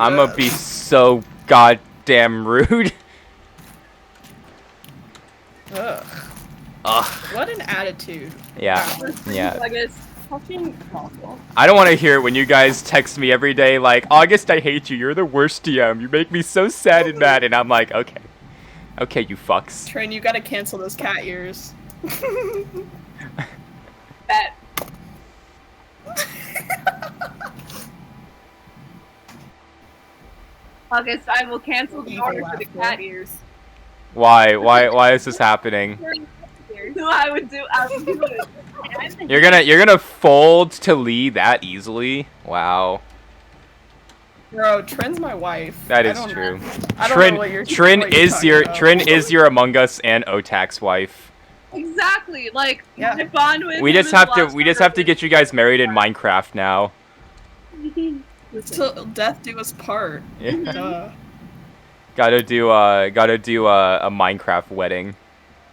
I'm gonna be so goddamn rude. Ugh. Ugh. What an attitude. Yeah. Wow. Yeah. August, fucking awful. I don't want to hear it when you guys text me every day like, August, I hate you. You're the worst DM. You make me so sad and mad. And I'm like, okay. Okay, you fucks. Train, you gotta cancel those cat ears. Bet. August, I will cancel the Evil order for the laughter. cat ears. Why? Why is this happening? No, I would do it. You're gonna fold to Lee that easily? Wow. Bro, Trin's my wife. That I is don't- true. I don't know what you're Trin what you're is talking your about. Trin is your Among Us and Otak's wife. Exactly. Like Yeah. my bond with We him just is have to lost get you guys married in Minecraft now. Listen, Till death do us part. Yeah. Duh. Gotta do a Minecraft wedding.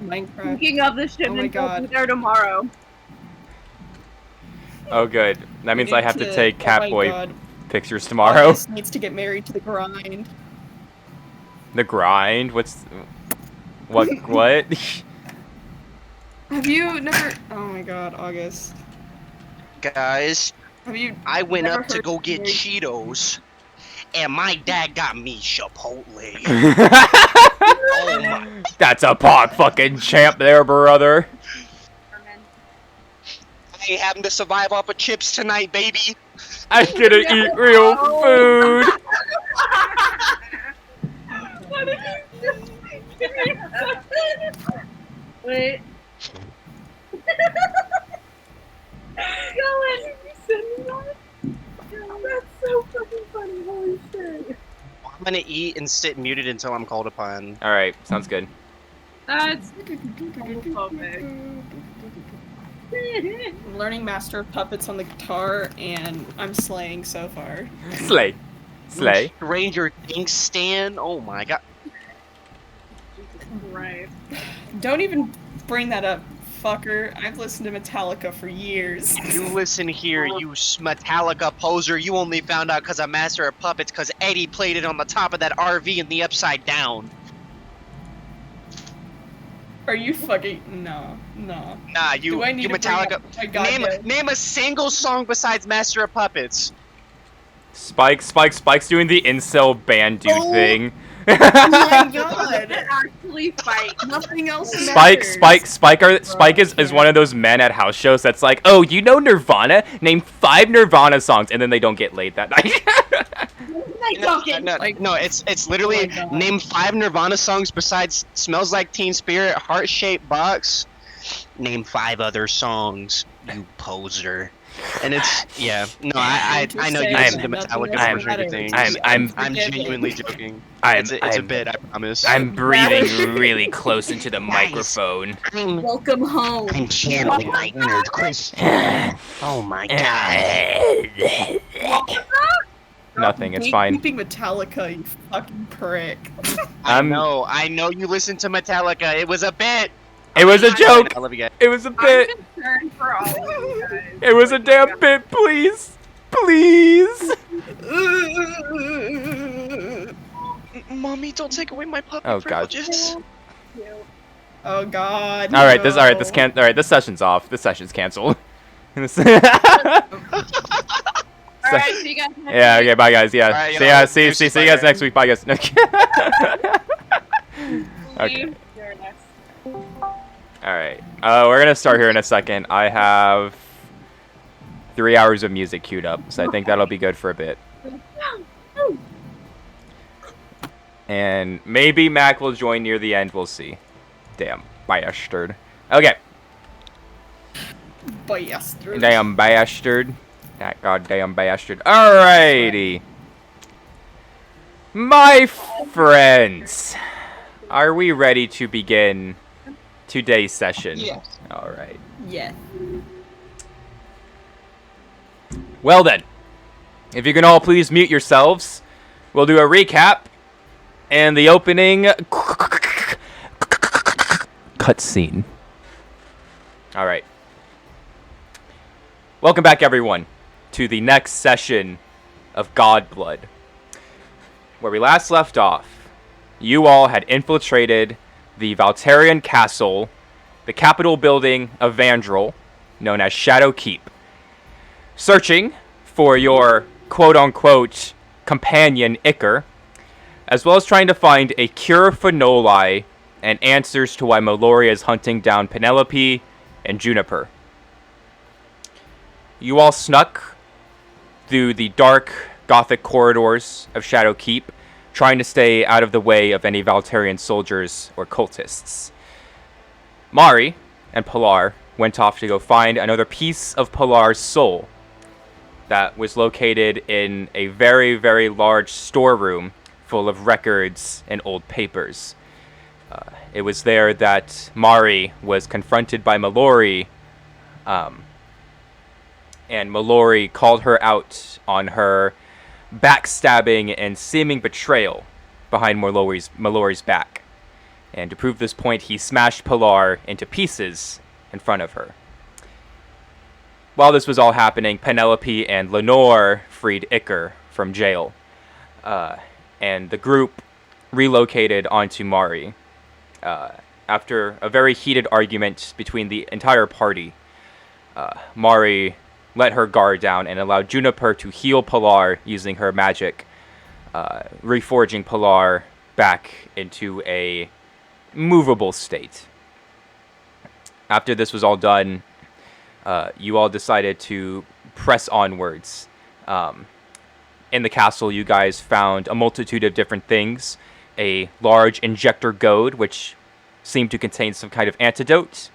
Minecraft. Speaking of the Oh my shipment, will God. be there tomorrow. Oh good. That means I have to take oh my Catboy God. pictures tomorrow. August needs to get married to the grind. The grind? What? What? Have you never? Oh my God, August. Guys, Have you? I went never up to heard go of get married- Cheetos, and my dad got me Chipotle. Oh my! That's a pog fucking champ there, brother. I ain't having to survive off of chips tonight, baby. I'm gonna eat real food. Wait. Going. That's so fucking funny. Holy shit. I'm gonna eat and sit muted until I'm called upon. All right, sounds good. That's homophobic. I'm learning Master of Puppets on the guitar, and I'm slaying so far. Slay, slay. Ranger Dink Stan. Oh my god. Right. Don't even bring that up, fucker. I've listened to Metallica for years. You listen here, you Metallica poser. You only found out because of Master of Puppets because Eddie played it on the top of that RV in the Upside Down. Are you fucking no? Nah, you Do I need you to bring Metallica. up my goddamn- Name a single song besides Master of Puppets. Spike's doing the incel band dude Oh. thing. Oh my God! Actually fight. Nothing else Spike is one of those men at house shows that's like, oh, you know Nirvana? Name 5 Nirvana songs, and then they don't get laid that night. No, it's literally Oh my God. name 5 Nirvana songs besides "Smells Like Teen Spirit," "Heart Shaped Box." Name 5 other songs, you poser. And it's no, I know you listen to Metallica for Stranger Things. I'm genuinely joking. It's a bit, I promise. I'm breathing really close into the microphone. Welcome home. I'm channeling my inner Christian. Oh my god. Nothing, it's fine. Keeping Metallica, you fucking prick. I know you listen to Metallica. It was a bit. It was a joke. I love you guys. It was a I'm bit. concerned for all of you guys. It was a damn bit, please. Please. Mommy, don't take away my puppy Oh, God. privileges. Oh God. All right, this no. this session's off. This session's canceled. Alright, see you guys next Yeah, week. okay, bye guys. Yeah. Alright, See y'all. see Deuces, you bye, guys guys. next week. Bye guys. Okay. Leave. You're next. Alright. We're gonna start here in a second. I have 3 hours of music queued up, so I think that'll be good for a bit. And maybe Mac will join near the end, we'll see. Damn, bastard. Okay. Bastard. Damn bastard. That goddamn bastard. Alrighty. My friends, are we ready to begin today's session? Yes. Alright. Yeah. Well then, if you can all please mute yourselves, we'll do a recap and the opening cutscene. Alright. Welcome back everyone to the next session of Godblood. where we last left off, you all had infiltrated the Valterian castle, the capital building of Vandrel, known as Shadow Keep, searching for your quote-unquote companion Iker, as well as trying to find a cure for Noli and answers to why Mallory is hunting down Penelope and Juniper. You all snuck through the dark Gothic corridors of Shadow Keep, trying to stay out of the way of any Valterian soldiers or cultists. Mari and Pilar went off to go find another piece of Pilar's soul that was located in a very, very large storeroom full of records and old papers. It was there that Mari was confronted by Mallory, and Mallory called her out on her backstabbing and seeming betrayal behind Mallory's back. And to prove this point, he smashed Pilar into pieces in front of her. While this was all happening, Penelope and Lenore freed Iker from jail, and the group relocated onto Mari. After a very heated argument between the entire party, Mari let her guard down and allowed Juniper to heal Pilar using her magic, reforging Pilar back into a movable state. After this was all done, you all decided to press onwards. In the castle, you guys found a multitude of different things. A large injector goad, which seemed to contain some kind of antidote.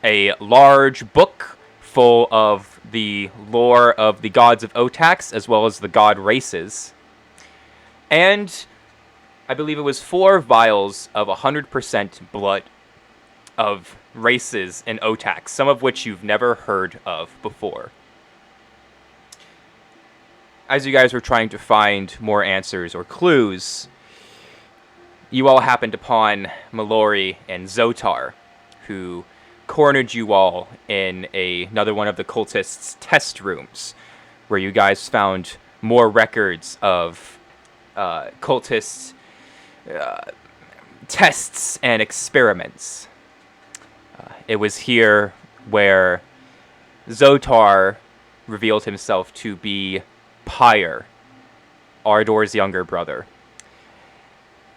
A large book full of the lore of the gods of Otax, as well as the god races. And I believe it was 4 vials of 100% blood of races in Otax, some of which you've never heard of before. As you guys were trying to find more answers or clues, you all happened upon Mallory and Zotar, who cornered you all in another one of the cultists' test rooms, where you guys found more records of cultists' tests and experiments. It was here where Zotar revealed himself to be Pyre, Ardor's younger brother,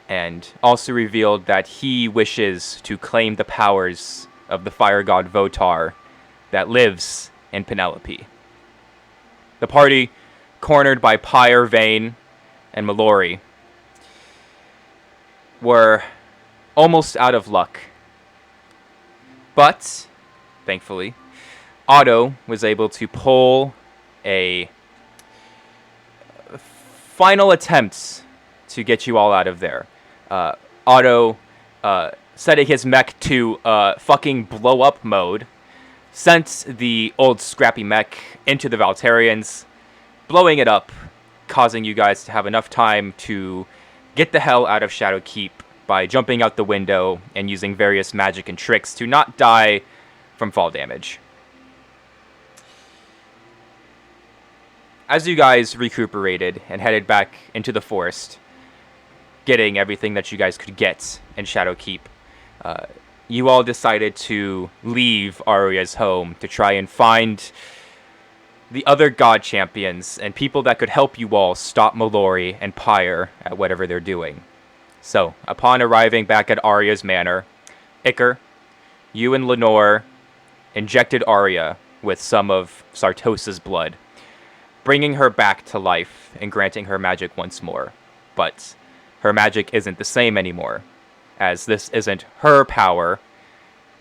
and also revealed that he wishes to claim the powers of the fire god Votar that lives in Penelope. The party, cornered by Pyre, Vane, and Mallory, were almost out of luck. But, thankfully, Otto was able to pull a final attempt to get you all out of there. Otto setting his mech to fucking blow up mode, sent the old scrappy mech into the Valterians, blowing it up, causing you guys to have enough time to get the hell out of Shadow Keep by jumping out the window and using various magic and tricks to not die from fall damage. As you guys recuperated and headed back into the forest, getting everything that you guys could get in Shadow Keep, you all decided to leave Arya's home to try and find the other god champions and people that could help you all stop Mallory and Pyre at whatever they're doing. So, upon arriving back at Arya's manor, Iker, you and Lenore injected Arya with some of Sartosa's blood, bringing her back to life and granting her magic once more. But her magic isn't the same anymore, as this isn't her power,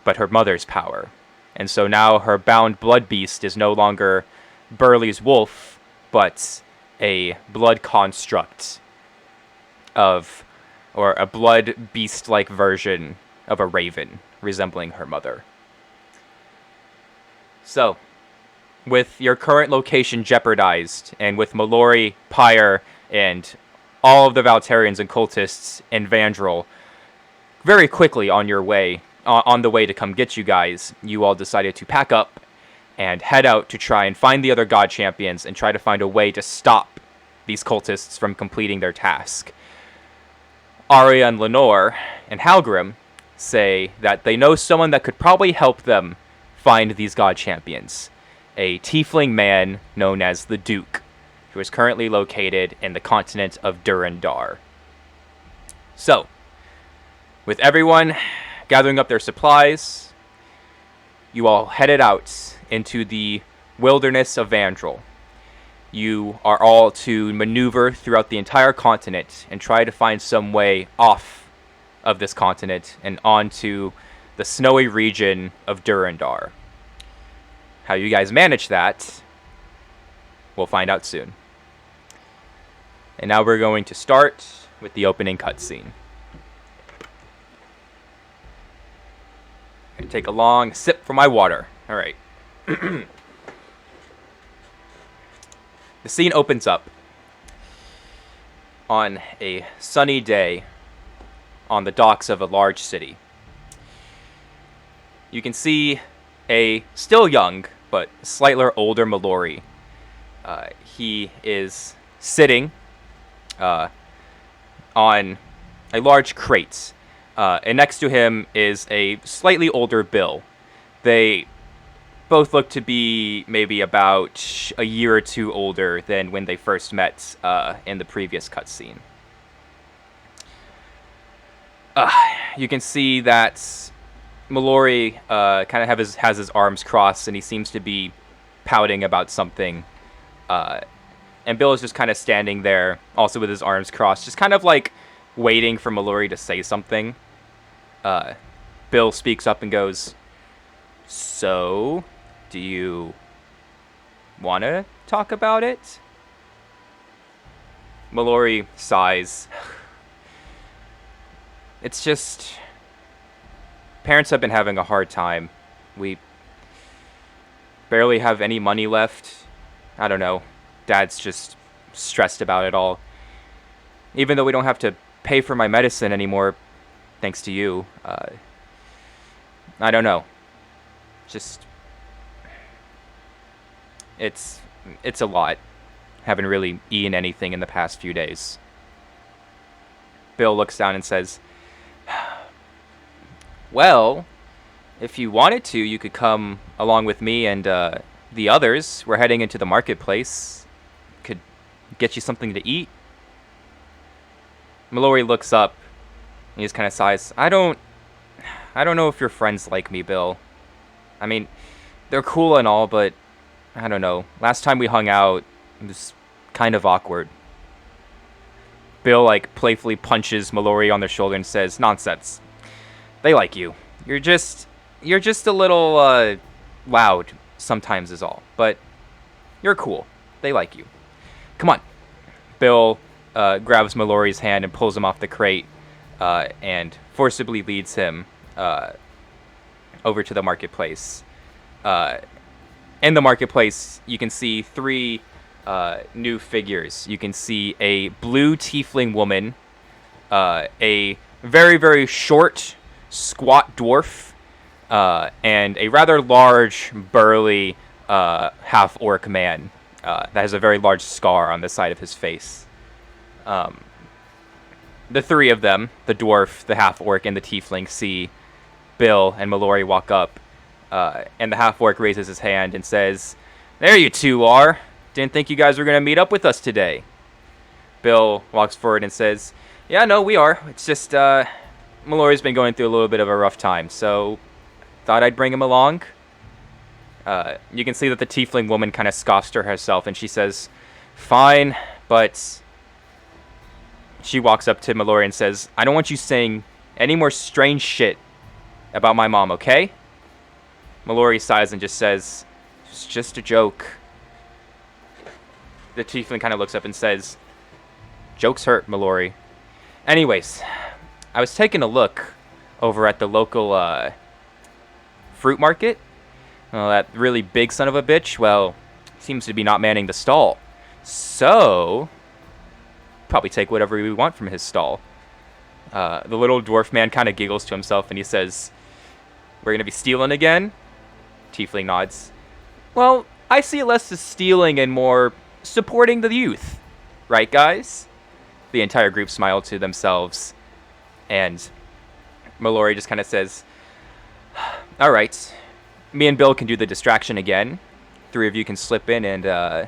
but her mother's power. And so now her bound blood beast is no longer Burley's wolf, but a blood construct of, or a blood beast-like version of a raven, resembling her mother. So, with your current location jeopardized, and with Mallory, Pyre, and all of the Valterians and cultists in Vandrel very quickly on the way to come get you guys, you all decided to pack up and head out to try and find the other god champions and try to find a way to stop these cultists from completing their task. Arya and Lenore and Halgrim say that they know someone that could probably help them find these god champions. A tiefling man known as the Duke, who is currently located in the continent of Durandar. So, with everyone gathering up their supplies, you all headed out into the wilderness of Vandrel. You are all to maneuver throughout the entire continent and try to find some way off of this continent and onto the snowy region of Durandar. How you guys manage that, we'll find out soon. And now we're going to start with the opening cutscene. Take a long sip from my water. All right. The scene opens up on a sunny day on the docks of a large city. You can see a still young but slightly older Mallory. He is sitting on a large crate. And next to him is a slightly older Bill. They both look to be maybe about a year or two older than when they first met in the previous cutscene. You can see that Mallory kind of has his arms crossed, and he seems to be pouting about something. And Bill is just kind of standing there, also with his arms crossed, just kind of like waiting for Mallory to say something. Bill speaks up and goes, "So, do you want to talk about it?" Mallory sighs. It's just, parents have been having a hard time. We barely have any money left. I don't know. Dad's just stressed about it all. Even though we don't have to pay for my medicine anymore, thanks to you. I don't know. Just, it's a lot. Haven't really eaten anything in the past few days. Bill looks down and says, "Well, if you wanted to, you could come along with me and the others. We're heading into the marketplace. Could get you something to eat." Mallory looks up and he just kind of sighs. I don't know if your friends like me, Bill. I mean, they're cool and all, but I don't know. Last time we hung out, it was kind of awkward. Bill, like, playfully punches Mallory on the shoulder and says, "Nonsense. They like you. You're just a little, loud sometimes is all. But you're cool. They like you. Come on." Bill grabs Mallory's hand and pulls him off the crate and forcibly leads him over to the marketplace. In the marketplace, you can see three new figures. You can see a blue tiefling woman, a very, very short, squat dwarf, and a rather large, burly half-orc man that has a very large scar on the side of his face. The three of them, the dwarf, the half-orc, and the tiefling, see Bill and Mallory walk up, and the half-orc raises his hand and says, "There you two are. Didn't think you guys were going to meet up with us today." Bill walks forward and says, "Yeah, no, we are. It's just, Mallory's been going through a little bit of a rough time, so thought I'd bring him along." You can see that the tiefling woman kind of scoffs to herself, and she says, "Fine, but..." She walks up to Mallory and says, "I don't want you saying any more strange shit about my mom, okay?" Mallory sighs and just says, "It's just a joke." The tiefling kind of looks up and says, "Jokes hurt, Mallory. Anyways, I was taking a look over at the local fruit market. Well, that really big son of a bitch, well, seems to be not manning the stall. So, probably take whatever we want from his stall." The little dwarf man kind of giggles to himself and he says, "We're going to be stealing again?" Tiefling nods. "Well, I see it less as stealing and more supporting the youth. Right, guys?" The entire group smile to themselves And Mallory just kind of says, all right, me and Bill can do the distraction again. 3 of you can slip in and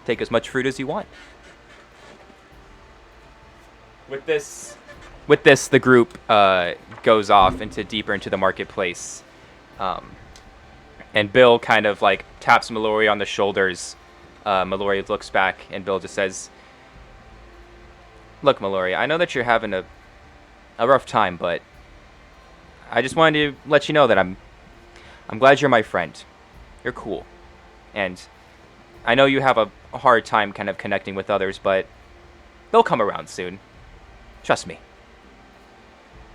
take as much fruit as you want. With this, the group goes off deeper into the marketplace. And Bill kind of like taps Mallory on the shoulders. Mallory looks back, and Bill just says, look, Mallory, I know that you're having a rough time, but I just wanted to let you know that I'm glad you're my friend. You're cool. And I know you have a hard time kind of connecting with others, but they'll come around soon. Trust me.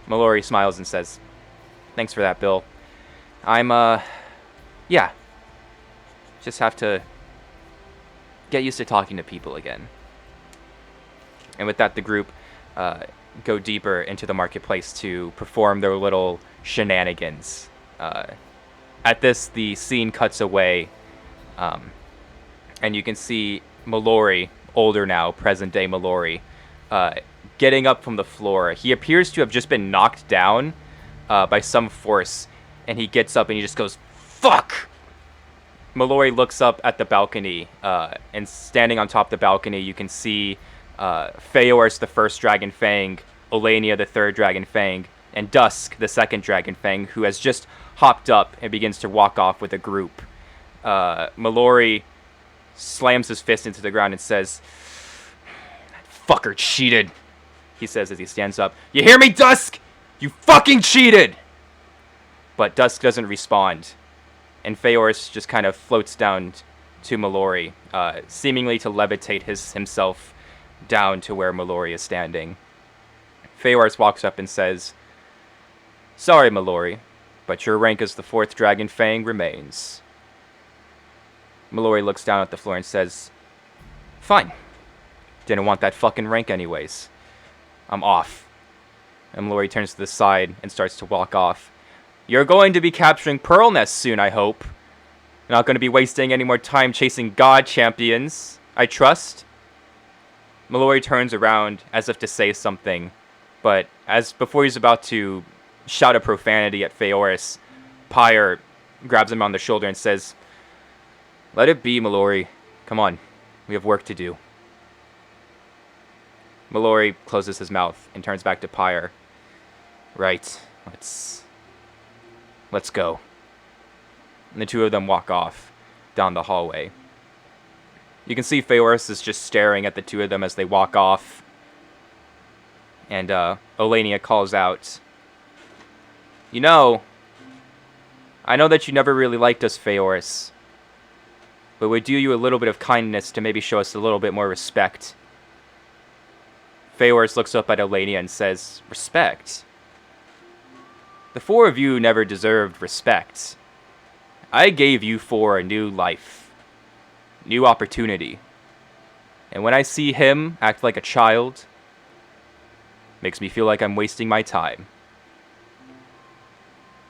Mallory smiles and says, thanks for that, Bill. Yeah. Just have to get used to talking to people again. And with that, the group go deeper into the marketplace to perform their little shenanigans. At this, the scene cuts away, and you can see Mallory, older now, present-day Mallory, getting up from the floor. He appears to have just been knocked down by some force, and he gets up and he just goes, fuck! Mallory looks up at the balcony, and standing on top of the balcony, you can see Phaeorus, the first Dragon Fang, Olania, the third Dragon Fang, and Dusk, the second Dragon Fang, who has just hopped up and begins to walk off with a group. Mallory slams his fist into the ground and says, that fucker cheated, he says as he stands up. You hear me, Dusk? You fucking cheated! But Dusk doesn't respond, and Phaeorus just kind of floats down to Mallory, seemingly to levitate himself down to where Mallory is standing. Phaeorus walks up and says, sorry, Mallory, but your rank as the 4th Dragon Fang remains. Mallory looks down at the floor and says, fine. Didn't want that fucking rank anyways. I'm off. And Mallory turns to the side and starts to walk off. You're going to be capturing Pearl Nest soon, I hope. You're not going to be wasting any more time chasing God champions, I trust. Mallory turns around as if to say something, but before he's about to shout a profanity at Phaeorus, Pyre grabs him on the shoulder and says, let it be, Mallory. Come on, we have work to do. Mallory closes his mouth and turns back to Pyre. Right, let's go. And the two of them walk off down the hallway. You can see Phaeorus is just staring at the two of them as they walk off. And Olania calls out, you know, I know that you never really liked us, Phaeorus, but we do you a little bit of kindness to maybe show us a little bit more respect. Phaeorus looks up at Olania and says, respect? The 4 of you never deserved respect. I gave you 4 a new life, new opportunity. And when I see him act like a child, makes me feel like I'm wasting my time.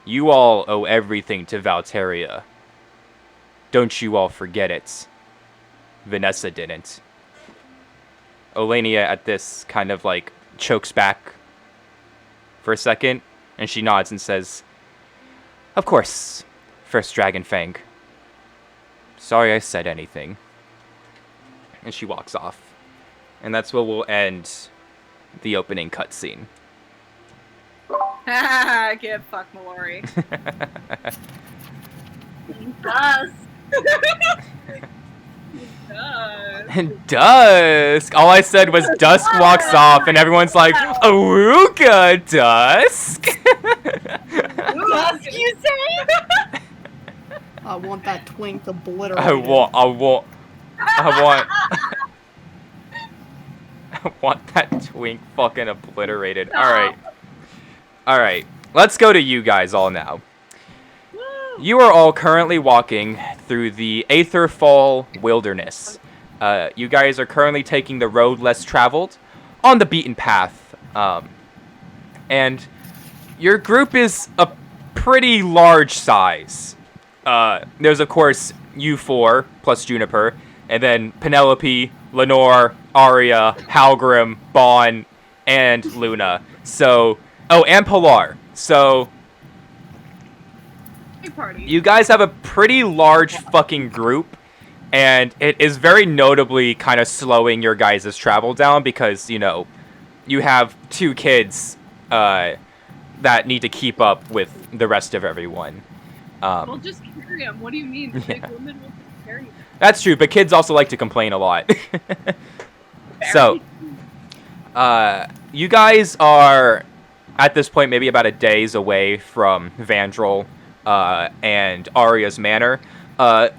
You all owe everything to Valteria. Don't you all forget it. Vanessa didn't. Olania at this kind of like chokes back for a second, and she nods and says, of course, first Dragon Fang. Sorry I said anything. And she walks off. And that's where we'll end the opening cutscene. Get fucked, Mallory. Dusk. And Dusk! All I said was Dusk walks off, and everyone's like, Aruga, Dusk! Dusk, you say? I want that twink obliterated. I want that twink fucking obliterated. Alright. Let's go to you guys all now. You are all currently walking through the Aetherfall Wilderness. You guys are currently taking the road less traveled on the beaten path. And your group is a pretty large size. There's, of course, you 4 plus Juniper, and then Penelope, Lenore, Arya, Halgrim, Bon, and Luna. So, oh, and Pilar. So, Big party. you guys have a pretty large fucking group, and it is very notably kind of slowing your guys' travel down because, you know, you have 2 kids that need to keep up with the rest of everyone. We'll just carry him. What do you mean? The big woman will just carry him. That's true, but kids also like to complain a lot. So, you guys are, at this point, maybe about a day's away from Vandrel and Arya's manor,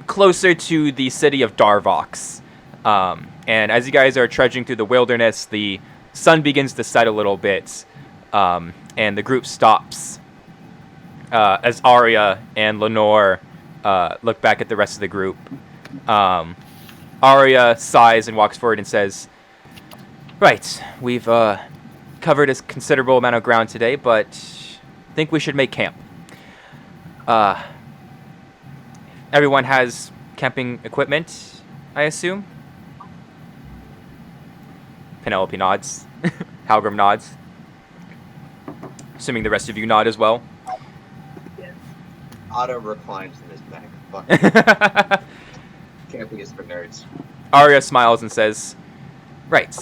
closer to the city of Darvox. And as you guys are trudging through the wilderness, the sun begins to set a little bit, and the group stops as Arya and Lenore look back at the rest of the group. Arya sighs and walks forward and says, "Right, we've covered a considerable amount of ground today, but I think we should make camp. Everyone has camping equipment, I assume?" Penelope nods. Halgrim nods. Assuming the rest of you nod as well. Otto reclines in his mech. Fuck. Camping is for nerds. Arya smiles and says, "Right.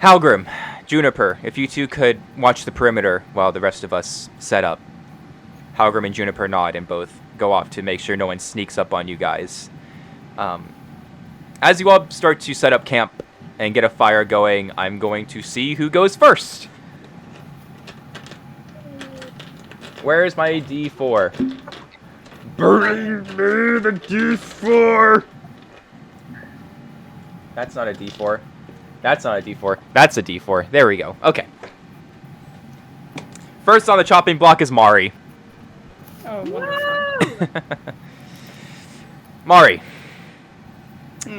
Halgrim, Juniper, if you two could watch the perimeter while the rest of us set up." Halgrim and Juniper nod and both go off to make sure no one sneaks up on you guys. As you all start to set up camp and get a fire going, I'm going to see who goes first. Where's my D4? Bring me the D4! That's not a D4. That's not a D4. That's a D4. There we go. Okay. First on the chopping block is Mari. Oh, wonderful. Mari,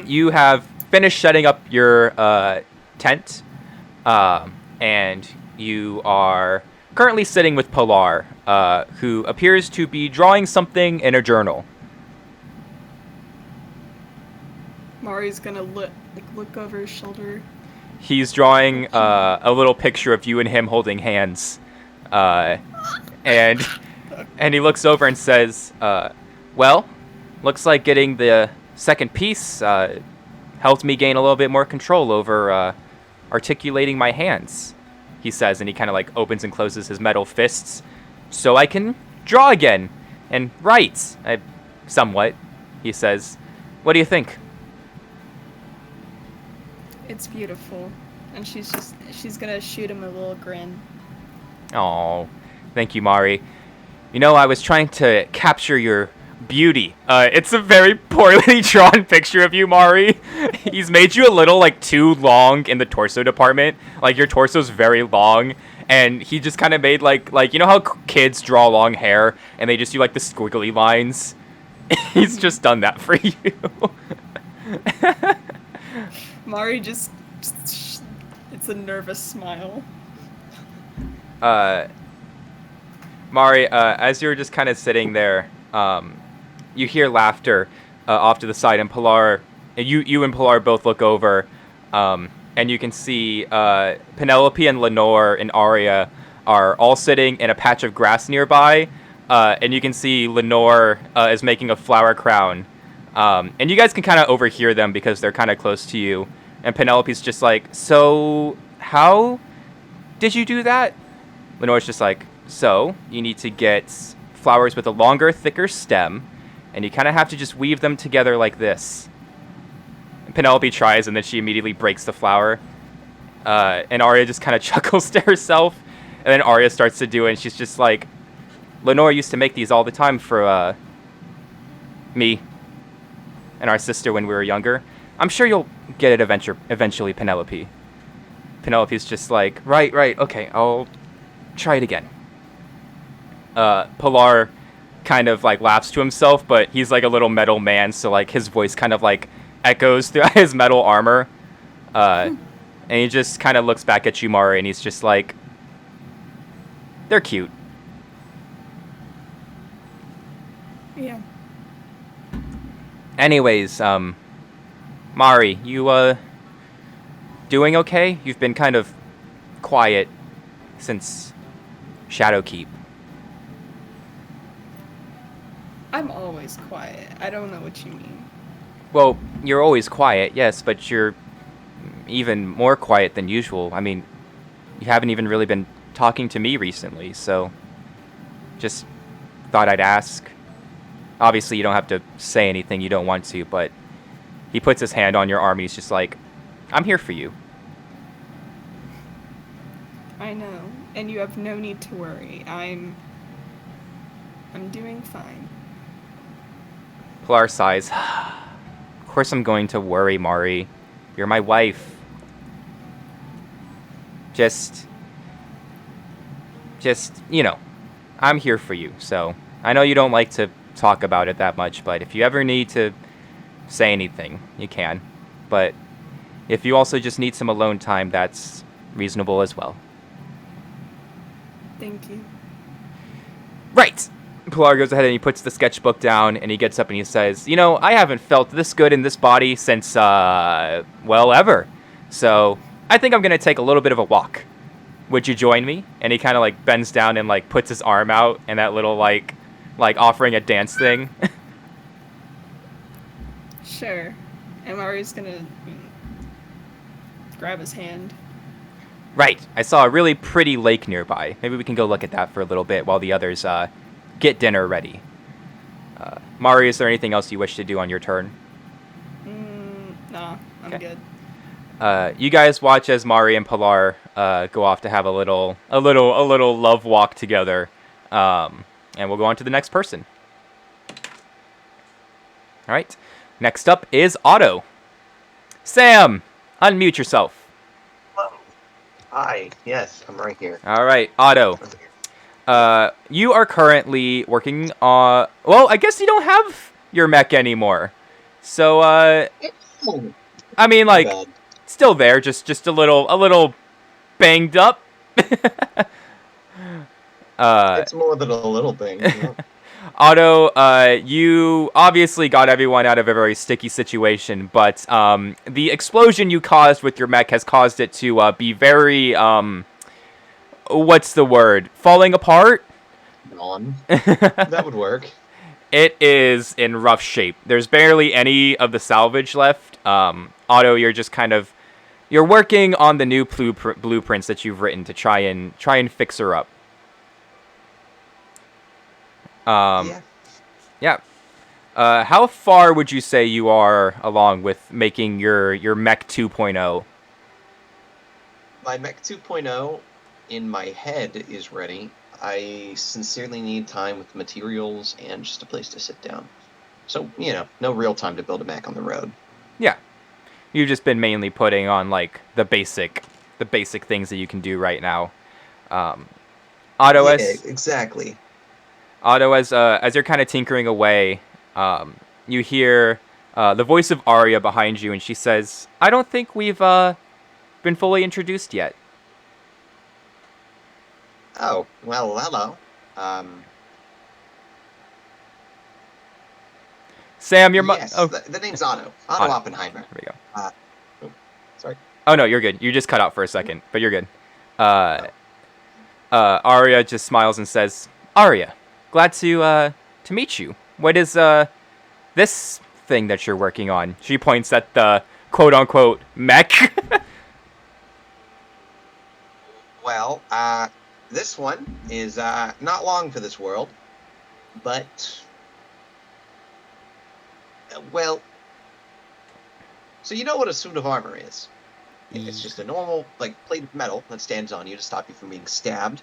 you have finished setting up your tent, and you are currently sitting with Pilar, who appears to be drawing something in a journal. Mari's gonna look over his shoulder. He's drawing a little picture of you and him holding hands, and he looks over and says, "Well, looks like getting the second piece helped me gain a little bit more control over articulating my hands," he says, and he kind of like opens and closes his metal fists, "so I can draw again and write, somewhat," he says. "What do you think?" It's beautiful. And she's gonna shoot him a little grin. Oh, thank you, Mari. You know, I was trying to capture your beauty. It's a very poorly drawn picture of you, Mari. He's made you a little, like, too long in the torso department. Like, your torso's very long, and he just kind of made, like, you know how kids draw long hair, and they just do, like, the squiggly lines? He's just done that for you. Mari just it's a nervous smile. Mari, as you're just kind of sitting there, you hear laughter off to the side, and Pilar, you and Pilar both look over, and you can see Penelope and Lenore and Arya are all sitting in a patch of grass nearby, and you can see Lenore is making a flower crown, and you guys can kind of overhear them because they're kind of close to you, and Penelope's just like, "So, how did you do that?" Lenore's just like, "So, you need to get flowers with a longer, thicker stem, and you kind of have to just weave them together like this." And Penelope tries, and then she immediately breaks the flower. And Arya just kind of chuckles to herself, and then Arya starts to do it, and she's just like, "Lenore used to make these all the time for me and our sister when we were younger. I'm sure you'll get it eventually, Penelope." Penelope's just like, right, okay, I'll try it again. Pilar kind of like laughs to himself, but he's like a little metal man, so like his voice kind of like echoes through his metal armor. And he just kind of looks back at you, Mari, and he's just like, "They're cute." Yeah. Anyways, Mari, you doing okay? You've been kind of quiet since Shadowkeep. I'm always quiet. I don't know what you mean. Well, you're always quiet, yes, but you're even more quiet than usual. I mean, you haven't even really been talking to me recently, so just thought I'd ask. Obviously, you don't have to say anything you don't want to, but he puts his hand on your arm and he's just like, I'm here for you. I know, and you have no need to worry. I'm doing fine. Pilar sighs. Of course I'm going to worry, Mari. You're my wife. Just, you know, I'm here for you. So I know you don't like to talk about it that much, but if you ever need to say anything, you can. But if you also just need some alone time, that's reasonable as well. Thank you. Right. Pilar goes ahead and he puts the sketchbook down and he gets up and he says, you know, I haven't felt this good in this body since, well, ever. So I think I'm going to take a little bit of a walk. Would you join me? And he kind of like bends down and like puts his arm out and that little like offering a dance thing. Sure. And Mari's gonna grab his hand. Right. I saw a really pretty lake nearby. Maybe we can go look at that for a little bit while the others get dinner ready. Mari, is there anything else you wish to do on your turn? Nah, I'm Okay. good. You guys watch as Mari and Pilar go off to have a little love walk together, and we'll go on to the next person. All right. Next up is Otto. Sam, unmute yourself. Hello. Hi. Yes, I'm right here. All right, Otto. I'm here. You are currently working on. Well, I guess you don't have your mech anymore. So, I mean, like, Bad. still there, just a little banged up. It's more than a little thing. You know? Otto, you obviously got everyone out of a very sticky situation, but the explosion you caused with your mech has caused it to be very what's the word? Falling apart? Yawn. That would work. It is in rough shape. There's barely any of the salvage left. Otto, you're just kind of you're working on the new blueprints that you've written to try and fix her up. Yeah. How far would you say you are along with making your mech 2.0? My Mech 2.0 in my head is ready. I sincerely need time with materials and just a place to sit down. So, you know, no real time to build a mech on the road. Yeah. You've just been mainly putting on like the basic things that you can do right now. Otto, Yeah, as exactly. Otto, as you're kind of tinkering away, you hear the voice of Arya behind you, and she says, "I don't think we've been fully introduced yet." Oh, well, hello. Sam, your yes, oh, the name's Otto. Otto Otto. Oppenheimer. there we go. Sorry. Oh no, you're good. You just cut out for a second, but you're good. Arya just smiles and says, "Arya, glad to meet you. What is this thing that you're working on?" She points at the quote unquote mech. Well, this one is not long for this world, but well, so you know what a suit of armor is. It's just a normal, like, plate of metal that stands on you to stop you from being stabbed.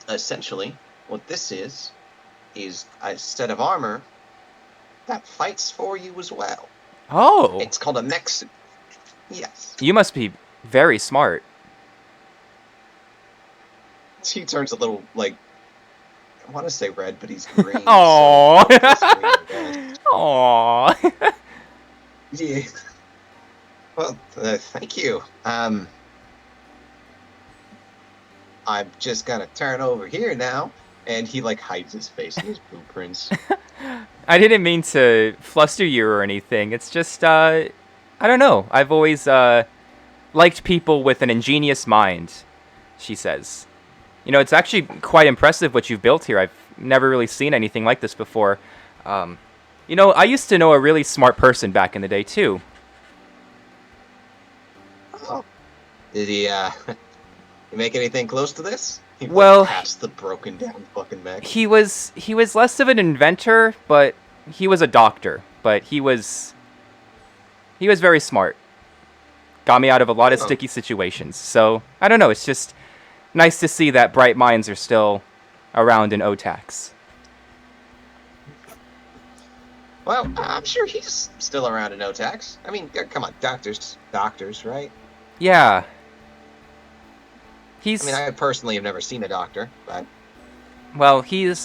Essentially, what this is a set of armor that fights for you as well. Oh, It's called a mech suit. Yes. you must be very smart. He turns a little, like, I want to say red, but he's green. Aw. So it's green and red. Aww. Yeah. Well, thank you. I'm just gonna turn over here now, and he like hides his face in his blueprints. I didn't mean to fluster you or anything. It's just, I don't know. I've always liked people with an ingenious mind, she says. You know, it's actually quite impressive what you've built here. I've never really seen anything like this before. You know, I used to know a really smart person back in the day, too. Oh. Did he, you make anything close to this? He Well- past the broken down fucking mech. He was less of an inventor, but he was a doctor. But he was very smart. Got me out of a lot of Oh. sticky situations. So, I don't know, it's just nice to see that bright minds are still around in OTAX. Well, I'm sure he's still around in OTAX. I mean, come on, doctors, right? Yeah. I mean, I personally have never seen a doctor, but Well, he's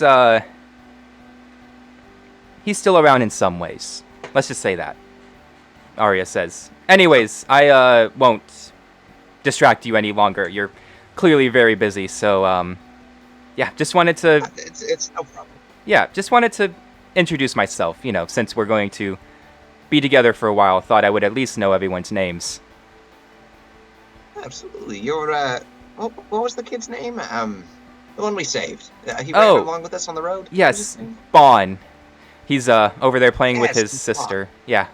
still around in some ways. Let's just say that. Arya says. Anyways, I won't distract you any longer. You're clearly very busy, so yeah, just wanted to it's no problem. just wanted to introduce myself, you know, since we're going to be together for a while. Thought I would at least know everyone's names. Absolutely. You're what was the kid's name? The one we saved. He Oh. ran along with us on the road. What was Yes, his name? Bon. He's over there playing with Yes, his Bon. sister. Yeah.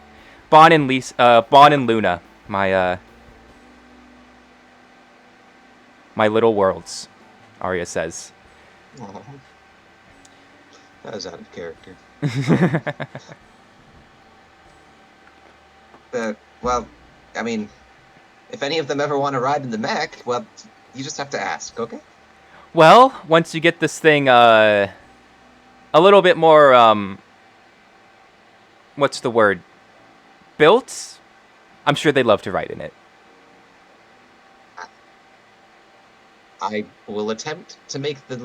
Bon and Luna, my little worlds, Arya says. Oh. That was out of character. Well, I mean, if any of them ever want to ride in the mech, well, you just have to ask, okay? Well, once you get this thing a little bit more what's the word? Built? I'm sure they'd love to ride in it. I will attempt to make the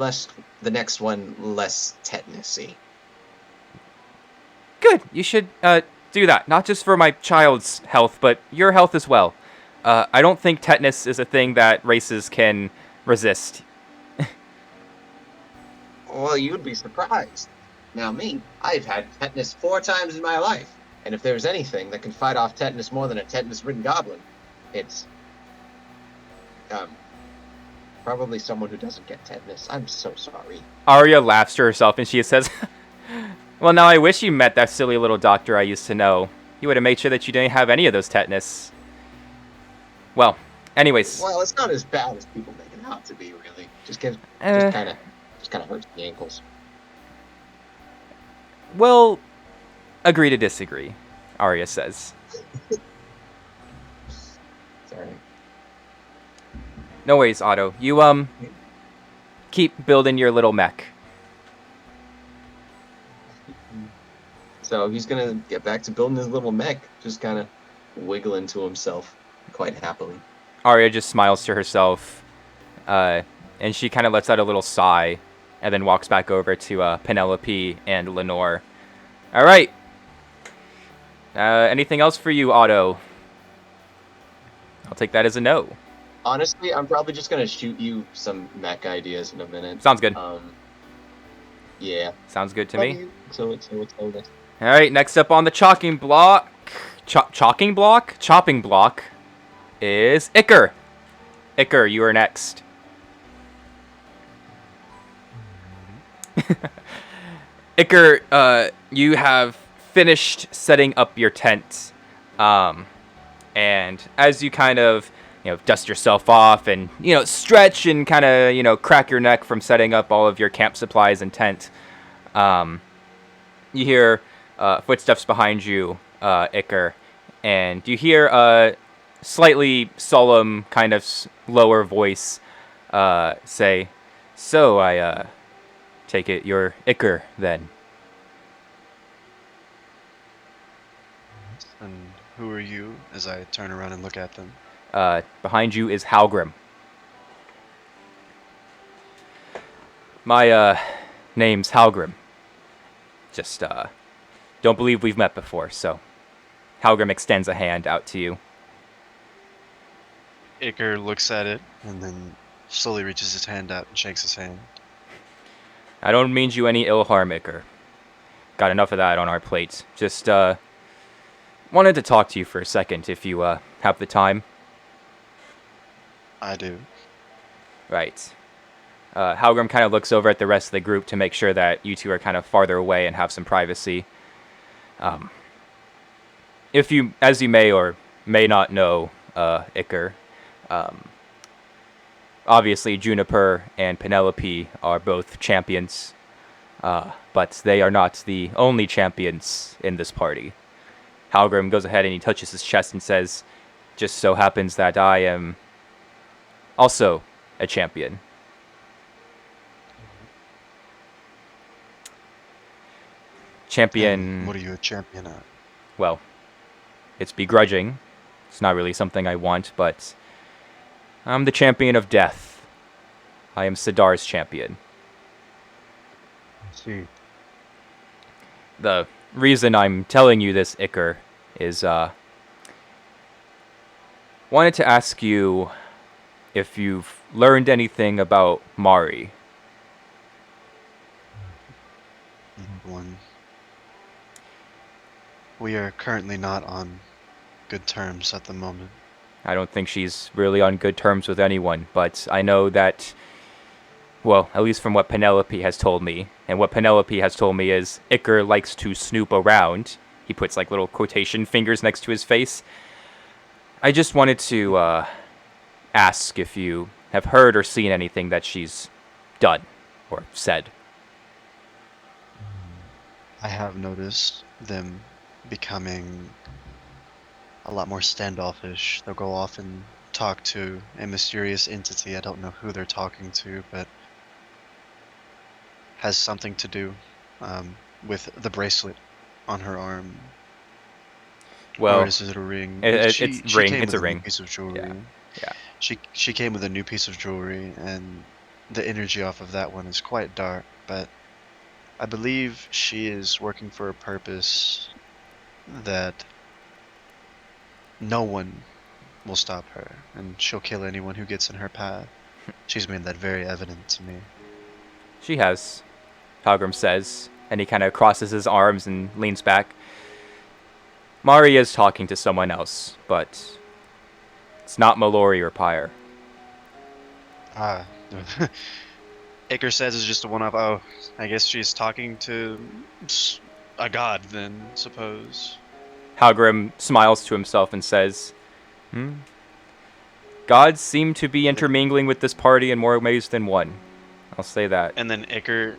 next one less tetanusy. Good. You should do that, not just for my child's health, but your health as well. I don't think tetanus is a thing that races can resist. Well, you'd be surprised. Now me, I've had tetanus 4 times in my life, and if there's anything that can fight off tetanus more than a tetanus-ridden goblin, it's probably someone who doesn't get tetanus. I'm so sorry. Arya laughs to herself and she says, well, now I wish you met that silly little doctor I used to know. He would have made sure that you didn't have any of those tetanus. Well, anyways. Well, it's not as bad as people make it out to be, really. Just kind of hurts the ankles. We'll agree to disagree, Arya says. Sorry. No worries, Otto. You, keep building your little mech. So he's gonna get back to building his little mech, just kind of wiggling to himself quite happily. Arya just smiles to herself, and she kind of lets out a little sigh, and then walks back over to Penelope and Lenore. All right. Anything else for you, Otto? I'll take that as a no. Honestly, I'm probably just gonna shoot you some mech ideas in a minute. Sounds good. Yeah. Sounds good to me. So it's over. All right, next up on the chopping block is Iker. Iker, you are next. Iker, you have finished setting up your tent, and as you kind of dust yourself off and stretch and kind of crack your neck from setting up all of your camp supplies and tent, you hear footsteps behind you, Iker, and you hear a slightly solemn, kind of lower voice say, "So I take it you're Iker then." And who are you? As I turn around and look at them. Behind you is Halgrim. My name's Halgrim. Just don't believe we've met before, so Halgrim extends a hand out to you. Iker looks at it and then slowly reaches his hand out and shakes his hand. I don't mean you any ill harm, Iker. Got enough of that on our plates. Just wanted to talk to you for a second if you have the time. I do. Right. Halgrim kind of looks over at the rest of the group to make sure that you two are kind of farther away and have some privacy. If you, as you may or may not know, Iker, obviously Juniper and Penelope are both champions, but they are not the only champions in this party. Halgrim goes ahead and he touches his chest and says, "Just so happens that I am also a champion." Champion. And what are you a champion at? Well, it's begrudging. It's not really something I want, but I'm the champion of death. I am Sidar's champion. See. The reason I'm telling you this, Iker, is wanted to ask you if you've learned anything about Mari. One. We are currently not on good terms at the moment. I don't think she's really on good terms with anyone, but I know that, well, at least from what Penelope has told me, and what Penelope has told me is Iker likes to snoop around. He puts like little quotation fingers next to his face. I just wanted to ask if you have heard or seen anything that she's done or said. I have noticed them becoming a lot more standoffish. They'll go off and talk to a mysterious entity. I don't know who they're talking to, but has something to do with the bracelet on her arm. Well, or is it a ring? it's ring. Came It's with a ring. New piece of jewelry. Yeah. She came with a new piece of jewelry, and the energy off of that one is quite dark. But I believe she is working for a purpose that no one will stop her, and she'll kill anyone who gets in her path. She's made that very evident to me. She has, Halgrim says, and he kind of crosses his arms and leans back. Mari is talking to someone else, but it's not Mallory or Pyre. Ah. Iker says it's just a one-off. Oh, I guess she's talking to a god then, suppose. Halgrim smiles to himself and says, Gods seem to be intermingling with this party in more ways than one. I'll say that. And then Iker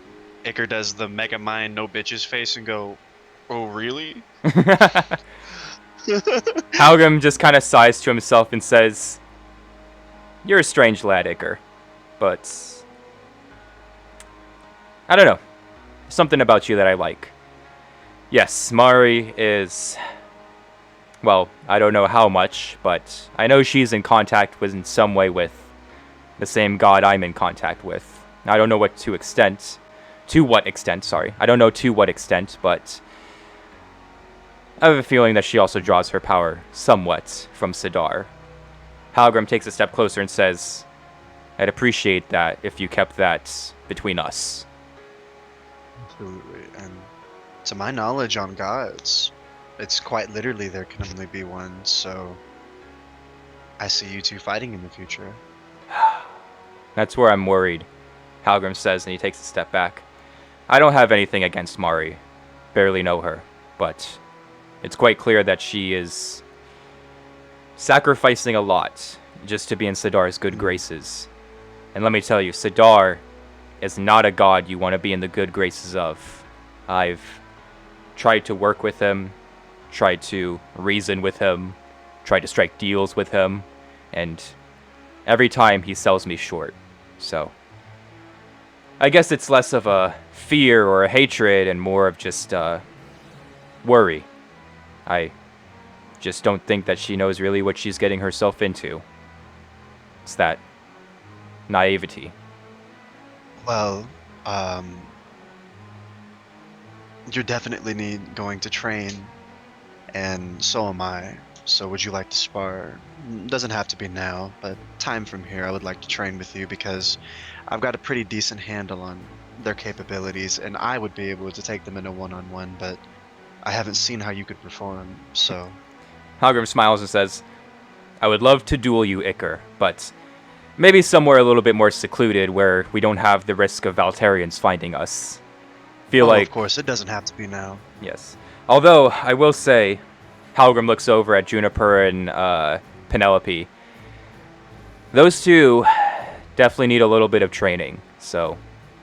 does the mega mind no bitches face and go, "Oh, really?" Halgrim just kind of sighs to himself and says, "You're a strange lad, Iker, but I don't know. Something about you that I like. Yes, Mari is, well, I don't know how much, but I know she's in contact with in some way with the same god I'm in contact with. I don't know what extent, sorry. I don't know to what extent, but I have a feeling that she also draws her power somewhat from Sidar." Halgrim takes a step closer and says, "I'd appreciate that if you kept that between us." Absolutely. And to my knowledge on gods, it's quite literally there can only be one, so I see you two fighting in the future. That's where I'm worried, Halgrim says, and he takes a step back. I don't have anything against Mari. Barely know her, but it's quite clear that she is sacrificing a lot just to be in Sidar's good graces. And let me tell you, Sidar is not a god you want to be in the good graces of. I've tried to work with him, tried to reason with him, tried to strike deals with him, and every time he sells me short. So I guess it's less of a fear or a hatred and more of just worry. I just don't think that she knows really what she's getting herself into. It's that naivety. Well, you're definitely going to train, and so am I. So would you like to spar? Doesn't have to be now, but time from here I would like to train with you because I've got a pretty decent handle on their capabilities, and I would be able to take them in a one-on-one, but I haven't seen how you could perform, so... Halgrim smiles and says, "I would love to duel you, Iker, but maybe somewhere a little bit more secluded where we don't have the risk of Valterians finding us. Feel Oh, like of course, it doesn't have to be now. yes. Although I will say, Halgrim looks over at Juniper and Penelope. Those two definitely need a little bit of training, so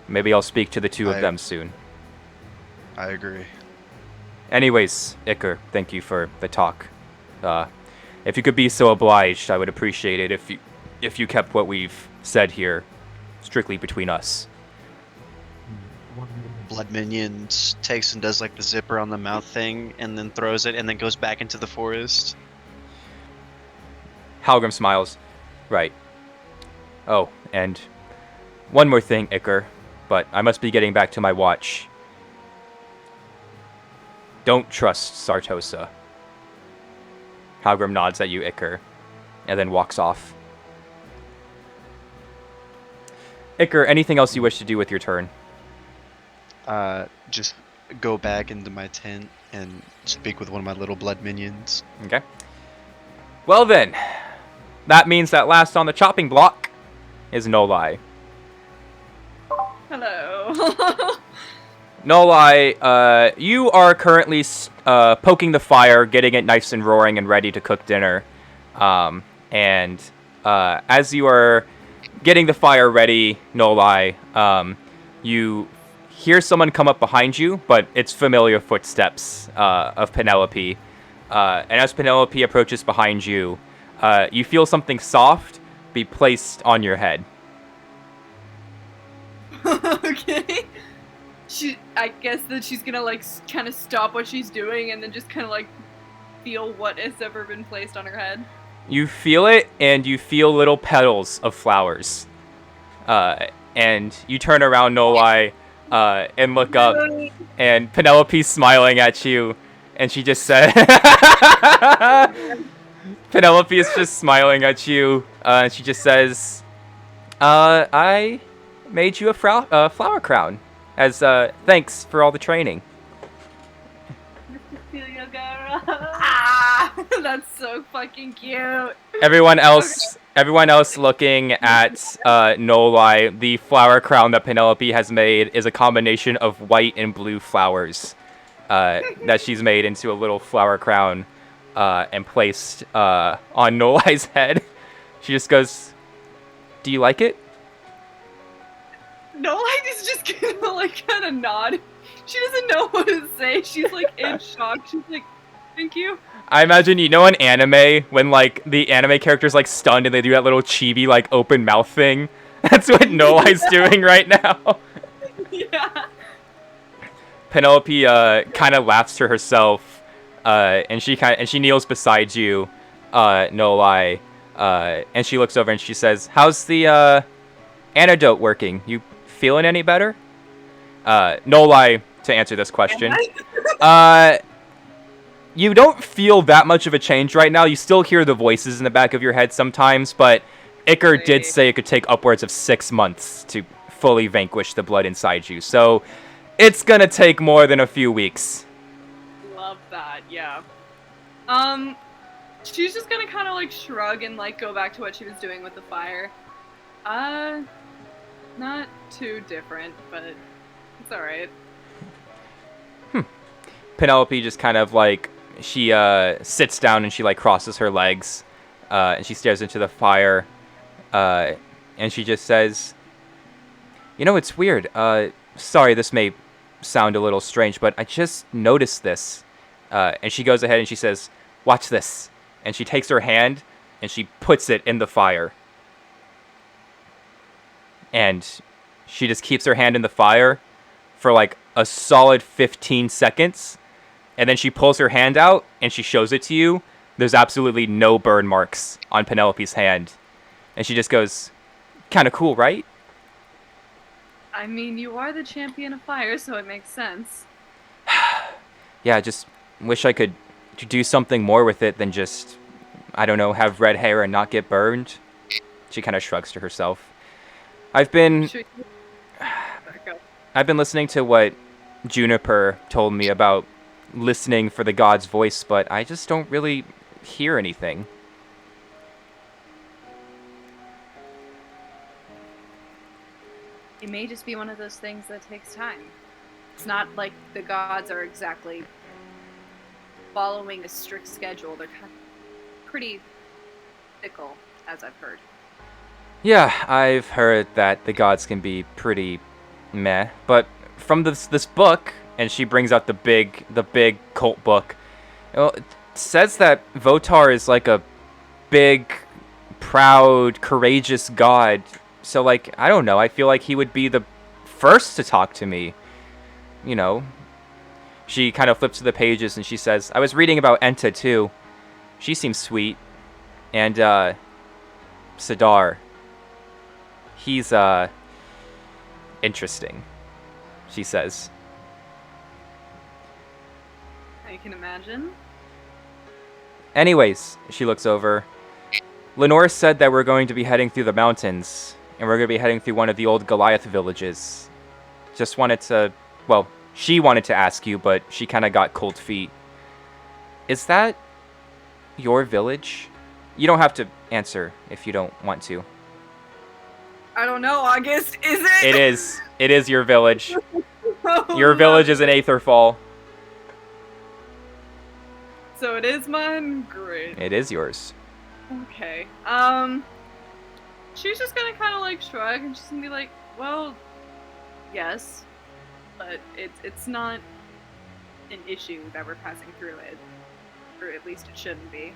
maybe I'll speak to the two of them soon. I agree. Anyways, Iker, thank you for the talk. If you could be so obliged, I would appreciate it if you kept what we've said here strictly between us. Blood minion takes and does like the zipper on the mouth thing, and then throws it, and then goes back into the forest. Halgrim smiles. Right. Oh, and one more thing, Iker, but I must be getting back to my watch. Don't trust Sartosa. Halgrim nods at you, Iker, and then walks off. Iker, anything else you wish to do with your turn? Just go back into my tent and speak with one of my little blood minions. Okay. Well then, that means that last on the chopping block is Nolai. Hello. Nolai, you are currently poking the fire, getting it nice and roaring and ready to cook dinner. And as you are getting the fire ready, Nolai, you hear someone come up behind you, but it's familiar footsteps of Penelope. And as Penelope approaches behind you, you feel something soft be placed on your head. Okay. I guess that she's gonna like kind of stop what she's doing and then just kind of like feel what has ever been placed on her head. You feel it, and you feel little petals of flowers. And you turn around, Nolai, and look up, and Penelope's smiling at you, and she just said, Penelope is just smiling at you, and she just says, I made you a flower crown, as thanks for all the training. Ah, that's so fucking cute. Everyone else looking at Nolai, the flower crown that Penelope has made is a combination of white and blue flowers that she's made into a little flower crown and placed on Nolai's head. She just goes, "Do you like it?" Nolai is just gonna like kind of nod. She doesn't know what to say. She's like in shock. She's like, "Thank you." I imagine, you know, in anime, when, like, the anime character's, like, stunned and they do that little chibi, like, open mouth thing. That's what Nolai's doing right now. Yeah. Penelope, kind of laughs to herself, and she kneels beside you, Nolai, and she looks over and she says, "How's the, antidote working? You feeling any better?" Nolai, to answer this question, you don't feel that much of a change right now. You still hear the voices in the back of your head sometimes, but Iker did say it could take upwards of 6 months to fully vanquish the blood inside you. So it's gonna take more than a few weeks. Love that, yeah. She's just gonna kind of like shrug and like go back to what she was doing with the fire. Not too different, but it's alright. Penelope just kind of like, she sits down and she like crosses her legs, and she stares into the fire, and she just says, "You know, it's weird. Sorry, this may sound a little strange, but I just noticed this." And she goes ahead and she says, "Watch this." And she takes her hand and she puts it in the fire. And she just keeps her hand in the fire for like a solid 15 seconds. And then she pulls her hand out and she shows it to you. There's absolutely no burn marks on Penelope's hand. And she just goes, "Kind of cool, right?" I mean, you are the champion of fire, so it makes sense. Yeah, I just wish I could do something more with it than just, I don't know, have red hair and not get burned. She kind of shrugs to herself. I've been listening to what Juniper told me about listening for the god's voice, but I just don't really hear anything. it may just be one of those things that takes time. It's not like the gods are exactly following a strict schedule. They're kind of pretty fickle, as I've heard. Yeah, I've heard that the gods can be pretty meh, but from this book, and she brings out the big cult book. Well, it says that Votar is like a big, proud, courageous god. So like, I don't know. I feel like he would be the first to talk to me. You know. She kind of flips to the pages and she says, "I was reading about Enta too. She seems sweet, and Sidar. He's interesting," she says. I can imagine. Anyways, she looks over. Lenore said that we're going to be heading through the mountains, and we're going to be heading through one of the old Goliath villages. Just wanted to, well, she wanted to ask you, but she kind of got cold feet. Is that your village? You don't have to answer if you don't want to. I don't know, August, is it? It is. It is your village. Oh, Your village is in Aetherfall. So it is mine? Great. It is yours. Okay. She's just gonna kind of like shrug and she's gonna be like, well, yes, but it's not an issue that we're passing through it, or at least it shouldn't be.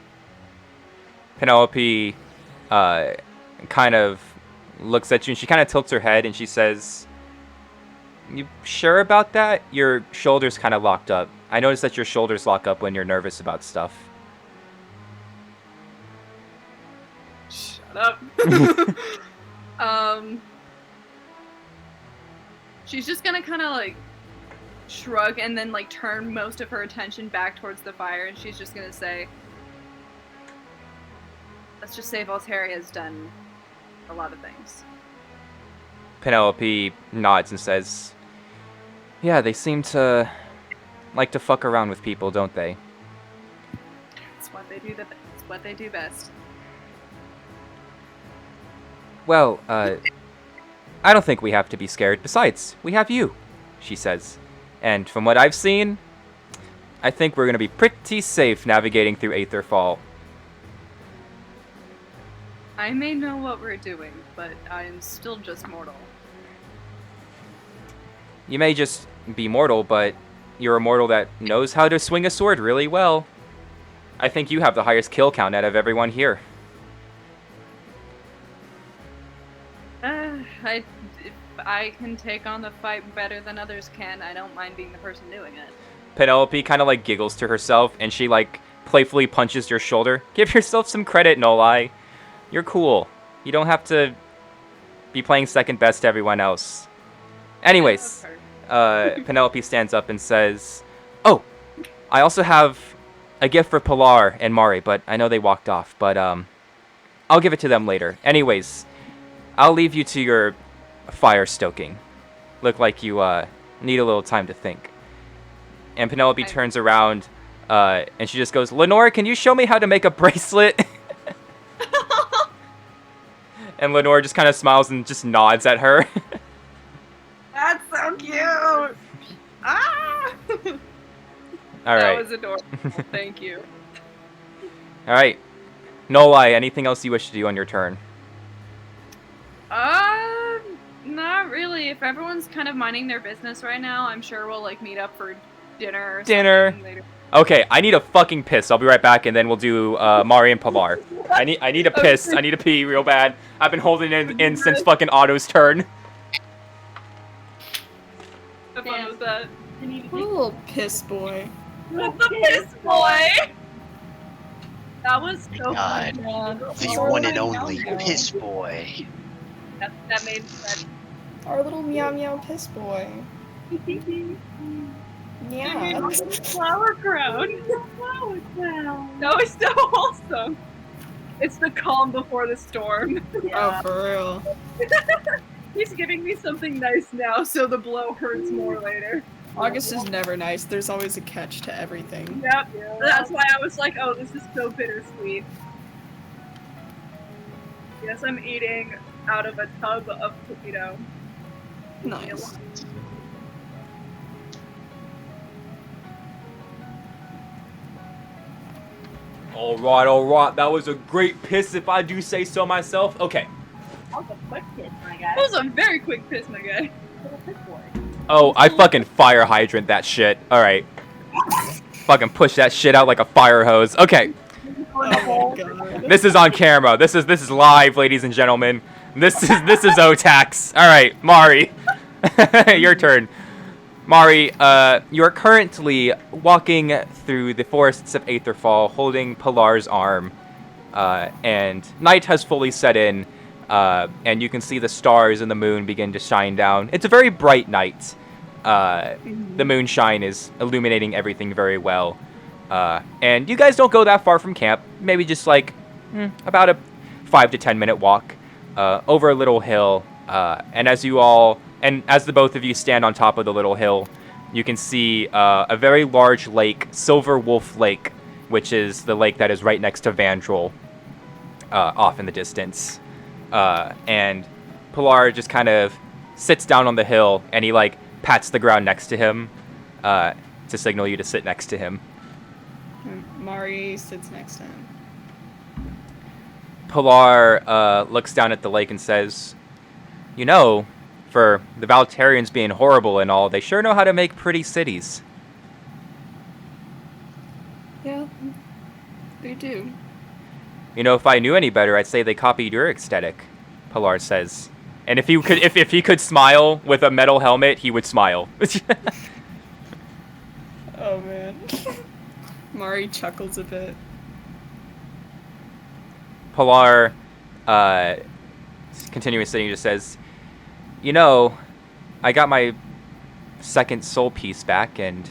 Penelope kind of looks at you and she kind of tilts her head and she says, "You sure about that? Your shoulders kind of locked up. I noticed that your shoulders lock up when you're nervous about stuff." Shut up. She's just gonna kind of like shrug and then like turn most of her attention back towards the fire, and she's just gonna say, let's just say Voltaire has done a lot of things. Penelope nods and says, "Yeah, they seem to like to fuck around with people, don't they?" It's what they do. It's what they do best. "Well, I don't think we have to be scared. Besides, we have you," she says. "And from what I've seen, I think we're going to be pretty safe navigating through Aetherfall." I may know what we're doing, but I am still just mortal. You may just be mortal, but you're a mortal that knows how to swing a sword really well. I think you have the highest kill count out of everyone here. If I can take on the fight better than others can, I don't mind being the person doing it. Penelope kind of like giggles to herself, and she like playfully punches your shoulder. "Give yourself some credit, Nolai. You're cool. You don't have to be playing second best to everyone else." Anyways, Penelope stands up and says, "Oh, I also have a gift for Pilar and Mari, but I know they walked off, but I'll give it to them later. Anyways, I'll leave you to your fire stoking. Look like you need a little time to think." And Penelope turns around and she just goes, "Lenore, can you show me how to make a bracelet?" And Lenore just kind of smiles and just nods at her. That's so cute! Ah! All right. That was adorable. Thank you. All right. Nolai, anything else you wish to do on your turn? Not really. If everyone's kind of minding their business right now, I'm sure we'll like meet up for dinner. Or something later. Okay, I need a fucking piss. I'll be right back, and then we'll do Mari and Pilar. I need a piss. I need to pee real bad. I've been holding it in since fucking Otto's turn. Have fun with that. Little piss boy. The piss boy! That was so God. fun. The one and only Piss Boy. That made sense. Our little meow meow piss boy. Yeah. Flower crown. Flower crown. No, it's so wholesome. It's the calm before the storm. Oh, for real. He's giving me something nice now, so the blow hurts more later. August is never nice. There's always a catch to everything. Yep. That's why I was like, oh, this is so bittersweet. Yes, I'm eating out of a tub of Toledo. Nice. All right. That was a great piss, if I do say so myself. Okay. That was a quick piss, my guy. That was a very quick piss, my guy. Oh, I fucking fire hydrant that shit. All right. Fucking push that shit out like a fire hose. Okay. Oh my god. This is on camera. This is live, ladies and gentlemen. This is Otax. All right, Mari. Your turn. Mari, you are currently walking through the forests of Aetherfall, holding Pilar's arm, and night has fully set in, and you can see the stars and the moon begin to shine down. It's a very bright night. The moonshine is illuminating everything very well, and you guys don't go that far from camp. Maybe just like about a 5 to 10 minute walk over a little hill, and as the both of you stand on top of the little hill, you can see a very large lake, Silver Wolf Lake, which is the lake that is right next to Vandrel, off in the distance. And Pilar just kind of sits down on the hill, and he like pats the ground next to him to signal you to sit next to him. Mari sits next to him. Pilar looks down at the lake and says, "You know, for the Valtarians being horrible and all, they sure know how to make pretty cities." Yeah, they do. "You know, if I knew any better, I'd say they copied your aesthetic," Pilar says. And if he could smile with a metal helmet, he would smile. Oh man. Mari chuckles a bit. Pilar, continuing sitting, just says, "You know, I got my second soul piece back, and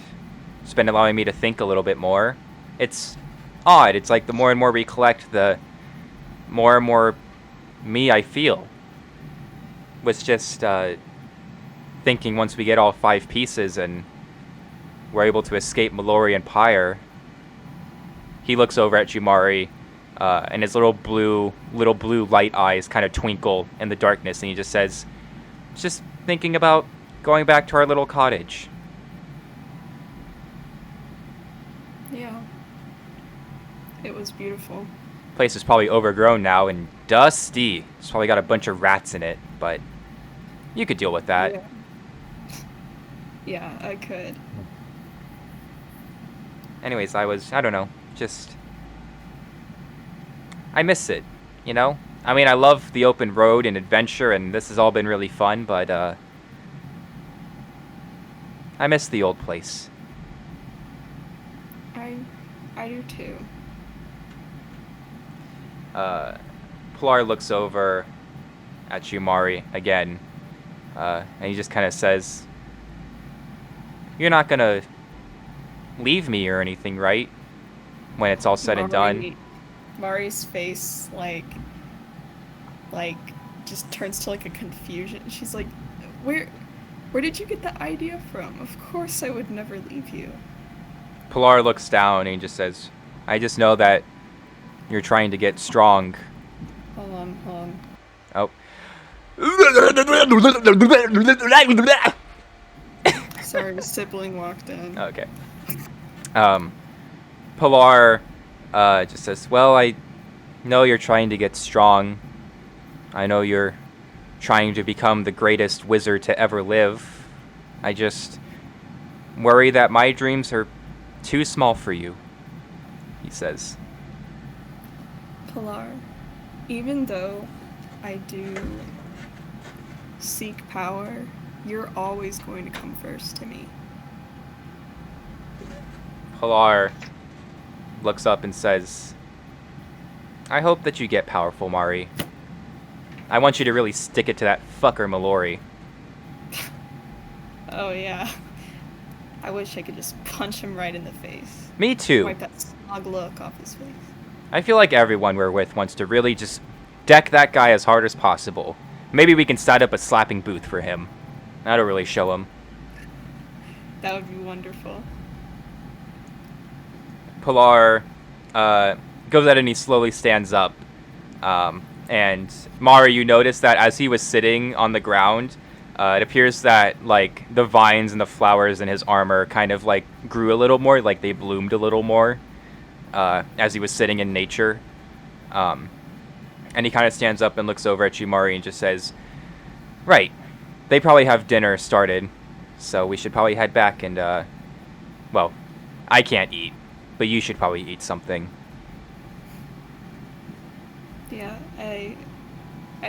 it's been allowing me to think a little bit more. It's odd. It's like the more and more we collect, the more and more me I feel. Was just thinking once we get all 5 pieces and we're able to escape Mallory and Pyre." He looks over at Jumari, and his little blue light eyes kind of twinkle in the darkness, and he just says, "Just thinking about going back to our little cottage." Yeah. It was beautiful. Place is probably overgrown now and dusty. It's probably got a bunch of rats in it, but you could deal with that. Yeah. Yeah, I could. Anyways, I don't know, just I miss it, you know? I mean, I love the open road and adventure, and this has all been really fun, but I miss the old place. I do too. Pilar looks over at Jumari again, and he just kind of says, "You're not gonna leave me or anything, right? When it's all said and done." Mari's face like just turns to like a confusion. She's like, where did you get the idea from? Of course I would never leave you." Pilar looks down and he just says, "I just know that you're trying to get strong." Hold on. Oh. Sorry, a sibling walked in. Okay. Pilar just says, "Well, I know you're trying to get strong. I know you're trying to become the greatest wizard to ever live. I just worry that my dreams are too small for you," he says. Pilar, even though I do seek power, you're always going to come first to me. Pilar looks up and says, "I hope that you get powerful, Mari. I want you to really stick it to that fucker Mallory." Oh yeah. I wish I could just punch him right in the face. Me too. Wipe that smug look off his face. I feel like everyone we're with wants to really just deck that guy as hard as possible. Maybe we can set up a slapping booth for him. That'll really show him. That would be wonderful. Pilar goes out and he slowly stands up. And Mari, you notice that as he was sitting on the ground, It appears that like the vines and the flowers in his armor kind of like grew a little more, like they bloomed a little more as he was sitting in nature. And he kind of stands up and looks over at you, Mari, and just says, "Right, they probably have dinner started, so we should probably head back and well, I can't eat, but you should probably eat something." Yeah, I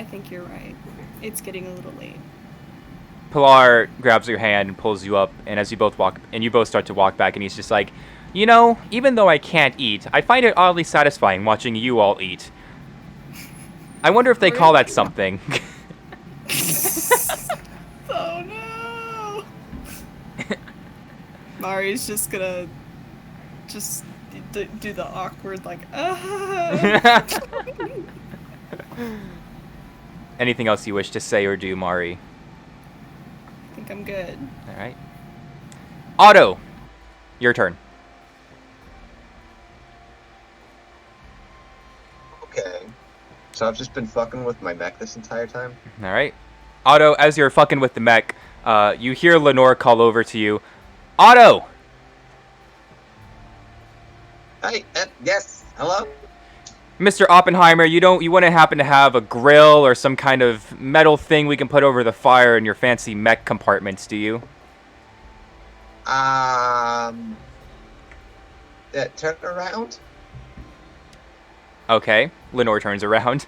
think you're right. It's getting a little late. Pilar grabs your hand and pulls you up, and as you both start to walk back, and he's just like, "You know, even though I can't eat, I find it oddly satisfying watching you all eat. I wonder if they call that something." Oh no! Mari's just gonna do the awkward like Anything else you wish to say or do, Mari? I think I'm good. All right. Otto, your turn. Okay. So I've just been fucking with my mech this entire time? All right. Otto, as you're fucking with the mech, you hear Lenore call over to you. Otto! Hey, yes, hello? Mr. Oppenheimer, you wouldn't happen to have a grill or some kind of metal thing we can put over the fire in your fancy mech compartments, do you? Turn around? Okay. Lenore turns around.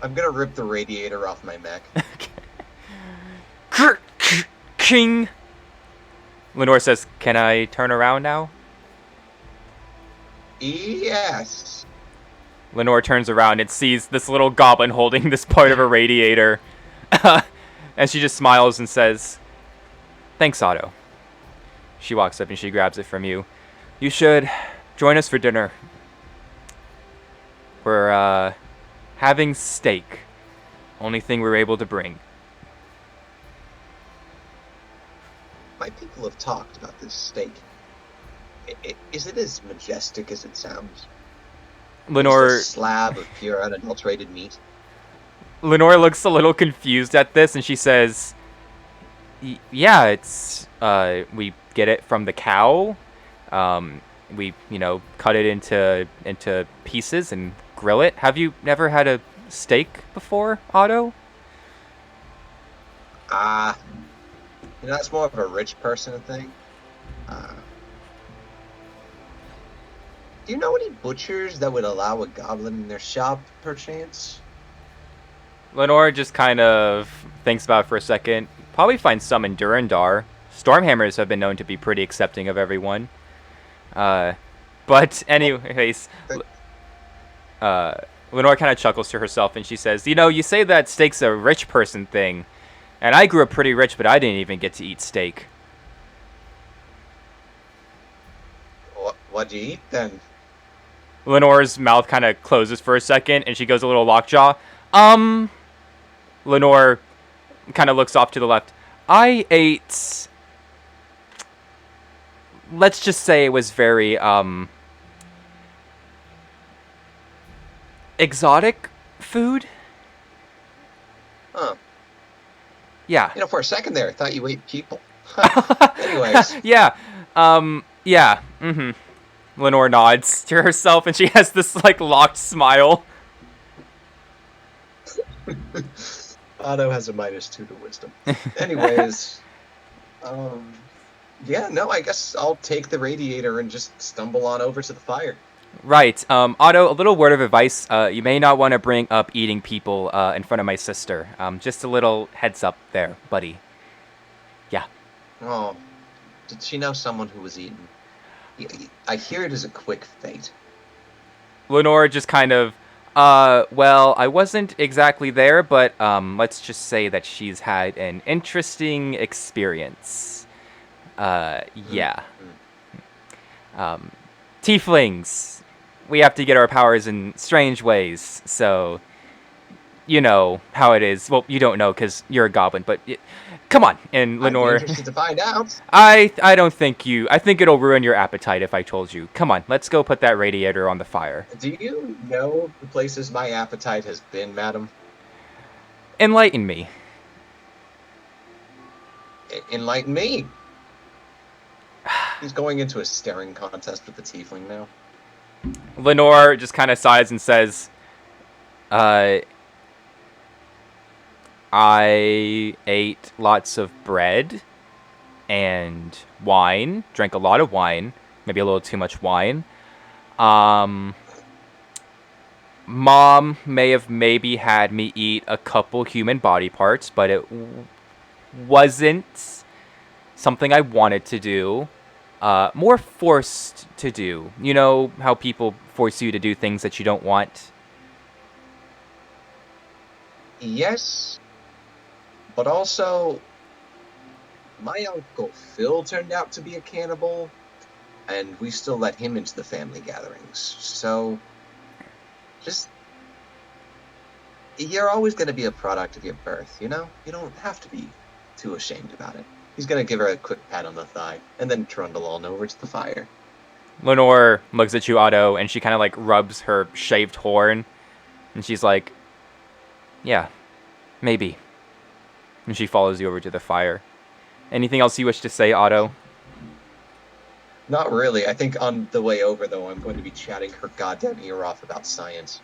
I'm gonna rip the radiator off my mech. King! Lenore says, "Can I turn around now?" Yes. Lenore turns around and sees this little goblin holding this part of a radiator. And she just smiles and says, "Thanks, Otto." She walks up and she grabs it from you. "You should join us for dinner. We're, having steak. Only thing we're able to bring." My people have talked about this steak. Is it as majestic as it sounds? Lenore... Just a slab of pure unadulterated meat? Lenore looks a little confused at this, and she says, "Yeah, it's, we get it from the cow. We, cut it into pieces and grill it. Have you never had a steak before, Otto?" That's more of a rich person thing. Do you know any butchers that would allow a goblin in their shop, perchance? Lenore just kind of thinks about it for a second. Probably find some in Durandar. Stormhammers have been known to be pretty accepting of everyone. But anyways, Lenore kind of chuckles to herself and she says, "You say that steak's a rich person thing. And I grew up pretty rich, but I didn't even get to eat steak." What'd you eat, then? Lenore's mouth kind of closes for a second, and she goes a little lockjaw. Lenore kind of looks off to the left. "I ate... let's just say it was very, exotic food." Huh. Yeah. For a second there, I thought you ate people. Anyways. Yeah. Yeah. Mm-hmm. Lenore nods to herself, and she has this, locked smile. Otto has a -2 to wisdom. Anyways, yeah, no, I guess I'll take the radiator and just stumble on over to the fire. Right. Otto, a little word of advice. You may not want to bring up eating people in front of my sister. Just a little heads up there, buddy. Yeah. Oh, did she know someone who was eaten? I hear it is a quick fate. Lenore just kind of, well, I wasn't exactly there, but let's just say that she's had an interesting experience. Yeah. Tieflings, we have to get our powers in strange ways, so you know how it is. Well, you don't know because you're a goblin, but come on. And Lenore, I'd be interested to find out. I don't think you. I think it'll ruin your appetite if I told you. Come on, let's go put that radiator on the fire. Do you know the places my appetite has been, madam? Enlighten me. Enlighten me. He's going into a staring contest with the tiefling now. Lenore just kind of sighs and says, I ate lots of bread and wine, drank a lot of wine, maybe a little too much wine. Mom may have maybe had me eat a couple human body parts, but it wasn't something I wanted to do. More forced to do. You know how people force you to do things that you don't want? Yes, but also, my uncle Phil turned out to be a cannibal, and we still let him into the family gatherings. So, just, you're always going to be a product of your birth, you know? You don't have to be too ashamed about it. He's going to give her a quick pat on the thigh, and then trundle on over to the fire. Lenore looks at you, Otto, and she kind of like rubs her shaved horn, and she's like, yeah, maybe. And she follows you over to the fire. Anything else you wish to say, Otto? Not really. I think on the way over, though, I'm going to be chatting her goddamn ear off about science.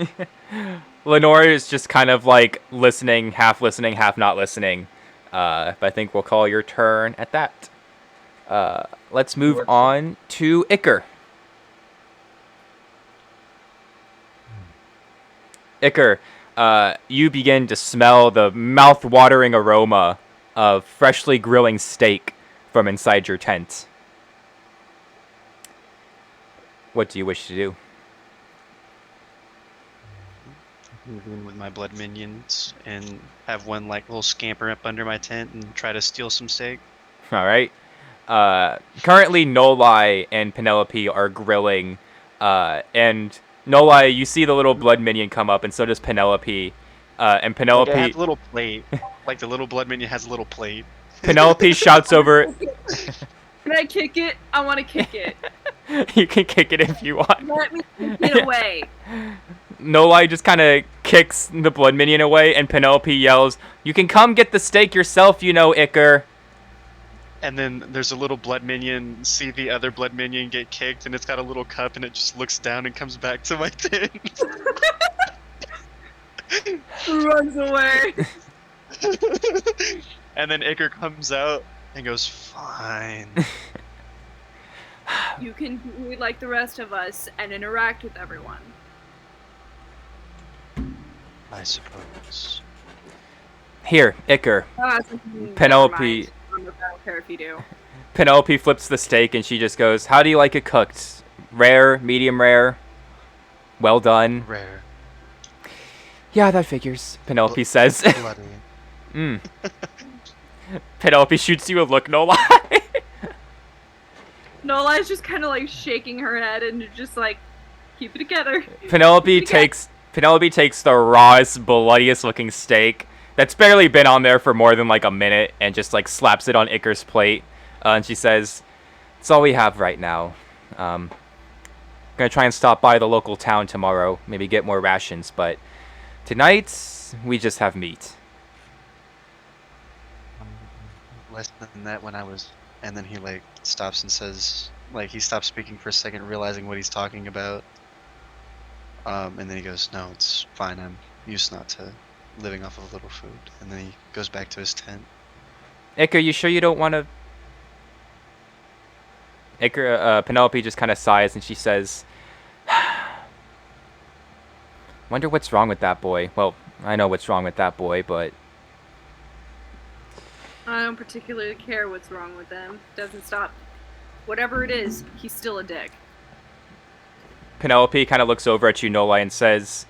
Lenore is just kind of like listening, half not listening. But I think we'll call your turn at that. Let's move on to Iker. Iker, you begin to smell the mouth-watering aroma of freshly grilling steak from inside your tent. What do you wish to do? Move in with my blood minions and have one like little scamper up under my tent and try to steal some steak. All right. Currently, Nolai and Penelope are grilling, and Nolai, you see the little blood minion come up, and so does Penelope. And Penelope, Like, I have a little plate. Like the little blood minion has a little plate. Penelope shouts over. Can I kick it? I want to kick it. You can kick it if you want. Let me kick it away. Nolai just kind of kicks the blood minion away, and Penelope yells, "You can come get the steak yourself, you know, Iker." And then there's a little blood minion, see the other blood minion get kicked, and it's got a little cup, and it just looks down and comes back to my tent. Runs away. And then Iker comes out and goes, fine. You can be like the rest of us and interact with everyone. I suppose. Here, Iker. Penelope. I don't care if you do. Penelope flips the steak, and she just goes, "How do you like it cooked? Rare, medium rare, well done?" Rare. Yeah, that figures. Penelope says. Bloody. Penelope shoots you a look, Nolai. Nolai's just kind of like shaking her head and just like, keep it together. Penelope takes the rawest, bloodiest looking steak that's barely been on there for more than like a minute, and just like slaps it on Iker's plate, and she says, "It's all we have right now. Gonna try and stop by the local town tomorrow, maybe get more rations, but tonight we just have meat." Less than that when I was... And then he like stops and says, like he stops speaking for a second, realizing what he's talking about. And then he goes, "No, it's fine. I'm used not to living off of a little food." And then he goes back to his tent. Iker, you sure you don't want to? Iker, Penelope just kind of sighs, and she says, "Wonder what's wrong with that boy." Well, I know what's wrong with that boy, but I don't particularly care what's wrong with them. Doesn't stop. Whatever it is, he's still a dick. Penelope kind of looks over at you, Nolai, and says,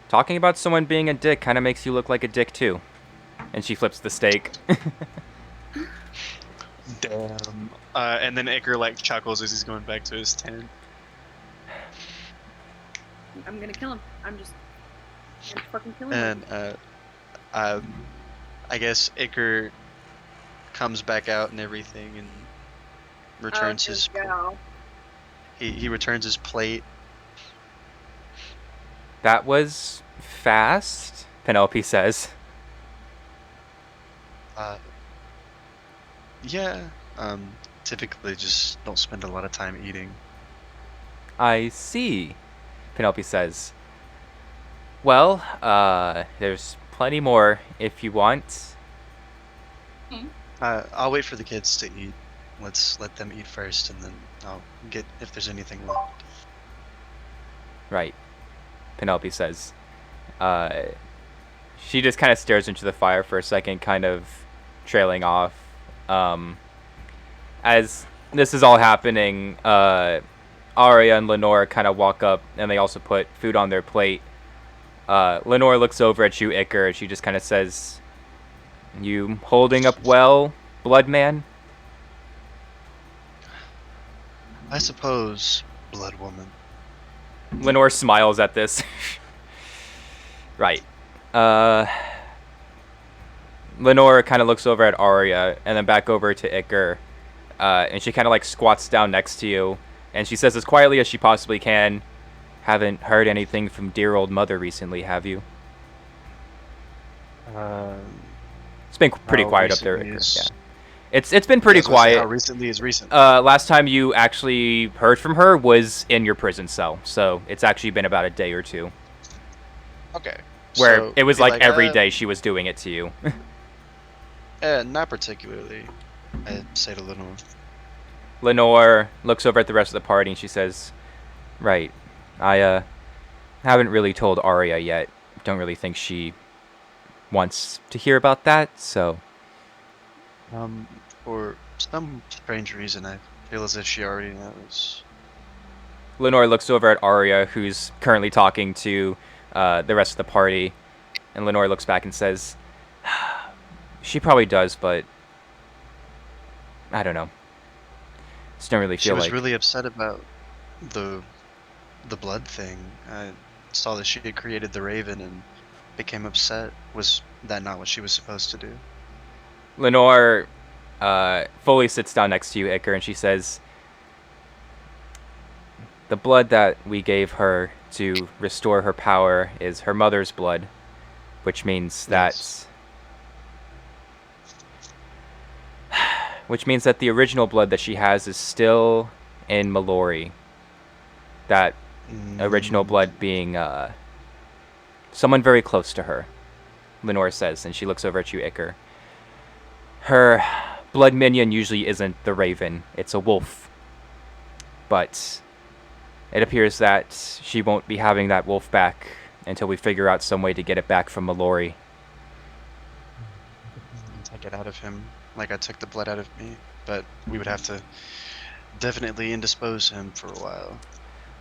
"Talking about someone being a dick kind of makes you look like a dick too." And she flips the steak. Damn. And then Iker like chuckles as he's going back to his tent. I'm gonna kill him. I'm fucking killing him. And I guess Iker comes back out and everything and returns his he returns his plate. That was fast, Penelope says. Yeah. Typically just don't spend a lot of time eating. I see, Penelope says. Well, there's plenty more if you want. I'll wait for the kids to eat. Let's let them eat first, and then I'll get if there's anything left. Right, Penelope says. She just kind of stares into the fire for a second, kind of trailing off. As this is all happening, Arya and Lenore kind of walk up, and they also put food on their plate. Lenore looks over at you, Iker, and she just kind of says, "You holding up well, Bloodman?" I suppose, Blood Woman. Lenore smiles at this. Right. Lenore kind of looks over at Arya and then back over to Iker, and she kind of like squats down next to you, and she says as quietly as she possibly can, "Haven't heard anything from dear old mother recently, have you?" It's been pretty How quiet up there, recently Iker. is- Yeah. It's been pretty I was gonna say, quiet. How recently is recent? Last time you actually heard from her was in your prison cell, so it's actually been about a day or two. Okay. Where So, it was be like every "Uh, day she was doing it to you. Not particularly. I'd say to Lenore. Lenore looks over at the rest of the party and she says, "Right, I haven't really told Arya yet. Don't really think she wants to hear about that, so For some strange reason, I feel as if she already knows. Lenore looks over at Arya, who's currently talking to the rest of the party, and Lenore looks back and says, "She probably does, but I don't know. Just don't really She feel was like." really upset about the blood thing. I saw that she had created the Raven and became upset. Was that not what she was supposed to do? Lenore fully sits down next to you, Iker, and she says, "The blood that we gave her to restore her power is her mother's blood, which means Yes. that the original blood that she has is still in Mallory. That original blood being someone very close to her," Lenore says, and she looks over at you, Iker. "Her blood minion usually isn't the Raven, it's a wolf. But it appears that she won't be having that wolf back until we figure out some way to get it back from Mallory." Take it out of him, like I took the blood out of me. But we would have to definitely indispose him for a while.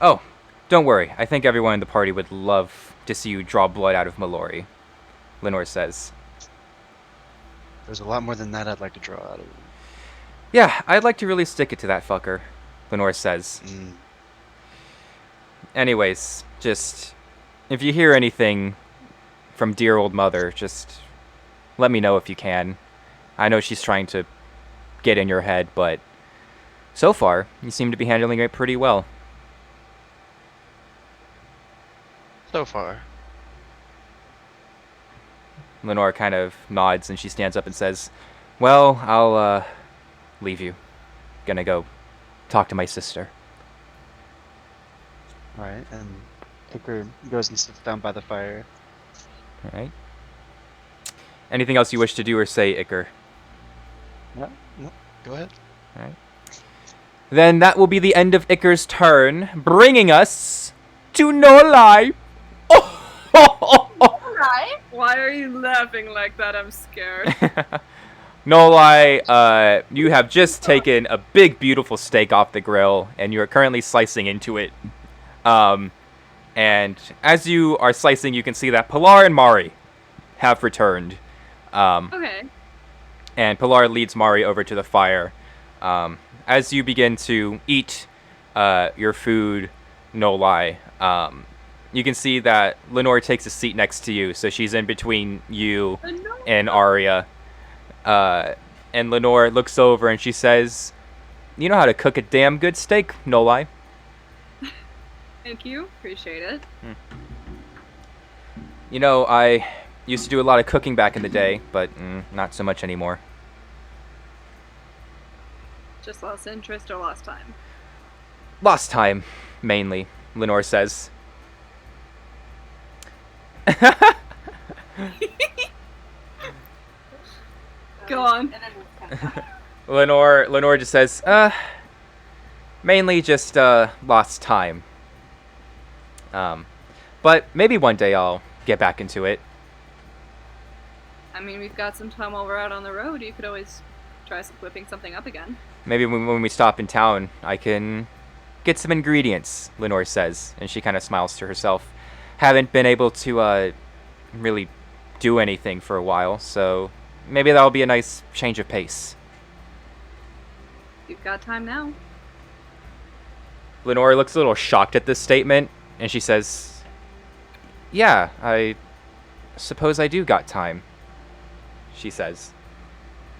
"Oh, don't worry. I think everyone in the party would love to see you draw blood out of Mallory," Lenore says. There's a lot more than that I'd like to draw out of him. "Yeah, I'd like to really stick it to that fucker," Lenore says. "Anyways, just if you hear anything from dear old mother, just let me know if you can. I know she's trying to get in your head, but so far, you seem to be handling it pretty well." So far. Lenore kind of nods and she stands up and says, "Well, I'll leave you. Gonna go talk to my sister." Alright, and Iker goes and sits down by the fire. All right. Anything else you wish to do or say, Iker? No, go ahead. All right. Then that will be the end of Iker's turn, bringing us to No Lie. Right? Why are you laughing like that? I'm scared. No Lie, you have just taken a big, beautiful steak off the grill, and you are currently slicing into it. And as you are slicing, you can see that Pilar and Mari have returned. Okay. And Pilar leads Mari over to the fire. As you begin to eat your food, No Lie, you can see that Lenore takes a seat next to you, so she's in between you and Arya. And Lenore looks over and she says, "You know how to cook a damn good steak, No Lie." Thank you. Appreciate it. You know, I used to do a lot of cooking back in the day, but not so much anymore. Just lost interest or lost time? Lost time, mainly, Lenore says. Go on. And then it's kind of Lenore just says, mainly just, lost time. But maybe one day I'll get back into it. I mean, we've got some time while we're out on the road. You could always try whipping something up again. Maybe when we stop in town, I can get some ingredients, Lenore says, and she kind of smiles to herself. Haven't been able to, really do anything for a while, so maybe that'll be a nice change of pace. You've got time now. Lenore looks a little shocked at this statement, and she says, "Yeah, I suppose I do got time," she says.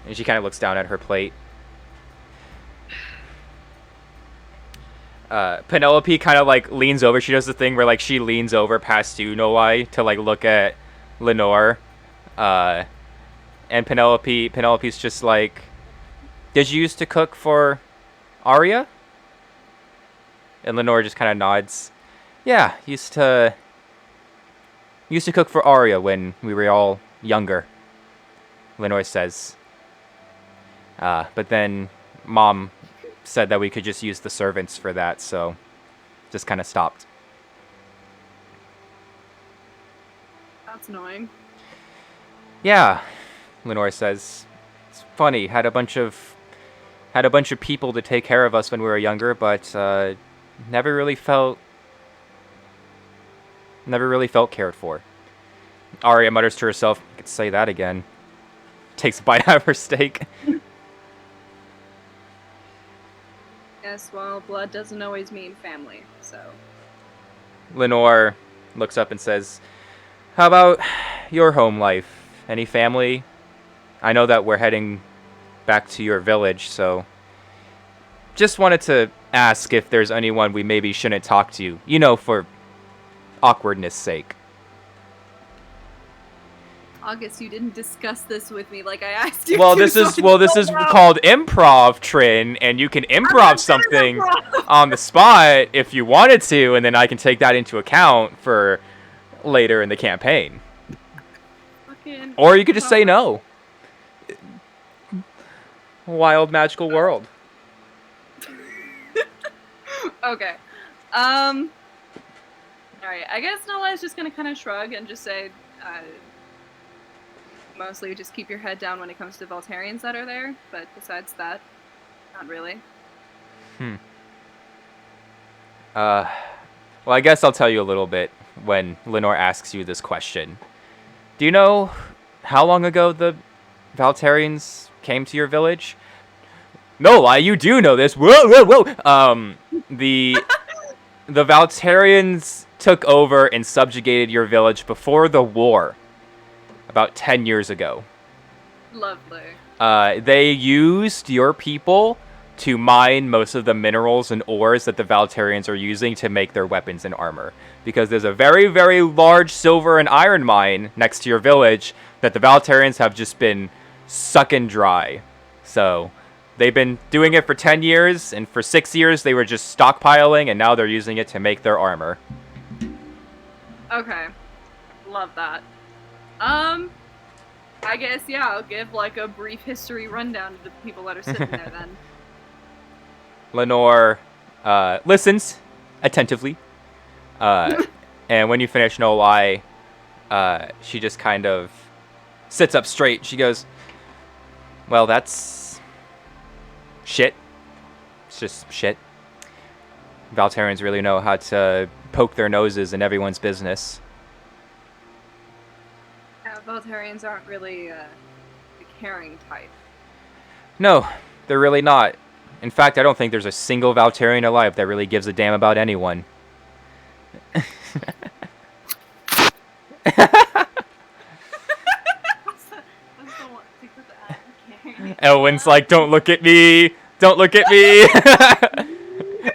And she kind of looks down at her plate. Penelope kind of like leans over. She does the thing where like she leans over past you, Nolai, to like look at Lenore. And Penelope's just like, "Did you used to cook for Arya?" And Lenore just kind of nods. "Yeah, used to cook for Arya when we were all younger," Lenore says. But then Mom said that we could just use the servants for that, so just kind of stopped. That's annoying. "Yeah," Lenore says. "It's funny. Had a bunch of people to take care of us when we were younger, but never really felt cared for." Arya mutters to herself, "I could say that again." Takes a bite out of her steak. Yes, well, blood doesn't always mean family, so. Lenore looks up and says, "How about your home life? Any family? I know that we're heading back to your village, so just wanted to ask if there's anyone we maybe shouldn't talk to, for awkwardness sake." August, you didn't discuss this with me like I asked you Well, to, this is so I called improv, Trin, and you can improv something on the spot if you wanted to, and then I can take that into account for later in the campaign. Fucking Or you could just say no. Wild magical world. Okay. Alright, I guess Nolai's just gonna kind of shrug and just say, mostly just keep your head down when it comes to Voltarians that are there, but besides that, not really. Well, I guess I'll tell you a little bit when Lenore asks you this question. Do you know how long ago the Valtarians came to your village? No lie, you do know this. Whoa, whoa, whoa. The Valtarians took over and subjugated your village before the war, about 10 years ago. Lovely. They used your people to mine most of the minerals and ores that the Valtarians are using to make their weapons and armor. Because there's a very, very large silver and iron mine next to your village that the Valtarians have just been sucking dry. So they've been doing it for 10 years, and for 6 years they were just stockpiling, and now they're using it to make their armor. Okay. Love that. I guess, yeah, I'll give, like, a brief history rundown to the people that are sitting there, then. Lenore listens attentively. And when you finish No Lie, she just kind of sits up straight. She goes, "Well, that's shit. It's just shit. Valtarians really know how to poke their noses in everyone's business." Voltarians aren't really, the caring type. No, they're really not. In fact, I don't think there's a single Valtarian alive that really gives a damn about anyone. Elwyn's like, "Don't look at me! Don't look at me!"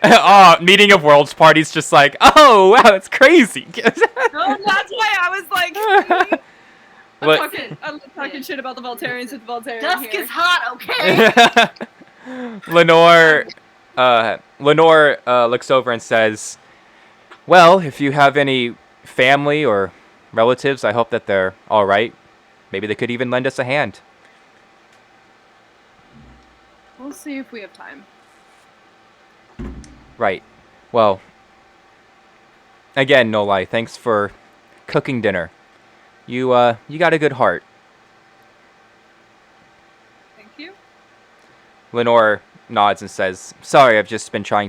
Oh, meeting of worlds party's just like, "Oh, wow, that's crazy." No, that's why I was like, What? I'm talking shit about the Voltarians with Voltarians Dusk here. is hot, okay? Lenore looks over and says, "Well, if you have any family or relatives, I hope that they're all right. Maybe they could even lend us a hand." We'll see if we have time. Right. Well, again, Nolai, thanks for cooking dinner. You got a good heart. Thank you. Lenore nods and says, "Sorry, I've been trying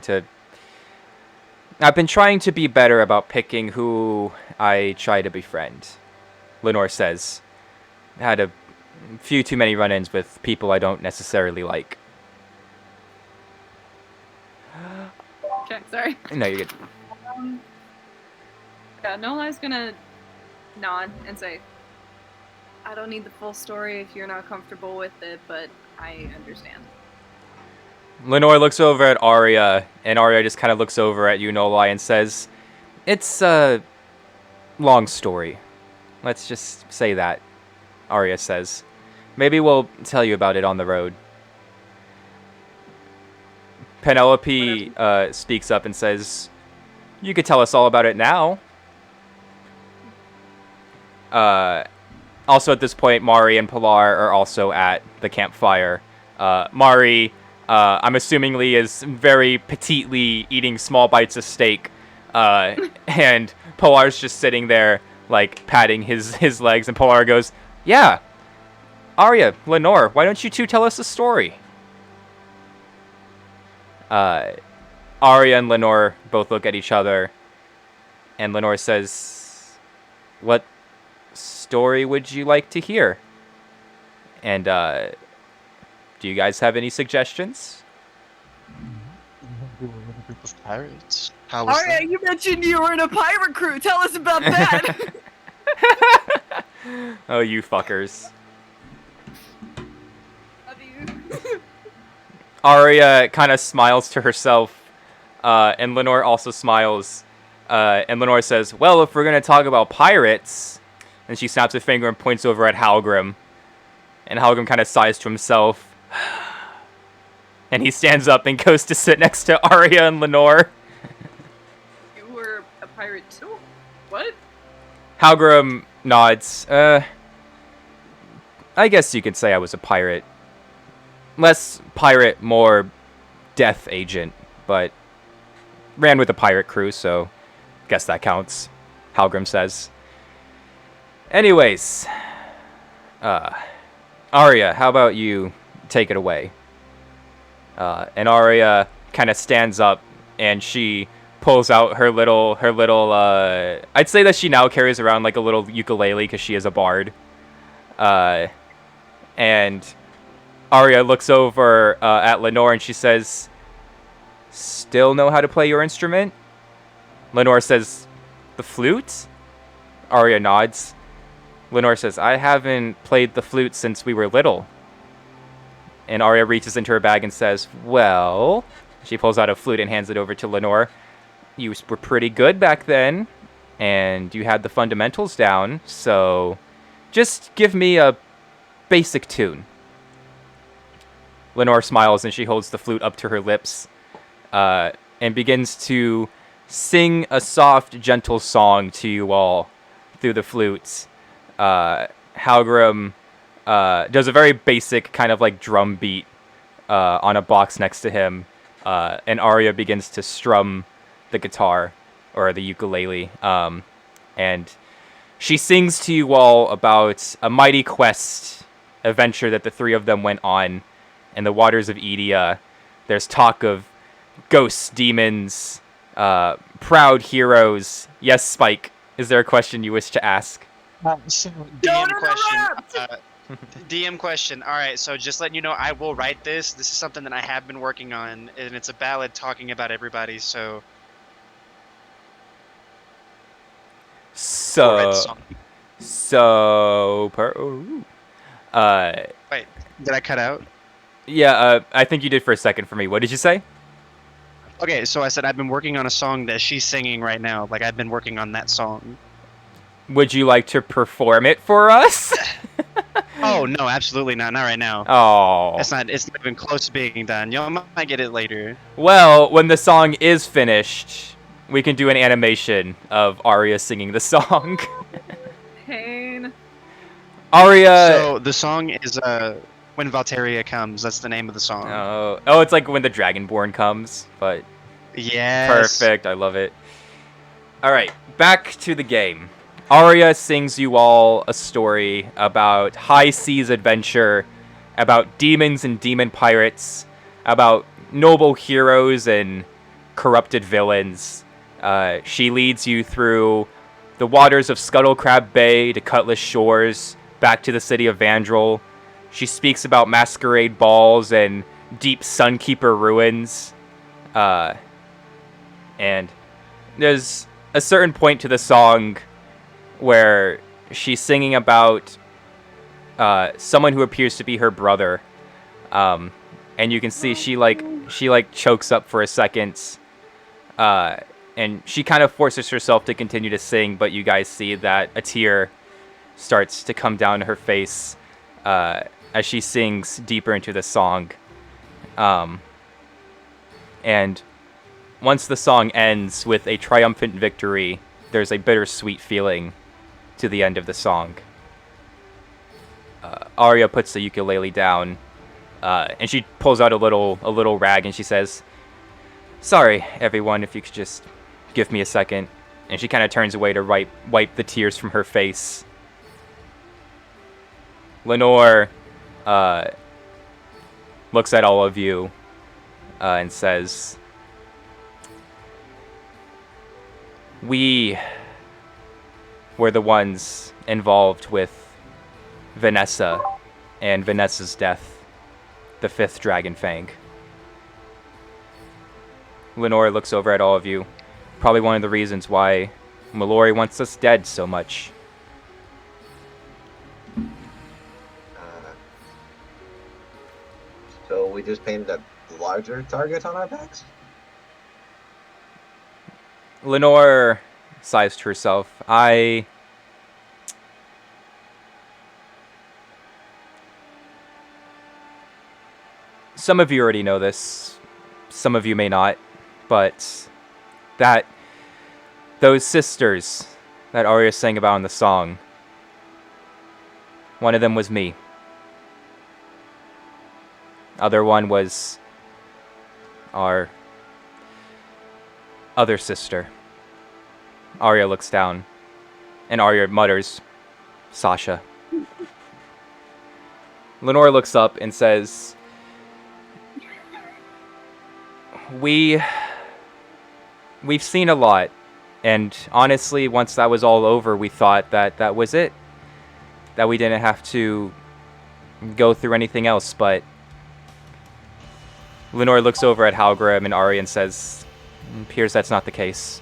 to be better about picking who I try to befriend." Lenore says, "Had a few too many run-ins with people I don't necessarily like." Okay, sorry. No, you're good. Yeah, Nolai's gonna nod and say, I don't need the full story if you're not comfortable with it, but I understand. Lenore looks over at Arya, and Arya just kind of looks over at you, Nolai, and says, "It's a long story. Let's just say that," Arya says. "Maybe we'll tell you about it on the road." Penelope speaks up and says, "You could tell us all about it now." Also at this point, Mari and Pilar are also at the campfire. Mari, I'm assumingly, is very petitely eating small bites of steak, and Pilar's just sitting there, like, patting his legs, and Pilar goes, "Yeah, Arya, Lenore, why don't you two tell us a story?" Arya and Lenore both look at each other, and Lenore says, "What story would you like to hear?" And, do you guys have any suggestions? We were in a group of pirates. How was Arya, that? you mentioned you were in a pirate crew. Tell us about that. Oh, you fuckers. Love you. Arya kind of smiles to herself, and Lenore also smiles. And Lenore says, "Well, if we're going to talk about pirates," and she snaps a finger and points over at Halgrim. And Halgrim kind of sighs to himself. And he stands up and goes to sit next to Arya and Lenore. You were a pirate too? What? Halgrim nods. I guess you could say I was a pirate. Less pirate, more death agent, but ran with a pirate crew, so guess that counts, Halgrim says. Anyways, Arya, how about you take it away? And Arya kind of stands up and she pulls out her little, I'd say that she now carries around like a little ukulele because she is a bard. And Arya looks over at Lenore and she says, "Still know how to play your instrument?" Lenore says, "The flute?" Arya nods. Lenore says, "I haven't played the flute since we were little." And Arya reaches into her bag and says, "Well," she pulls out a flute and hands it over to Lenore. "You were pretty good back then, and you had the fundamentals down, so just give me a basic tune." Lenore smiles and she holds the flute up to her lips and begins to sing a soft, gentle song to you all through the flute. Halgrim does a very basic kind of like drum beat on a box next to him, and Arya begins to strum the guitar or the ukulele, and she sings to you all about a mighty quest adventure that the three of them went on in the waters of Edia. There's talk of ghosts, demons, proud heroes. Yes, Spike, is there a question you wish to ask? DM question. DM question. All right, so just letting you know, I will write this. This is something that I have been working on, and it's a ballad talking about everybody. So. Wait, did I cut out? Yeah, I think you did for a second for me. What did you say? Okay, so I said I've been working on a song that she's singing right now. Like, I've been working on that song. Would you like to perform it for us? Oh no, absolutely not. Not right now. Oh. It's not even close to being done. You might get it later. Well, when the song is finished, we can do an animation of Arya singing the song. Pain. Arya. So the song is When Valteria Comes. That's the name of the song. Oh, it's like when the Dragonborn comes, but Yes. perfect. I love it. All right, back to the game. Arya sings you all a story about high seas adventure, about demons and demon pirates, about noble heroes and corrupted villains. She leads you through the waters of Scuttlecrab Bay to Cutlass Shores, back to the city of Vandrel. She speaks about masquerade balls and deep Sunkeeper ruins. And there's a certain point to the song where she's singing about someone who appears to be her brother, and you can see she chokes up for a second, and she kind of forces herself to continue to sing, but you guys see that a tear starts to come down her face as she sings deeper into the song, and once the song ends with a triumphant victory, there's a bittersweet feeling to the end of the song. Arya puts the ukulele down, and she pulls out a little rag, and she says, "Sorry, everyone, if you could just give me a second." And she kind of turns away to wipe the tears from her face. Lenore looks at all of you and says, "We were the ones involved with Vanessa and Vanessa's death, the 5th Dragon Fang." Lenore looks over at all of you. Probably one of the reasons why Mallory wants us dead so much. So we just painted a larger target on our backs? Lenore sighs to herself. Some of you already know this. Some of you may not. But those sisters that Arya sang about in the song, one of them was me. Other one was our other sister. Arya looks down, and Arya mutters, "Sasha." Lenore looks up and says, We've seen a lot, and honestly, once that was all over, we thought that was it. That we didn't have to go through anything else, but Lenore looks over at Halgrim and Arya and says, "Appears that's not the case."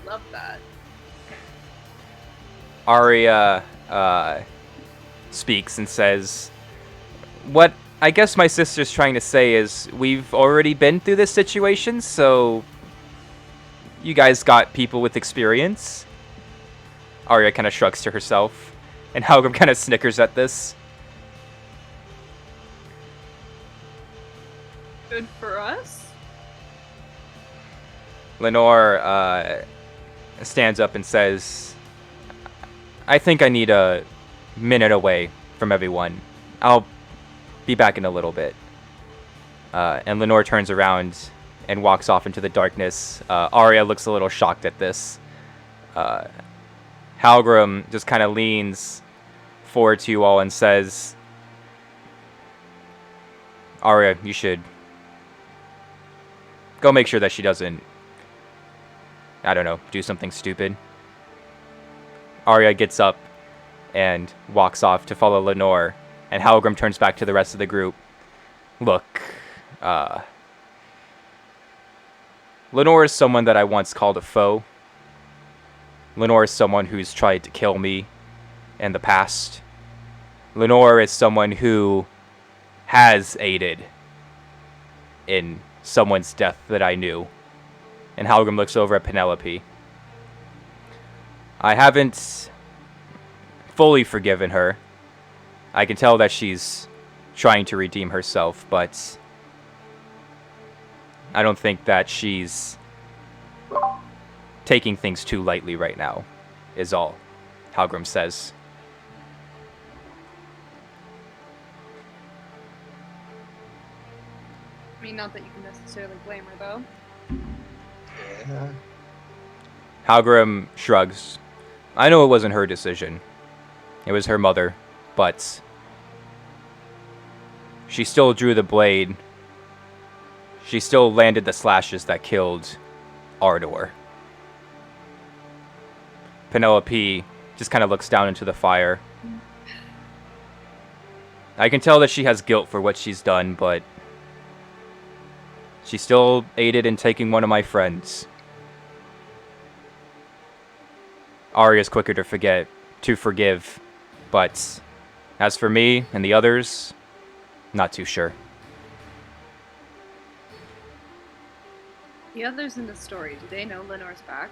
Love that. Arya speaks and says, "What I guess my sister's trying to say is we've already been through this situation, so you guys got people with experience." Arya kind of shrugs to herself, and Halgrim kind of snickers at this. Good for us. Lenore stands up and says, "I think I need a minute away from everyone. I'll be back in a little bit." And Lenore turns around and walks off into the darkness. Arya looks a little shocked at this. Halgrim just kind of leans forward to you all and says, "Arya, you should go make sure that she doesn't, I don't know, do something stupid." Arya gets up and walks off to follow Lenore, and Halgrim turns back to the rest of the group. "Look, Lenore is someone that I once called a foe. Lenore is someone who's tried to kill me in the past. Lenore is someone who has aided in someone's death that I knew." And Halgrim looks over at Penelope. I haven't fully forgiven her. I can tell that she's trying to redeem herself, but I don't think that she's taking things too lightly right now, is all Halgrim says. I mean, not that you can necessarily blame her, though. Yeah. Halgrim shrugs. I know it wasn't her decision. It was her mother, but she still drew the blade. She still landed the slashes that killed Ardor. Penelope just kind of looks down into the fire. I can tell that she has guilt for what she's done, but she still aided in taking one of my friends. Arya's quicker to forgive, but as for me and the others, not too sure. The others in the story, do they know Lenore's back?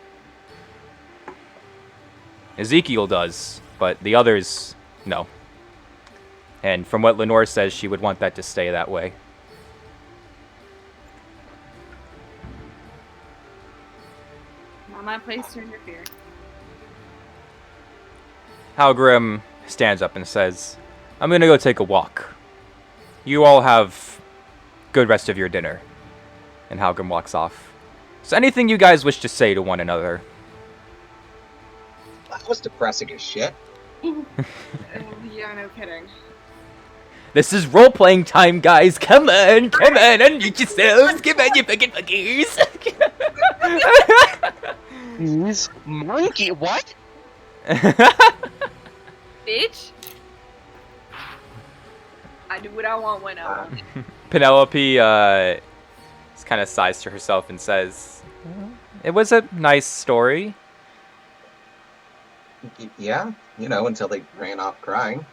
Ezekiel does, but the others, no. And from what Lenore says, she would want that to stay that way. Not my place to interfere. Halgrim stands up and says, I'm gonna go take a walk. You all have good rest of your dinner. And Halgrim walks off. Is there anything you guys wish to say to one another? That was depressing as shit. Yeah, no kidding. This is role-playing time, guys. Come on, unmute yourselves. Come on, you fucking fuckers. Monkey, what? Bitch! I do what I want when I want. Penelope kind of sighs to herself and says, it was a nice story. Yeah, you know, until they ran off crying.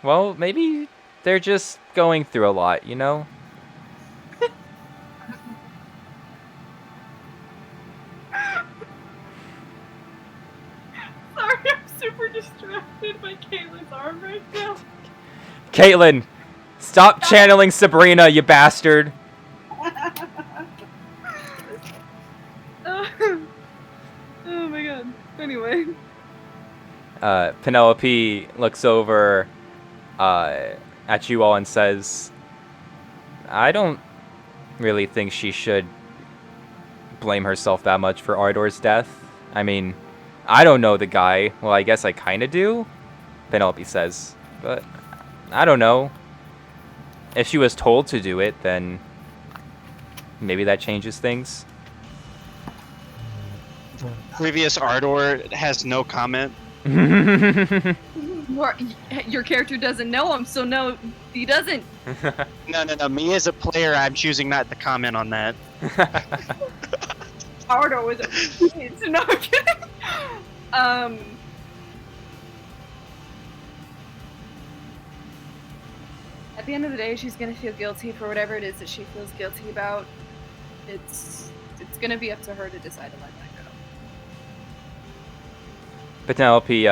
Well, maybe they're just going through a lot, you know? Sorry, I'm super distracted by Caitlin's arm right now. Caitlin, stop channeling Sabrina, you bastard. Oh my god. Anyway. Penelope looks over at you all and says, I don't really think she should blame herself that much for Ardor's death. I mean, I don't know the guy. Well, I guess I kind of do, Penelope says. But I don't know. If she was told to do it, then maybe that changes things. Previous Ardor has no comment. Your character doesn't know him, so no, he doesn't. No. Me as a player, I'm choosing not to comment on that. Ardor was it's not kidding. At the end of the day, she's gonna feel guilty for whatever it is that she feels guilty about. It's gonna be up to her to decide to let that go. Penelope,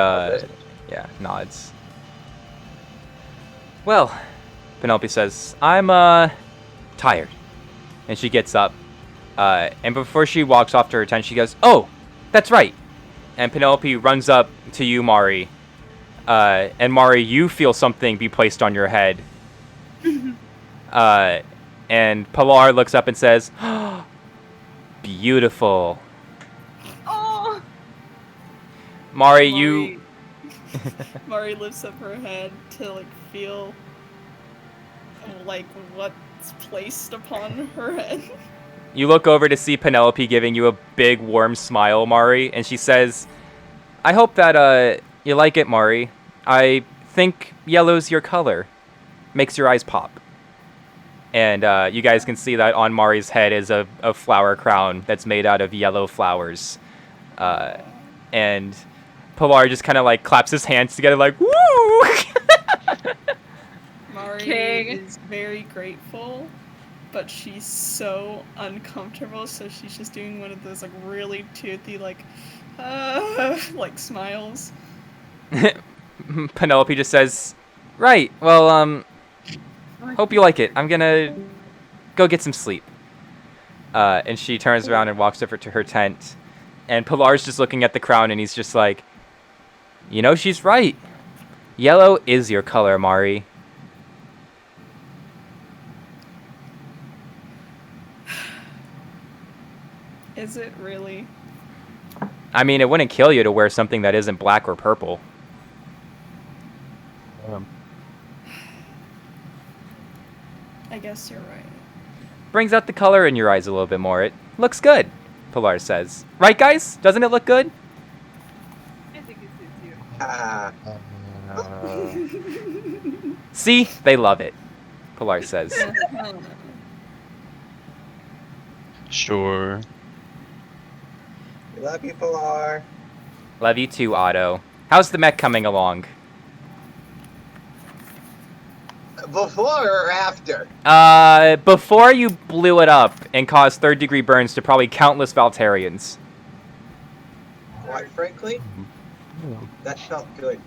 nods. Well, Penelope says, I'm, tired. And she gets up. And before she walks off to her tent, she goes, oh, that's right. And Penelope runs up to you, Mari. And Mari, you feel something be placed on your head. And Pilar looks up and says, oh, beautiful. Oh! Mari, you... Mari lifts up her head to, like, feel, like, what's placed upon her head. You look over to see Penelope giving you a big, warm smile, Mari, and she says, I hope that, you like it, Mari. I think yellow's your color. Makes your eyes pop. And, you guys can see that on Mari's head is a flower crown that's made out of yellow flowers. And Pilar just kind of, like, claps his hands together like, woo! Mari is very grateful, but she's so uncomfortable, so she's just doing one of those, like, really toothy, like, Like smiles. Penelope just says, "Right. Well, hope you like it. I'm gonna go get some sleep." And she turns around and walks over to her tent. And Pilar's just looking at the crown, and he's just like, "You know, she's right. Yellow is your color, Mari." Is it really? I mean, it wouldn't kill you to wear something that isn't black or purple. I guess you're right. Brings out the color in your eyes a little bit more. It looks good, Pilar says. Right, guys? Doesn't it look good? I think it suits you. Ah, See? They love it, Pilar says. Sure. we love you, Pilar. Love you too, Otto. How's the mech coming along? Before or after? Before you blew it up and caused third-degree burns to probably countless Valterians. Quite frankly, that felt good.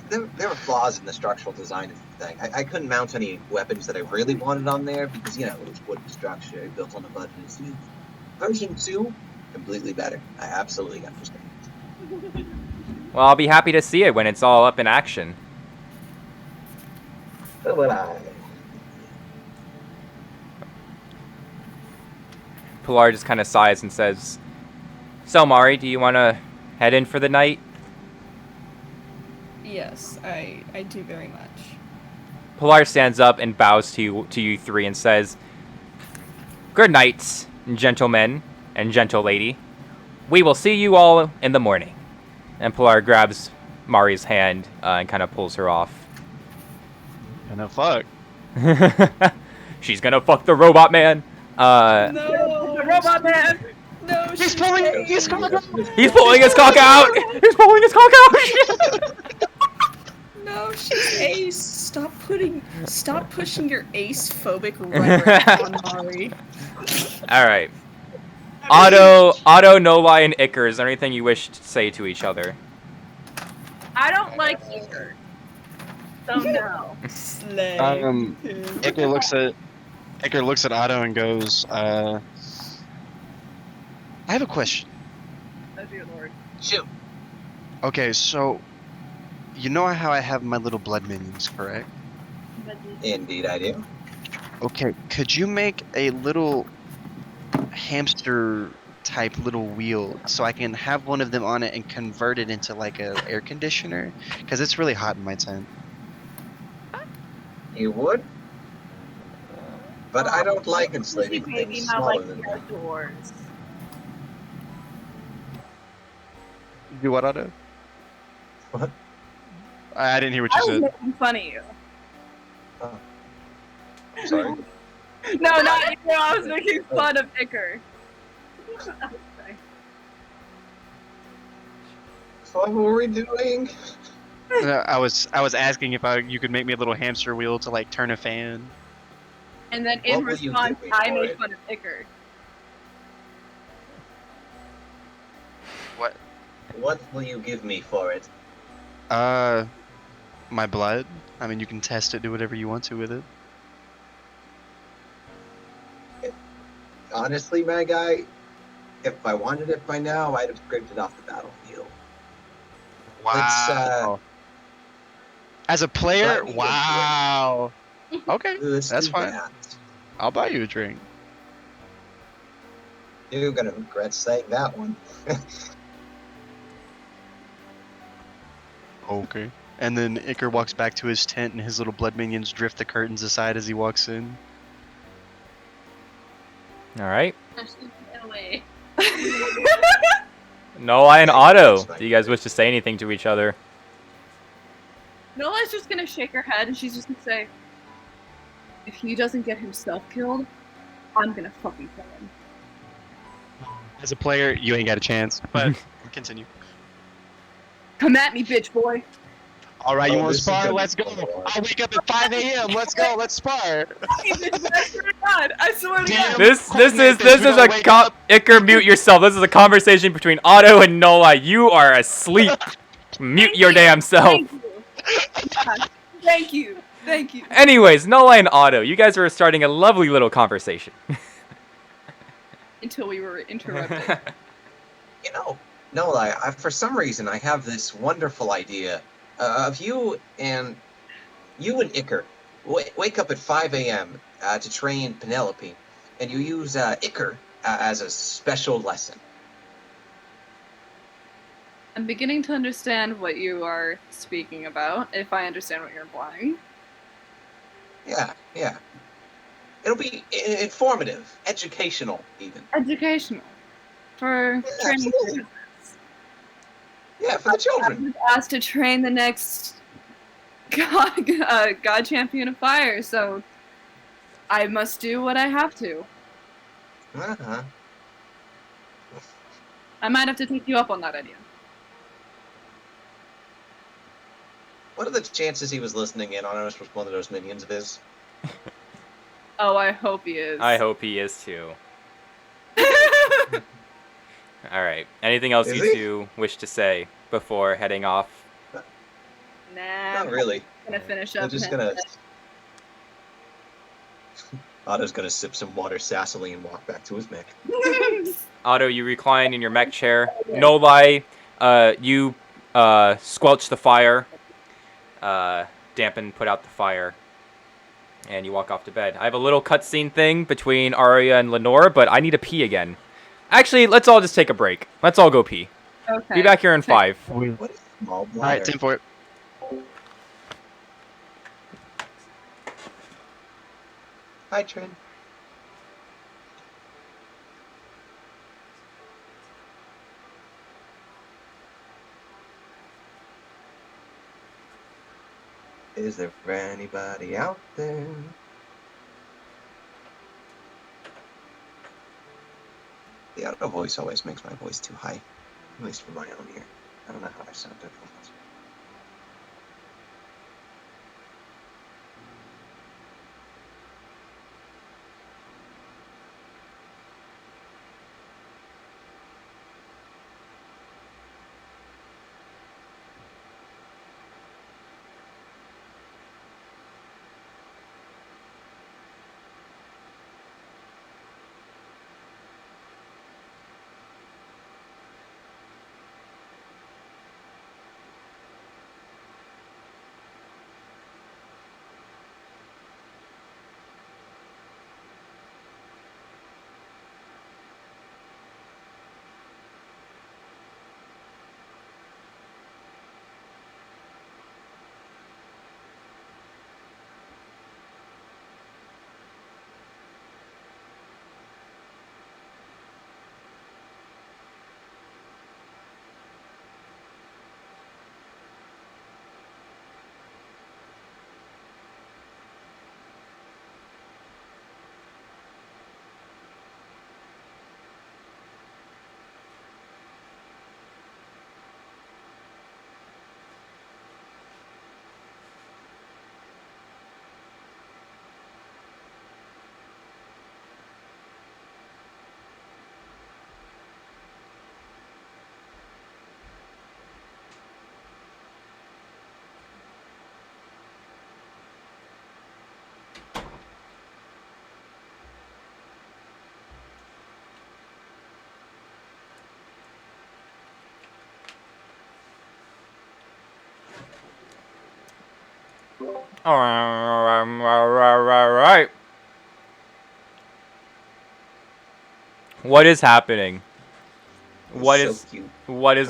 There were flaws in the structural design of the thing. I couldn't mount any weapons that I really wanted on there because, you know, it was wooden structure built on a budget. Version 2, completely better. I absolutely understand. Well, I'll be happy to see it when it's all up in action. So would I. Pilar just kind of sighs and says, "So, Mari, do you want to head in for the night?" Yes, I do very much. Pilar stands up and bows to you three and says, "Good night, gentlemen and gentle lady. We will see you all in the morning." And Pilar grabs Mari's hand and kind of pulls her off. Gonna fuck. She's gonna fuck the robot man. No, The robot man! no, He's pulling his cock out. He's pulling his cock out. He's pulling his cock out. No, she's ace. Stop pushing your ace phobic rhetoric on Mari. All right. Otto, Noli, and Iker, is there anything you wish to say to each other? I don't like Iker. So no. Slay. Iker looks at Otto and goes, I have a question. Oh dear lord. Shoot. Okay, so you know how I have my little blood minions, correct? Indeed, I do. Okay, could you make a little hamster type little wheel so I can have one of them on it and convert it into like a air conditioner? Because it's really hot in my tent. You would? But I don't like enslaving Pussy baby, things not smaller like than your me. doors. Do what, Otto? What? I didn't hear what I you was said. making fun of you. Sorry. No, not you. I was making fun of Iker. What were we doing? I was asking if you could make me a little hamster wheel to like turn a fan. And then in What will you response, give me I for made it? fun of Iker. What will you give me for it? My blood. I mean, you can test it, do whatever you want to with it. Honestly, my guy, if I wanted it by now, I'd have scraped it off the battlefield. Wow. As a player, Let me wow. Okay, Let's that's do fine. that. I'll buy you a drink. You're gonna regret saying that one. Okay. And then Iker walks back to his tent and his little blood minions drift the curtains aside as he walks in. All right. Away. Noli and Otto, do you guys wish to say anything to each other? Nola's just gonna shake her head and she's just gonna say, if he doesn't get himself killed, I'm gonna fucking kill him. As a player, you ain't got a chance. But continue. Come at me, bitch boy. All right, you Oh, want this to is spar? gonna be Let's go. fun. I wake up at 5 a.m. Let's go. Let's spar. I swear to God. I swear to Damn. God. This Coordinate is this, we a gotta wake up. Iker, mute yourself. This is a conversation between Otto and Nola. You are asleep. Mute Thank your you. damn self. Thank you. Yeah. Thank you. Thank you. Anyways, Nola and Otto, you guys are starting a lovely little conversation. Until we were interrupted. You know, no, for some reason I have this wonderful idea of you and Iker wake up at 5 a.m. To train Penelope, and you use Iker as a special lesson. I'm beginning to understand what you are speaking about, if I understand what you're implying. Yeah. It'll be informative, educational, even. Educational. For Yeah, training. absolutely. Yeah, for the I children. was asked to train the next God champion of fire, so I must do what I have to. Uh-huh. I might have to take you up on that idea. What are the chances he was listening in on us with one of those minions of his? Oh, I hope he is. I hope he is too. Alright, anything else Is you he? two wish to say before heading off? Nah, Not really. I'm gonna finish I'm up. just and gonna... Otto's gonna sip some water sassily and walk back to his mech. Otto, you recline in your mech chair. No lie, you squelch the fire, dampen, put out the fire, and you walk off to bed. I have a little cutscene thing between Arya and Lenore, but I need to pee again. Actually, let's all just take a break. Let's all go pee. Okay. Be back here in 5. What is small All bladder? right, 10 for it. Hi, Trin. Is there anybody out there? The auto voice always makes my voice too high, at least for my own ear. I don't know how I sound to everyone else. Alright. What is happening? What So is cute.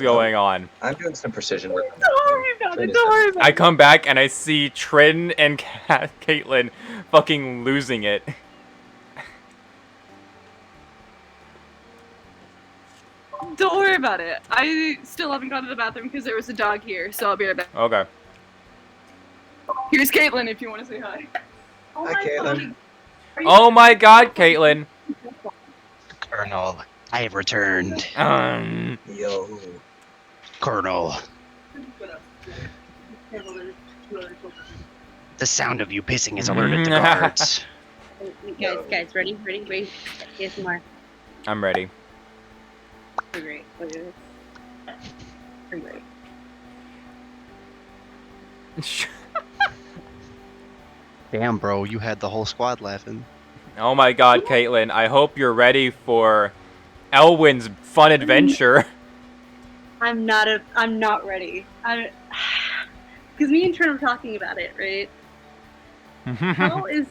going on? I'm doing some precision work. Don't worry about it. Don't worry about I come back and I see Trin and Caitlin fucking losing it. it. Don't worry about it. I still haven't gone to the bathroom because there was a dog here, so I'll be right back. Okay. Here's Caitlin if you want to say hi. Oh Hi, my Caitlin. God. Oh my god, Caitlin. Colonel, I have returned. Yo. Colonel. Careful, there's two other children. The sound of you pissing is alerted the guards. Guys, ready? Wait. ASMR. I'm ready. We're great. We're great. Damn, bro, you had the whole squad laughing. Oh my god, Caitlin, I hope you're ready for Elwyn's fun adventure. I'm not ready. Because me and Trent were talking about it, right? Because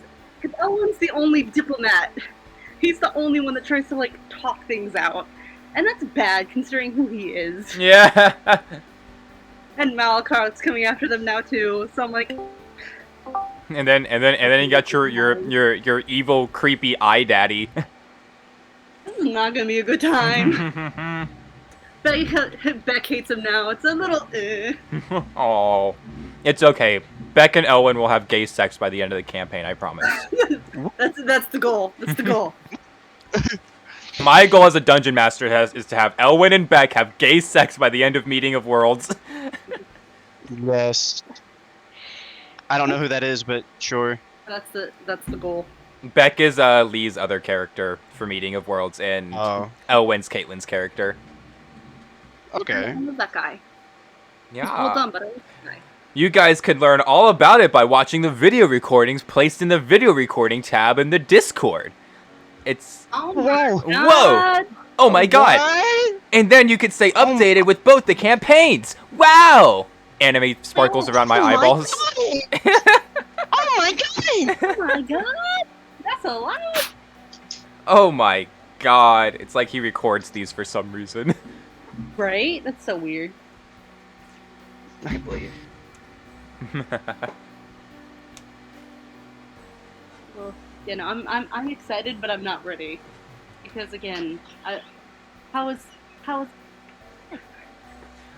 Elwyn's the only diplomat. He's the only one that tries to, like, talk things out. And that's bad, considering who he is. Yeah. And Malakar's coming after them now, too. So I'm like, And then you got your evil, creepy eye daddy. this is not gonna be a good time. Beck hates him now. It's a little, Oh, it's okay. Beck and Elwyn will have gay sex by the end of the campaign, I promise. That's the goal. That's the goal. My goal as a dungeon master is to have Elwyn and Beck have gay sex by the end of Meeting of Worlds. Yes. I don't know who that is, but sure. That's the goal. Beck is Lee's other character for Meeting of Worlds, and Oh, Elwyn's Caitlin's character. okay. I love that guy. Yeah. Well done, but I love that guy. You guys could learn all about it by watching the video recordings placed in the video recording tab in the Discord. It's... Oh my Whoa. god! Oh my god! What? And then you could stay updated with both the campaigns! Wow! Anime sparkles around my eyeballs. Oh my god! Oh my god! That's a lot! Oh my god. It's like he records these for some reason. Right? That's so weird. I believe. Well, you know, I'm excited, but I'm not ready. Because again, how is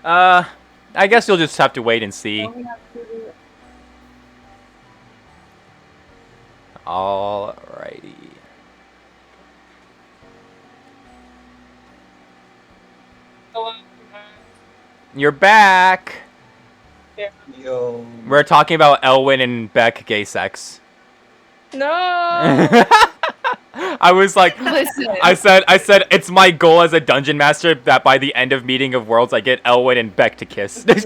I guess you'll just have to wait and see. all we have to do- Alrighty. Hello. You're back! Yo. We're talking about Elwyn and Beck gay sex. No. I was like, Listen. I said, it's my goal as a dungeon master that by the end of Meeting of Worlds, I get Elwyn and Beck to kiss. That's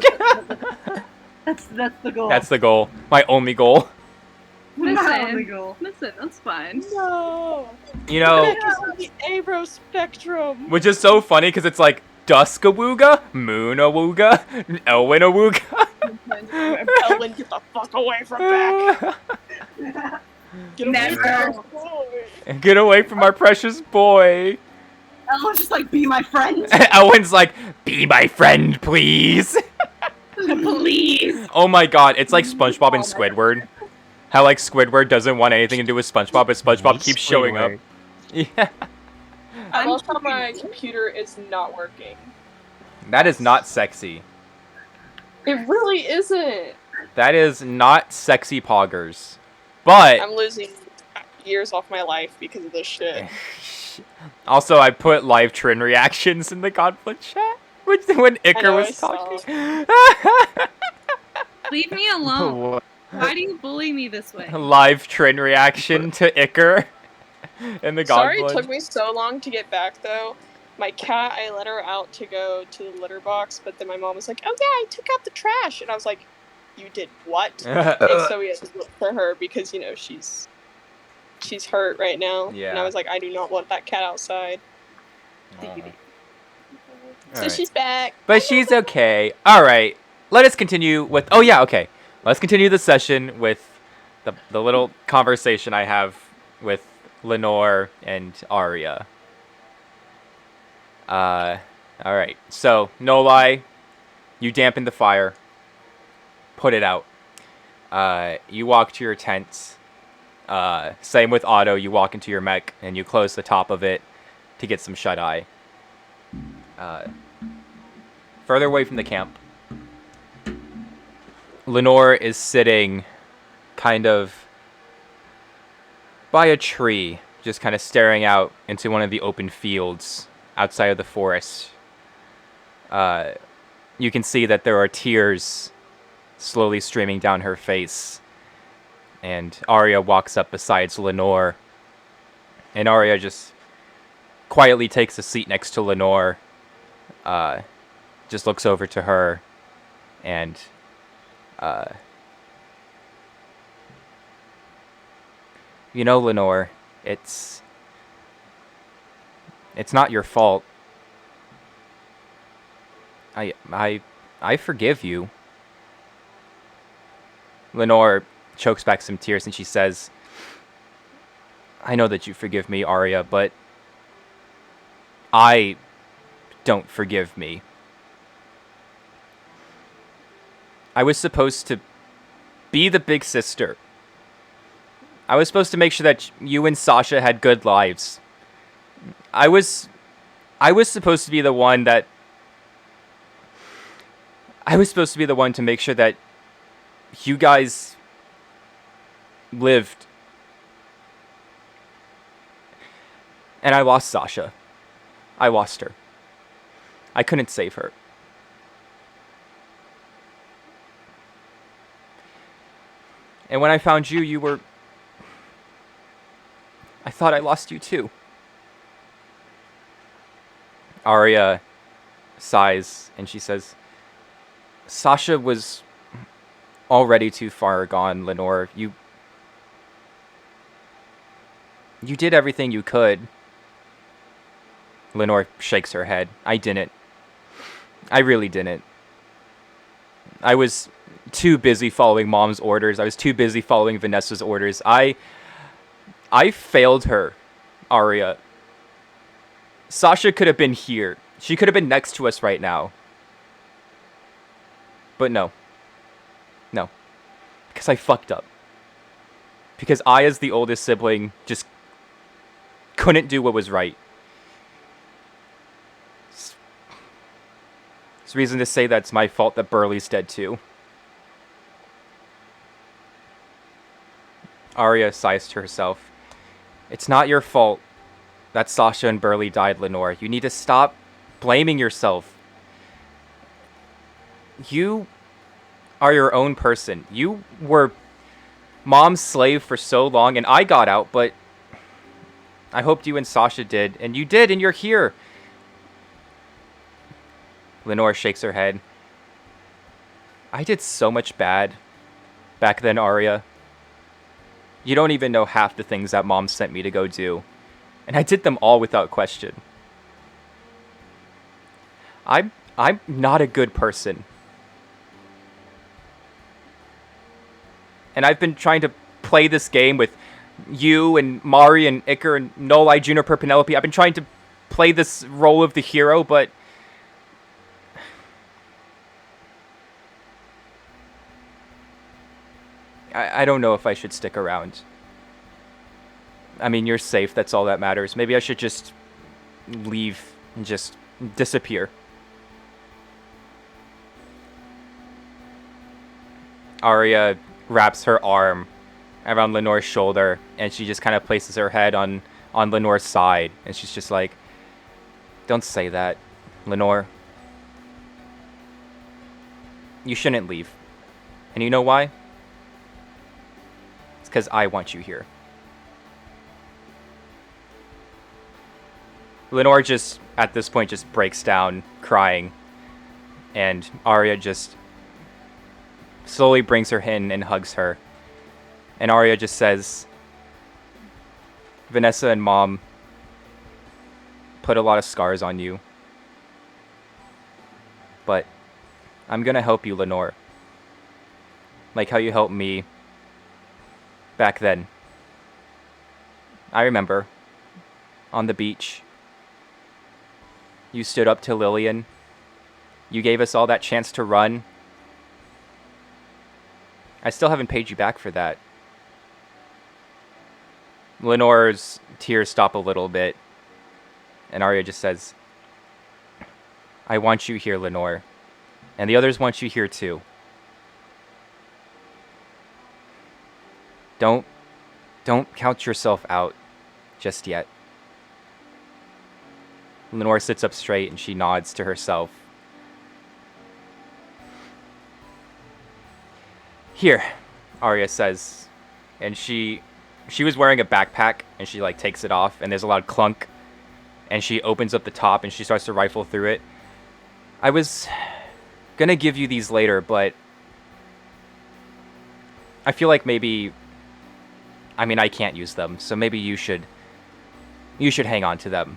the goal. That's the goal. My only goal. my only Listen, goal. listen, that's fine. No. You know, Beck is on the Abro spectrum. which is so funny because it's like Dusk-awooga, Moon-awooga, Elwyn-awooga. Elwyn, get the fuck away from Beck. Get away Never. from Beck. Boy. Get away from our precious boy. Ellen's just like, be my friend. Elwyn's like, be my friend, please. Please. Oh my god, it's like SpongeBob and Squidward. How like Squidward doesn't want anything to do with SpongeBob, but SpongeBob keeps showing up. Yeah. I love how my computer is not working. That is not sexy. It really isn't. That is not sexy poggers. But I'm losing years off my life because of this shit. also I put live Trin reactions in the Godflint chat. Which when Iker know, was I talking. Leave me alone. What? Why do you bully me this way? Live Trin reaction to Iker in the Sorry it Godflint. took me so long to get back though. My cat, I let her out to go to the litter box, but then my mom was like, "Oh yeah, I took out the trash," and I was like, "You did what?" And so we had to look for her because you know she's hurt right now. And Yeah. I was like, I do not want that cat outside. So Alright. she's back. But she's okay. Alright. Let us continue with... Oh, yeah, okay. Let's continue the session with the little conversation I have with Lenore and Arya. Alright. So, no lie. You dampen the fire. Put it out. You walk to your tent. Same with Otto. You walk into your mech and you close the top of it to get some shut-eye. Further away from the camp, Lenore is sitting kind of by a tree, just kind of staring out into one of the open fields outside of the forest. You can see that there are tears slowly streaming down her face. And Arya walks up beside Lenore. And Arya just quietly takes a seat next to Lenore. Just looks over to her. And you know, Lenore, it's not your fault. I forgive you. Lenore chokes back some tears and she says, I know that you forgive me, Arya, but I don't forgive me. I was supposed to be the big sister. I was supposed to make sure that you and Sasha had good lives. I was supposed to be the one that... I was supposed to be the one to make sure that you guys lived. And I lost Sasha. I lost her. I couldn't save her. And when I found you, you were... I thought I lost you too. Arya sighs and she says, Sasha was already too far gone, Lenore. You did everything you could. Lenore shakes her head. I didn't. I really didn't. I was too busy following Mom's orders. I was too busy following Vanessa's orders. I failed her, Arya. Sasha could have been here. She could have been next to us right now. But no. No. Because I fucked up. Because I, as the oldest sibling, just couldn't do what was right. There's reason to say that it's my fault that Burley's dead too. Arya sighs to herself. It's not your fault that Sasha and Burley died, Lenore. You need to stop blaming yourself. You are your own person. You were Mom's slave for so long, and I got out, but I hoped you and Sasha did, and you did, and you're here. Lenore shakes her head. I did so much bad back then, Arya. You don't even know half the things that Mom sent me to go do. And I did them all without question. I'm not a good person. And I've been trying to play this game with you and Mari and Iker and Nolai, Juniper, Penelope. I've been trying to play this role of the hero, but... I don't know if I should stick around. I mean, you're safe. That's all that matters. Maybe I should just leave and just disappear. Arya wraps her arm around Lenore's shoulder, and she just kind of places her head on Lenore's side, and she's just like, don't say that, Lenore. You shouldn't leave. And you know why? It's because I want you here. Lenore just, at this point, just breaks down, crying. And Arya just slowly brings her in and hugs her. And Arya just says, Vanessa and Mom put a lot of scars on you. But I'm gonna help you, Lenore. Like how you helped me back then. I remember. On the beach. You stood up to Lillian. You gave us all that chance to run. I still haven't paid you back for that. Lenore's tears stop a little bit. And Arya just says, I want you here, Lenore. And the others want you here too. Don't count yourself out just yet. Lenore sits up straight and she nods to herself. Here, Arya says, and she was wearing a backpack, and she like takes it off, and there's a loud clunk, and she opens up the top, and she starts to rifle through it. I was gonna give you these later, but I feel like maybe, I mean, I can't use them, so maybe you should hang on to them.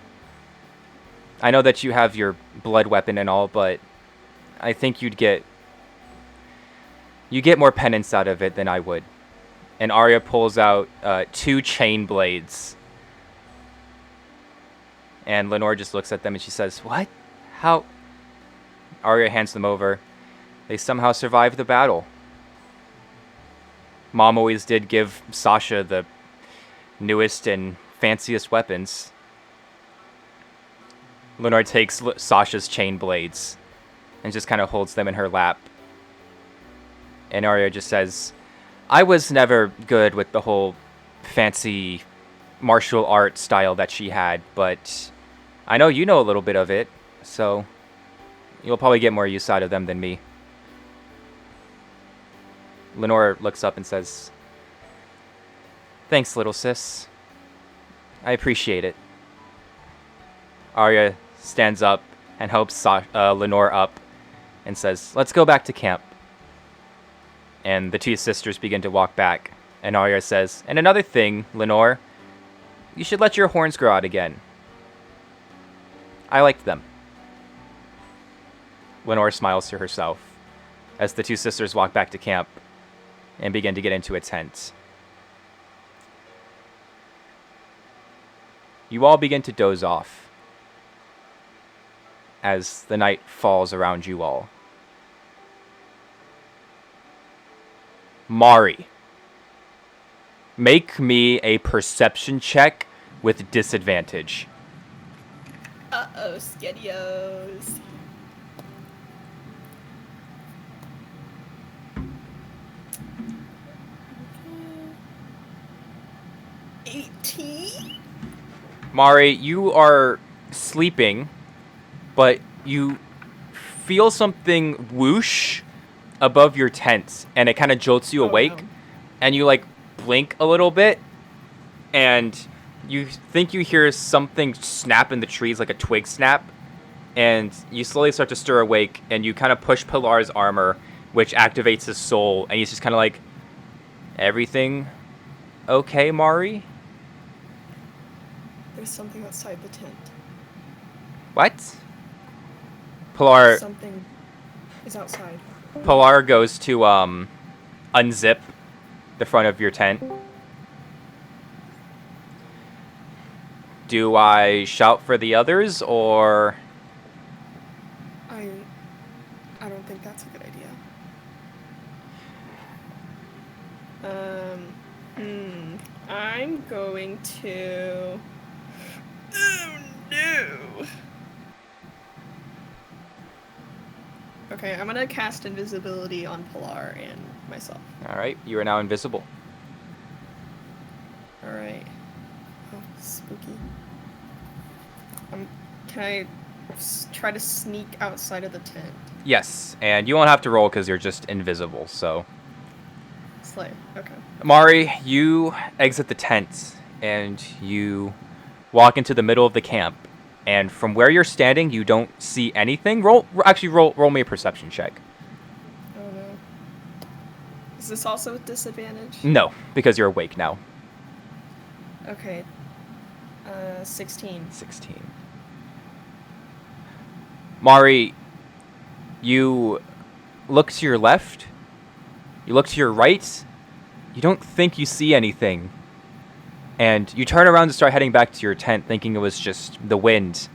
I know that you have your blood weapon and all, but I think you get more penance out of it than I would. And Arya pulls out 2 chain blades. And Lenore just looks at them and she says, "What? How?" Arya hands them over. They somehow survived the battle. Mom always did give Sasha the newest and fanciest weapons. Lenore takes Sasha's chain blades and just kind of holds them in her lap. And Arya just says, "I was never good with the whole fancy martial art style that she had, but I know you know a little bit of it, so you'll probably get more use out of them than me." Lenore looks up and says, "Thanks, little sis. I appreciate it." Arya stands up and helps Lenore up and says, "Let's go back to camp." And the 2 sisters begin to walk back. And Arya says, "And another thing, Lenore, you should let your horns grow out again. I liked them." Lenore smiles to herself as the 2 sisters walk back to camp and begin to get into a tent. You all begin to doze off as the night falls around you all. Mari, make me a perception check with disadvantage. Uh-oh, skedios. Okay. 18? Mari, you are sleeping, but you feel something whoosh above your tent, and it kind of jolts you awake, no. and you like blink a little bit, and you think you hear something snap in the trees, like a twig snap, and you slowly start to stir awake, and you kind of push Pilar's armor, which activates his soul, and he's just kind of like, "Everything okay, Mari?" There's something outside the tent. What? Pilar Something is outside. Pilar goes to unzip the front of your tent. Do I shout for the others, or I don't think that's a good idea. I'm going to. Oh no! Okay, I'm gonna cast invisibility on Pilar and myself. all right? You are now invisible. All right. Oh, spooky. Can I try to sneak outside of the tent? Yes, and you won't have to roll because you're just invisible. So, Slay. Okay. Mari, you exit the tent and you walk into the middle of the camp. And from where you're standing, you don't see anything. Roll me a perception check. Oh no. Is this also with disadvantage? No, because you're awake now. Okay. 16. 16. Mari, you look to your left. You look to your right. You don't think you see anything. And you turn around to start heading back to your tent, thinking it was just the wind.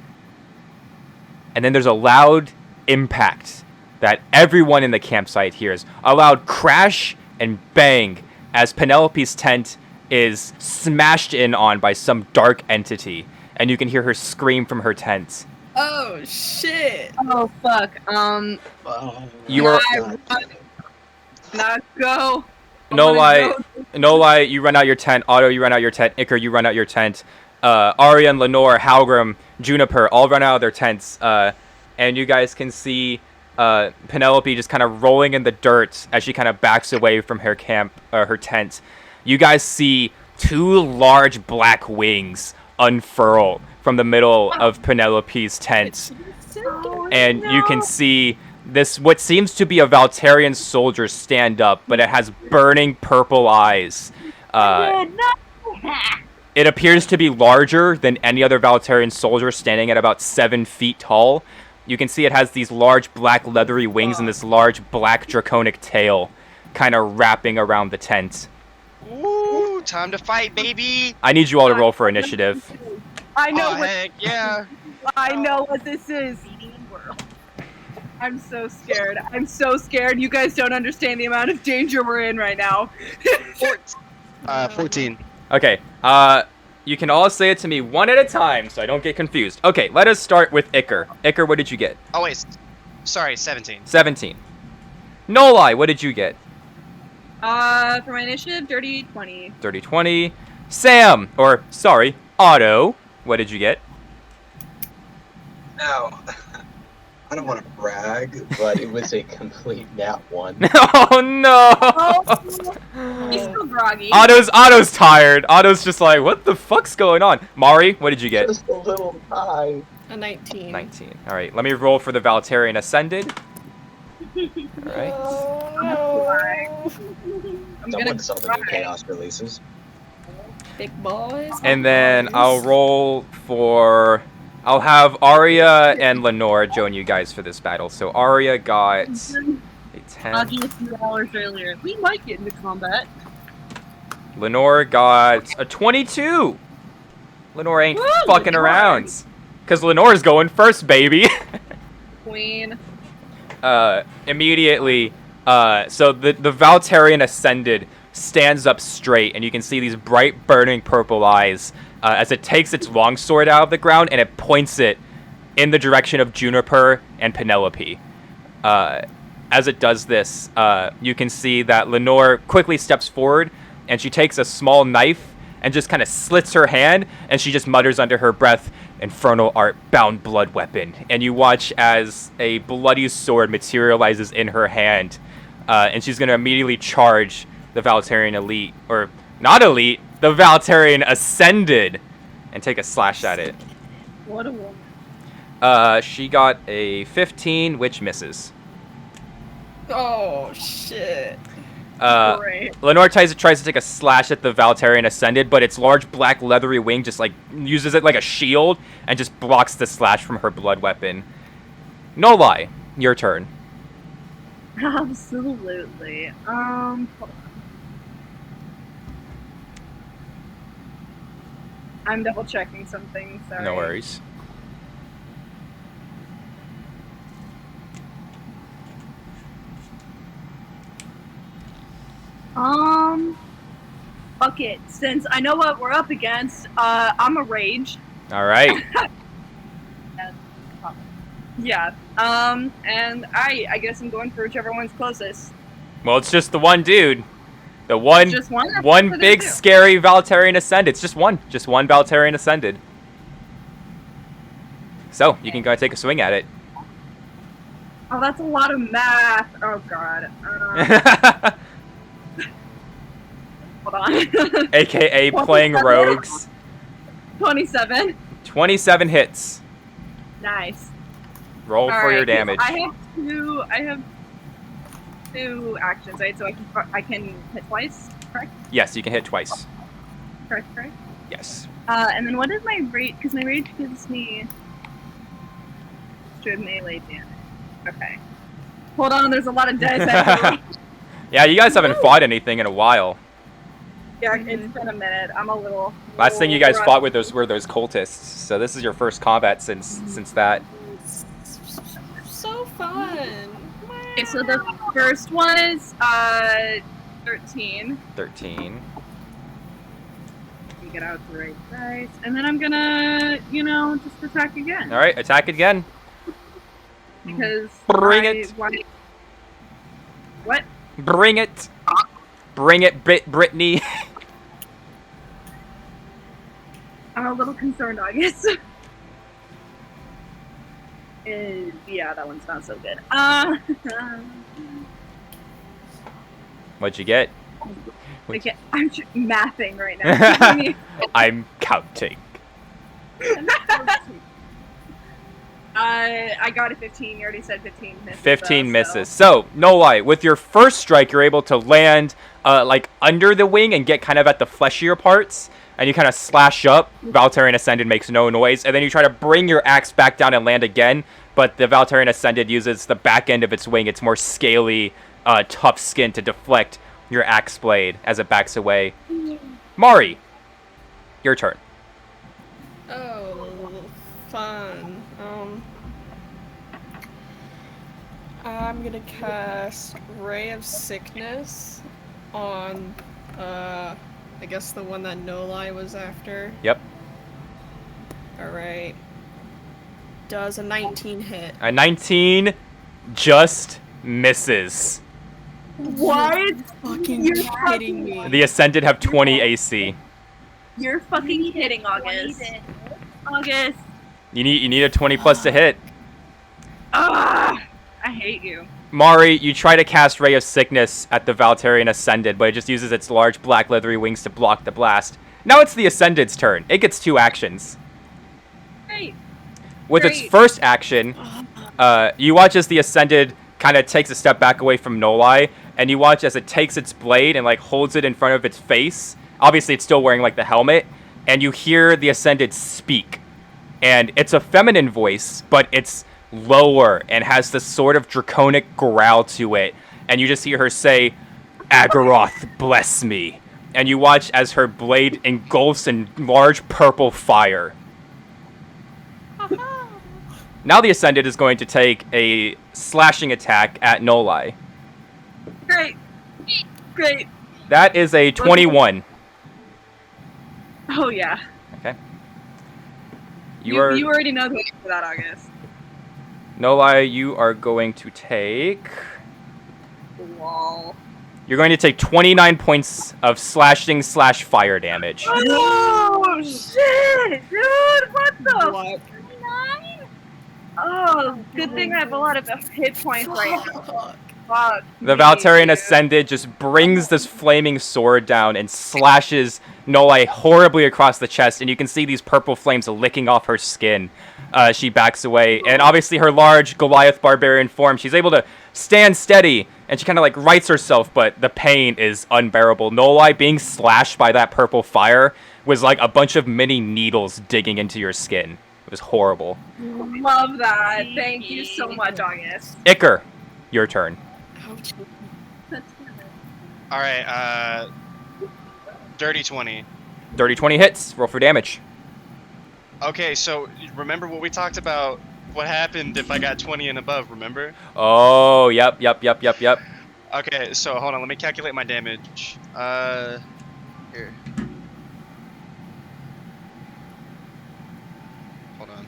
And then there's a loud impact that everyone in the campsite hears. A loud crash and bang as Penelope's tent is smashed in on by some dark entity. And you can hear her scream from her tent. Oh shit! Oh fuck. You are... Not go. No lie, you run out your tent. Otto, you run out your tent. Iker, you run out your tent. Arya and Lenore, Halgrim, Juniper all run out of their tents. And you guys can see Penelope just kind of rolling in the dirt as she kind of backs away from her her tent. You guys see 2 large black wings unfurl from the middle of Penelope's tent. And you can see this, what seems to be a Valterian soldier, stand up, but it has burning purple eyes. It appears to be larger than any other Valterian soldier, standing at about 7 feet tall. You can see it has these large black leathery wings and this large black draconic tail kind of wrapping around the tent. Ooh, time to fight, baby! I need you all to roll for initiative. I know Oh, what heck yeah! I know what this is. I'm so scared. I'm so scared. You guys don't understand the amount of danger we're in right now. 14. Okay, you can all say it to me one at a time so I don't get confused. Okay, let us start with Iker. Iker, what did you get? Oh, wait. Sorry, 17. 17. Nolai, what did you get? For my initiative, dirty 20. Dirty 20. Sam, or sorry, Otto, what did you get? Now, I don't want to brag, but it was a complete nat 1. Oh no! He's still groggy. Otto's tired. Otto's just like, what the fuck's going on? Mari, what did you get? Just a little high. A 19. 19. All right, let me roll for the Valterian Ascended. All right. I'm Someone gonna saw the new cry. Chaos releases. Big boys. And then I'll roll for... I'll have Arya and Lenore join you guys for this battle. So Arya got a 10. a few hours earlier. We might get into combat. Lenore got a 22. Lenore ain't Woo, fucking Lenore. around. Because Lenore's going first, baby. Queen. Immediately, so the Valterian Ascended stands up straight, and you can see these bright, burning purple eyes as it takes its longsword out of the ground, and it points it in the direction of Juniper and Penelope. As it does this, you can see that Lenore quickly steps forward, and she takes a small knife and just kind of slits her hand, and she just mutters under her breath, "Infernal art, bound blood weapon." And you watch as a bloody sword materializes in her hand, and she's going to immediately charge the Valterian Elite, or not Elite, the Valterian Ascended, and take a slash at it. What a woman. She got a 15, which misses. Oh, shit. Great. Lenore tries to take a slash at the Valterian Ascended, but its large black leathery wing just like uses it like a shield and just blocks the slash from her blood weapon. Nolai, your turn. Absolutely. Hold on. I'm double checking something. Sorry. No worries. Fuck it. Since I know what we're up against, I'm a rage. All right. Yeah. And I guess I'm going for whichever one's closest. Well, it's just the one dude. The one Just one? What one are they big gonna do? scary Valterian Ascended. It's just one Valterian Ascended. So, you can go and take a swing at it. Oh, that's a lot of math. Oh god. Hold on. AKA playing 27. rogues. 27. 27 hits. Nice. Roll for your Alright, damage. I have two actions, right? So I can hit twice, correct? Yes, you can hit twice. Correct. Yes. And then what is my rage? Because my rage gives me extra melee damage. Okay. Hold on, there's a lot of dice. I have to roll. Yeah, you guys haven't fought anything in a while. Yeah, it's been a minute. I'm a little. Last thing you guys rusty. fought with were those cultists. So this is your first combat since that. So fun. Okay, so the first one is 13. 13. Let me get out the right dice, and then I'm gonna, just attack again. All right, attack again. Because Bring it. What? Bring it. Bring it, Brittany. I'm a little concerned, I guess. Yeah, that one's not so good. What'd you get? Okay, I'm just mathing right now. Give me- I'm counting. I got a 15. You already said 15 misses. 15 though, misses. So, no lie. With your first strike, you're able to land like under the wing and get kind of at the fleshier parts. And you kind of slash up. Valtarian Ascended makes no noise. And then you try to bring your axe back down and land again. But the Valtarian Ascended uses the back end of its wing, its more scaly, tough skin, to deflect your axe blade as it backs away. Mari, your turn. Oh, fun. I'm gonna cast Ray of Sickness on, I guess the one that Nolai was after. Yep. Alright. Does a 19 hit. A 19 just misses. What? Fucking You're kidding me. The Ascended have 20 AC. You're fucking kidding, August. August. You need a 20 plus to hit. Ah, I hate you. Mari, you try to cast Ray of Sickness at the Valtarian Ascended, but it just uses its large black leathery wings to block the blast. Now it's the Ascended's turn. It gets 2 actions. Great. With its Great. first action, you watch as the Ascended kind of takes a step back away from Nolai, and you watch as it takes its blade and like holds it in front of its face. Obviously, it's still wearing like the helmet, and you hear the Ascended speak. And it's a feminine voice, but it's lower and has this sort of draconic growl to it. And you just hear her say, "Agaroth, bless me." And you watch as her blade engulfs in large purple fire. Now the Ascended is going to take a slashing attack at Nolai. Great. Great. That is a 21. Oh yeah. Okay. You already know the answer for that, August. Nolai, you are going to take... Lol. You're going to take 29 points of slashing / fire damage. Oh shit, dude! What the? What? 29? Oh, good thing I have a lot of hit points right now. Fuck. The me, Valtarian dude. Ascended just brings this flaming sword down and slashes Nolai horribly across the chest, and you can see these purple flames licking off her skin. She backs away, and obviously her large Goliath barbarian form, she's able to stand steady, and she kind of like rights herself, but the pain is unbearable. Nolai being slashed by that purple fire was like a bunch of mini needles digging into your skin. It was horrible. Love that. Thank you so much, August. Iker, your turn. Ouch. All right, dirty 20. Dirty 20 hits. Roll for damage. Okay, so remember what we talked about? What happened if I got 20 and above? Remember? Oh, yep. Okay, so hold on. Let me calculate my damage. Here. Hold on.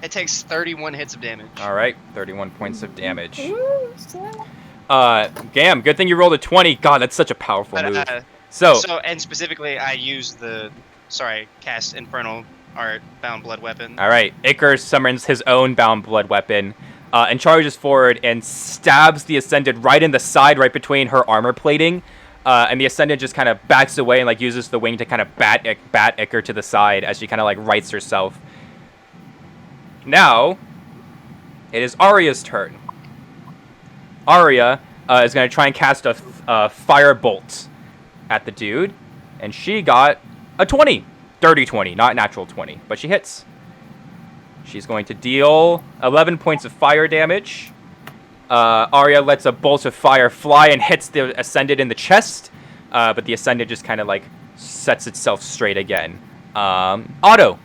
It takes 31 hits of damage. All right, 31 points of damage. Ooh, snap. Gam, good thing you rolled a 20. God, that's such a powerful But, move. so, So, and specifically, I used cast Infernal Art Bound Blood Weapon. all right, Iker summons his own Bound Blood weapon and charges forward and stabs the Ascended right in the side, right between her armor plating. And the Ascended just kind of backs away and like uses the wing to kind of bat Iker to the side as she kind of like rights herself. Now, it is Arya's turn. Arya is going to try and cast a fire bolt at the dude, and she got a 20. Dirty 20, not natural 20, but she hits. She's going to deal 11 points of fire damage. Arya lets a bolt of fire fly and hits the Ascended in the chest, but the Ascended just kind of like sets itself straight again. Otto.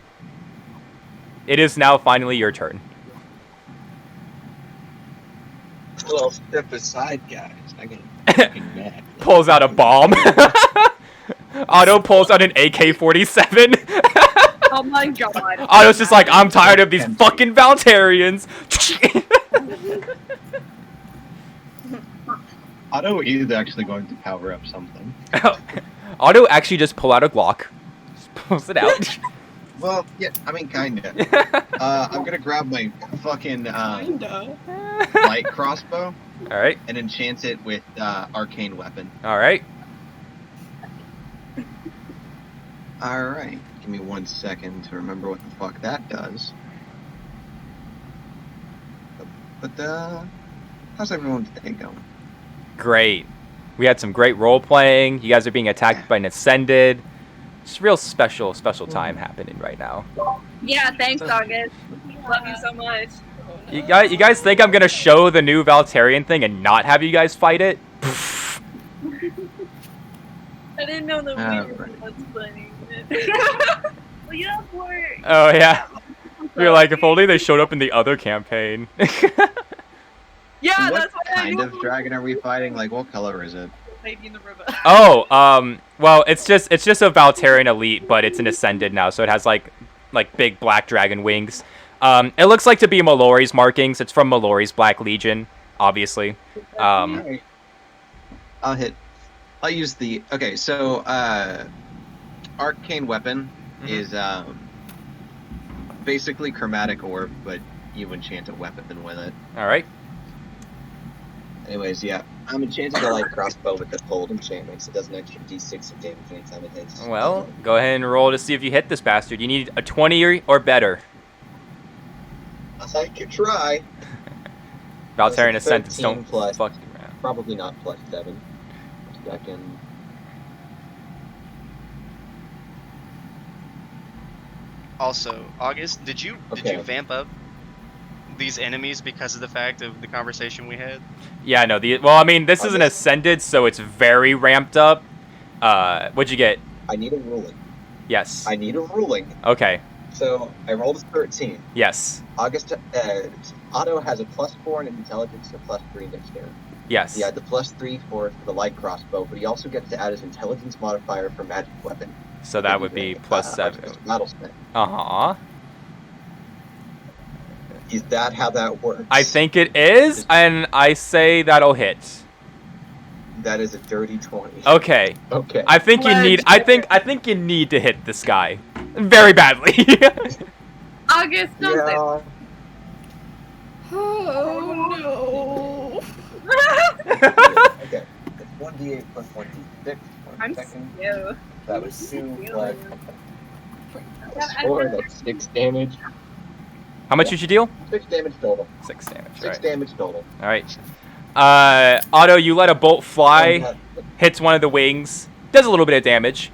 It is now finally your turn. Well, step aside, guys. I get mad. Pulls out a bomb. Otto pulls out an AK-47. Oh my god. Otto's just like, I'm tired of these fucking Valtarians. Otto is actually going to power up something. Otto actually just pull out a Glock. Just pulls it out. Well, yeah, I mean, kinda. I'm gonna grab my fucking Kinda. light crossbow Alright, and enchant it with arcane weapon. alright. Alright, give me 1 second to remember what the fuck that does. But, how's everyone's day going? Great. We had some great role playing. You guys are being attacked by an Ascended. It's a real special time happening right now. Yeah, thanks, August. Love you so much. You guys think I'm gonna show the new Valtarian thing and not have you guys fight it? I didn't know that we were Alright. ones playing it. Well, you have work. Oh yeah. You're like, if only they showed up in the other campaign. Yeah, What that's why I kind knew of dragon are we fighting? Like, what color is it? Lady in the River. Oh, well, it's just a Valtarian elite, but it's an Ascended now, so it has like big black dragon wings. It looks like to be Mallory's markings. It's from Mallory's Black Legion, obviously. Alright. I'll use the. Okay, so arcane weapon is basically chromatic orb, but you enchant a weapon with it. All right. Anyways, yeah, I'm enchanting the light crossbow with the cold enchantment, so it does an extra d6 of damage anytime it hits. Well, go ahead and roll to see if you hit this bastard. You need a 20 or better. I'll take your try. Valtarian That's Ascendants 13 don't plus- fuck around. Probably not plus 7. Second. Also, August, did you Okay. vamp up these enemies because of the fact of the conversation we had? Yeah, no. Well, I mean, this is an Ascended, so it's very ramped up. What'd you get? I need a ruling. Yes. I need a ruling. Okay. So I rolled a 13. Yes. Otto has a +4 in intelligence and a +3 in dexterity. Yes. He had the +3 for the light crossbow, but he also gets to add his intelligence modifier for magic weapon. So that would be +7. Battlesmith. Uh-huh. Is that how that works? I think it is, and I say that'll hit. that is a dirty 20. Okay. Okay. I think you need. I think you need to hit this guy, very badly. August, don't say Yeah. Oh Okay. It's 1d8 plus 1d6. I'm Second. you. That was 2 You. plus 4. That's 6 damage. How much did you deal? 6 damage total. 6 damage. 6 Right. damage total. All right. Otto, you let a bolt fly, hits one of the wings, does a little bit of damage.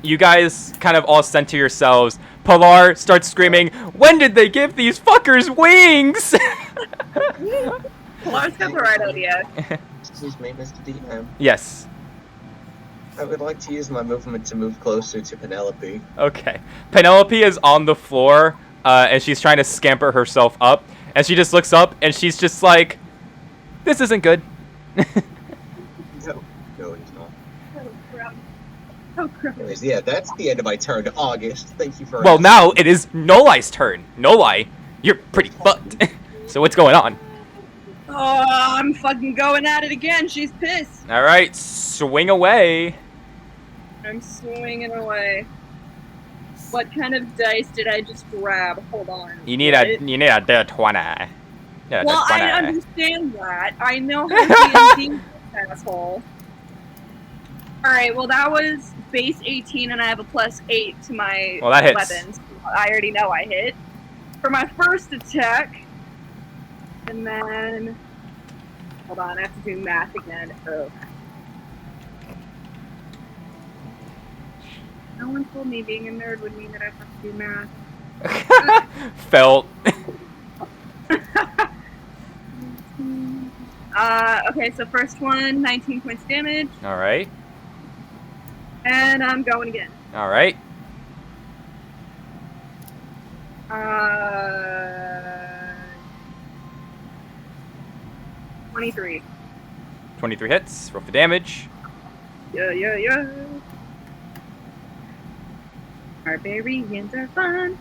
You guys kind of all center yourselves. Pilar starts screaming, "When did they give these fuckers wings?" Pilar's got the right idea. Excuse me, Mr. DM. Yes. I would like to use my movement to move closer to Penelope. Okay. Penelope is on the floor, and she's trying to scamper herself up, and she just looks up, and she's just like, "This isn't good." No, it's not. Oh, crap. Oh, crap. Anyways, yeah, that's the end of my turn. August, thank you for. Well, asking. now it is Nolai's turn. Nolai, you're pretty fucked. So what's going on? Oh, I'm fucking going at it again. She's pissed. All right, swing away. I'm swinging away. What kind of dice did I just grab? Hold on. You need a d20. Yeah, Well, I D20. understand that. I know how D&D asshole. Alright, well that was base 18 and I have a +8 to my Well, that hits. weapons. I already know I hit. For my first attack, and then... Hold on, I have to do math again. Oh. No one told me being a nerd would mean that I have to do math. Felt. Okay, so first one, 19 points damage, All right. and I'm going again. All right. 23. 23 hits. Roll for damage. Yeah. Barbarians are fun.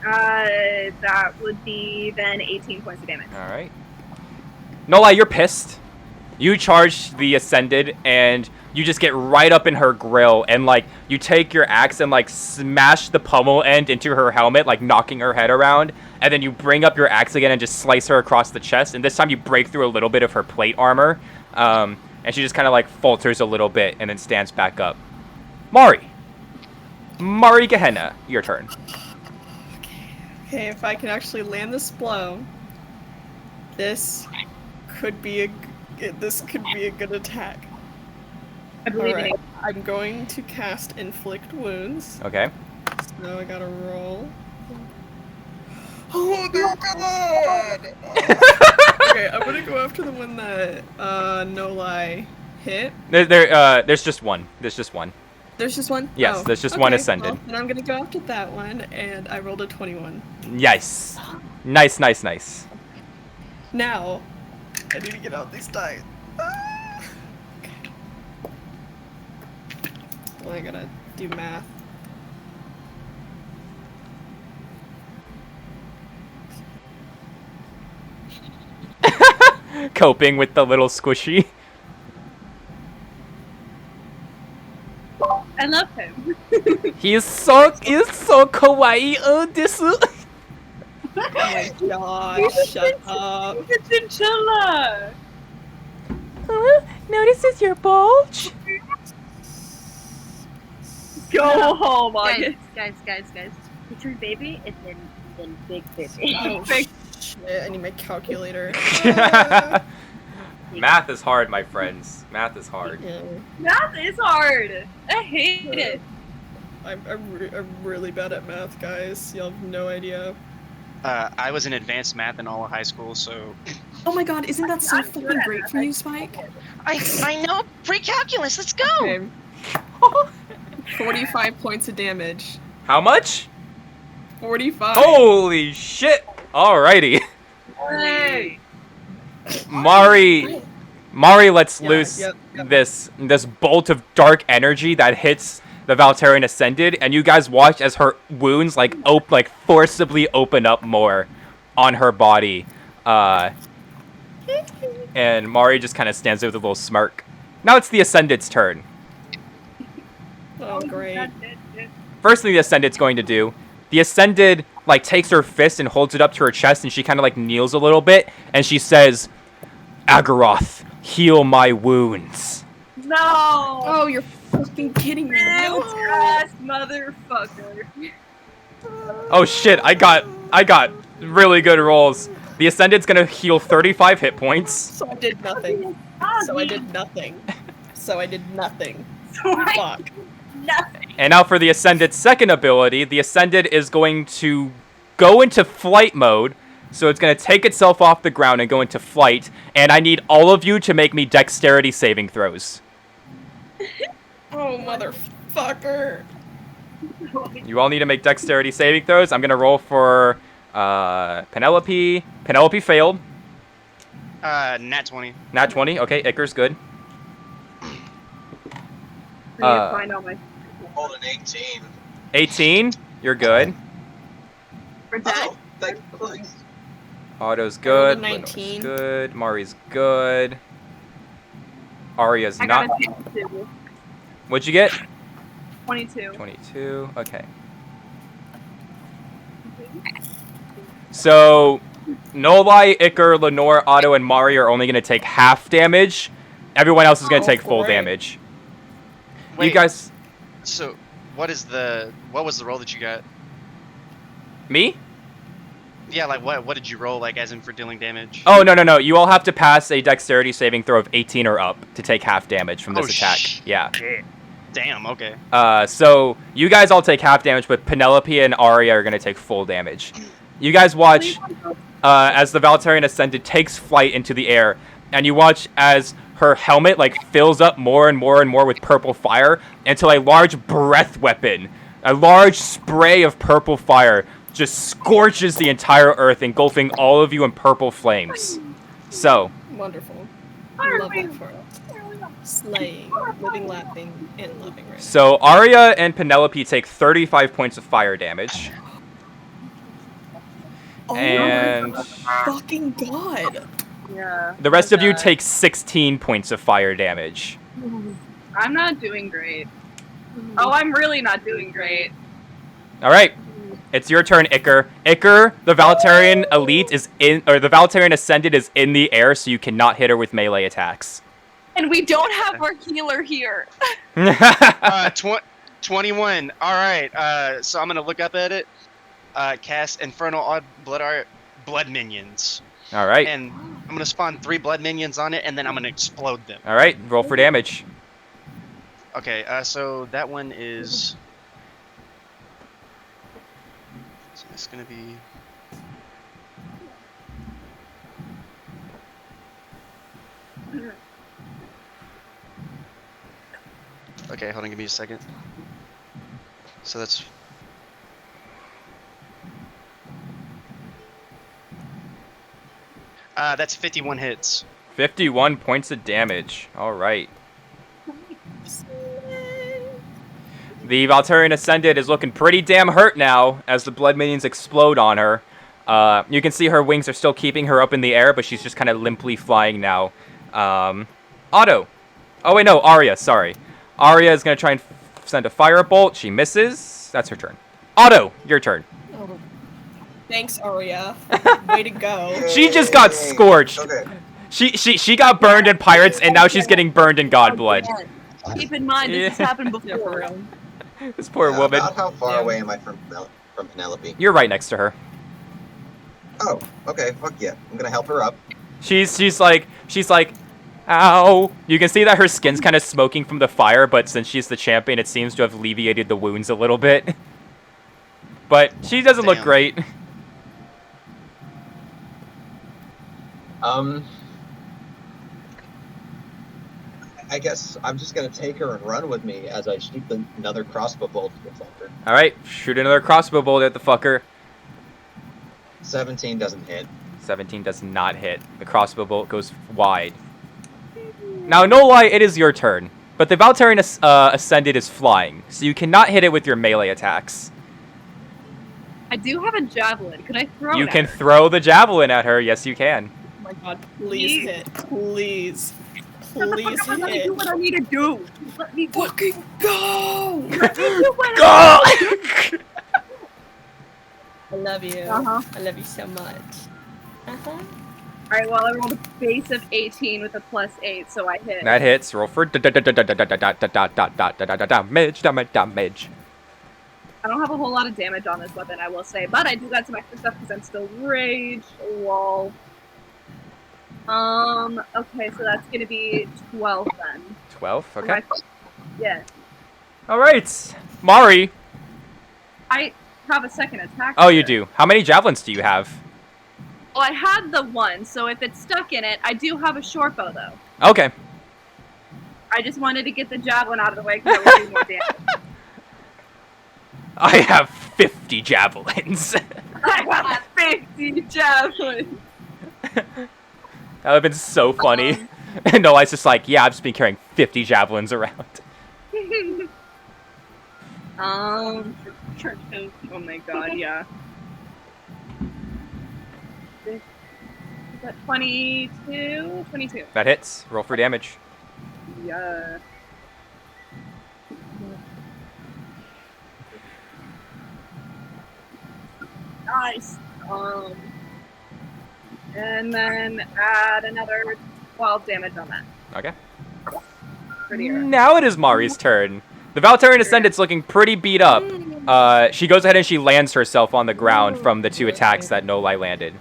That would be then 18 points of damage. All right. Nola, you're pissed. You charge the Ascended, and you just get right up in her grill, and like you take your axe and like smash the pommel end into her helmet, like knocking her head around, and then you bring up your axe again and just slice her across the chest, and this time you break through a little bit of her plate armor, and she just kind of like falters a little bit and then stands back up. Mari Gehenna, your turn. Okay, if I can actually land this blow, this could be a good attack. I believe in Alright, it. I'm going to cast Inflict Wounds. Okay. So I gotta roll. Oh, they're good! Okay, I'm gonna go after the one that No Lie hit. There's just one. There's just one. There's just one? Yes, Oh, there's just one okay, Ascended. Well, then I'm gonna go after that one, and I rolled a 21. Nice. Nice. Now, I need to get out these dice. Okay. Well, I gotta do math. Coping with the little squishy. I love him. He's so kawaii. This. Oh my god, shut up. It's a chinchilla. Notices your bulge. Go home, August. Guys. Between baby and then big baby. Oh, shit, I need my calculator. Math is hard, my friends. Math is hard. Yeah. Math is hard. I hate it. I'm really bad at math, guys. Y'all have no idea. I was in advanced math in all of high school, so Oh my god, isn't that so fucking great for you, Spike? I know pre-calculus. Let's go. Okay. 45 points of damage. How much? 45. Holy shit! Alrighty. Hey. Mari lets Yeah, loose yep. this bolt of dark energy that hits the Valterian Ascended, and you guys watch as her wounds like forcibly open up more on her body. And Mari just kind of stands there with a little smirk. Now it's the Ascended's turn. Oh, great. First thing the Ascended's going to do, the Ascended like takes her fist and holds it up to her chest, and she kind of like kneels a little bit, and she says, "Agaroth, heal my wounds." No. Oh, you're fucking kidding me. No. Ass motherfucker. Oh shit, I got really good rolls. The Ascended's gonna heal 35 hit points. So I did nothing. So I did nothing. Fuck. Nothing. And now for the Ascended's second ability, the Ascended is going to go into flight mode. So it's going to take itself off the ground and go into flight. And I need all of you to make me dexterity saving throws. Oh, motherfucker. You all need to make dexterity saving throws. I'm going to roll for Penelope. Penelope failed. Nat 20. Nat 20. Okay, Icar's good. I need to find all my Rolled an 18. 18. You're good. for that. Oh, thank you, please. Otto's I rolled a good. 19. Lenore's good. Mari's good. Aria's I got not. a 22. What'd you get? 22. 22. Okay. So, Nolai, Icar, Lenore, Otto, and Mari are only going to take half damage. Everyone else is going to take full great. damage. Wait, You guys... So, what was the roll that you got? Me? Yeah, like what did you roll, like as in for dealing damage? Oh, no. You all have to pass a dexterity saving throw of 18 or up to take half damage from this Oh, attack. Yeah. Shit. Damn. Okay. So, you guys all take half damage, but Penelope and Aria are going to take full damage. You guys watch as the Valterian Ascended takes flight into the air, and you watch as her helmet like fills up more and more and more with purple fire until a large breath weapon, a large spray of purple fire just scorches the entire earth, engulfing all of you in purple flames. So, Wonderful. Love that for us. Slaying, living, laughing, and loving right Aria and Penelope take 35 points of fire damage. Oh And my fucking god. Yeah. the rest of you God. take 16 points of fire damage. I'm not doing great. Oh, I'm really not doing great. All right, it's your turn, Iker. Iker, the Valtarian elite is in, or the Valtarian ascended is in the air, so you cannot hit her with melee attacks. And we don't have our healer here. 21. All right. So I'm gonna look up at it. Cast Infernal Odd blood minions, All right, and I'm gonna spawn 3 blood minions on it, and then I'm gonna explode them. all right. Roll for damage. Okay. So that one is. So it's gonna be. Okay, hold on, give me a second. So that's. That's 51 hits. 51 points of damage. All right. The Valtarian Ascended is looking pretty damn hurt now as the blood minions explode on her. You can see her wings are still keeping her up in the air, but she's just kind of limply flying now. Otto. Oh, wait, no, Arya, sorry. Arya is going to try and send a firebolt. She misses. That's her turn. Otto, your turn. Oh. Thanks, Arya. Way to go. She just got Yay. scorched. Okay. She got burned in Pirates, and now she's getting burned in Godblood. Keep in mind, this has happened before. This poor woman. About how far Yeah. away am I from Penelope? You're right next to her. Oh, okay. Fuck yeah. I'm gonna help her up. She's like, ow. You can see that her skin's kind of smoking from the fire, but since she's the champion, it seems to have alleviated the wounds a little bit. But she doesn't look Damn. great. I guess I'm just gonna take her and run with me as I shoot another crossbow bolt at the fucker. All right, shoot another crossbow bolt at the fucker. 17 doesn't hit. 17 does not hit. The crossbow bolt goes wide. Now, no lie, it is your turn. But the Valtarian Ascended is flying, so you cannot hit it with your melee attacks. I do have a javelin. Can I throw You it can at her? throw the javelin at her. Yes, you can. Oh my god, please hit. Please. Shut the Please fuck up, let me hit. do what I need to do. Let me do Fucking go! let me do what Go! I love you. Uh-huh. I love you so much. Alright, well, I rolled a base of 18 with a +8, so I hit. That hits. Roll for damage. I don't have a whole lot of damage on this weapon, I will say, but I do got some extra stuff because I'm still rage. Lol. Okay, so that's gonna be 12 then. 12. Okay. Yeah. All right, Mari. I have a second attack. Oh, you here. do. How many javelins do you have? Well, I had the one, so if it's stuck in it, I do have a short bow though. Okay. I just wanted to get the javelin out of the way because I would do more damage. I have 50 javelins. I have 50 javelins. That would have been so funny. And Nolai's just like, yeah, I've just been carrying 50 javelins around. Oh my god, yeah. Is that 22? 22. That hits. Roll for damage. Yeah. Nice. And then add another 12 damage on that. Okay. Prettier. Now it is Mari's turn. The Valtarian Ascendant's looking pretty beat up. She goes ahead and she lands herself on the ground from the 2 attacks that Nolai landed.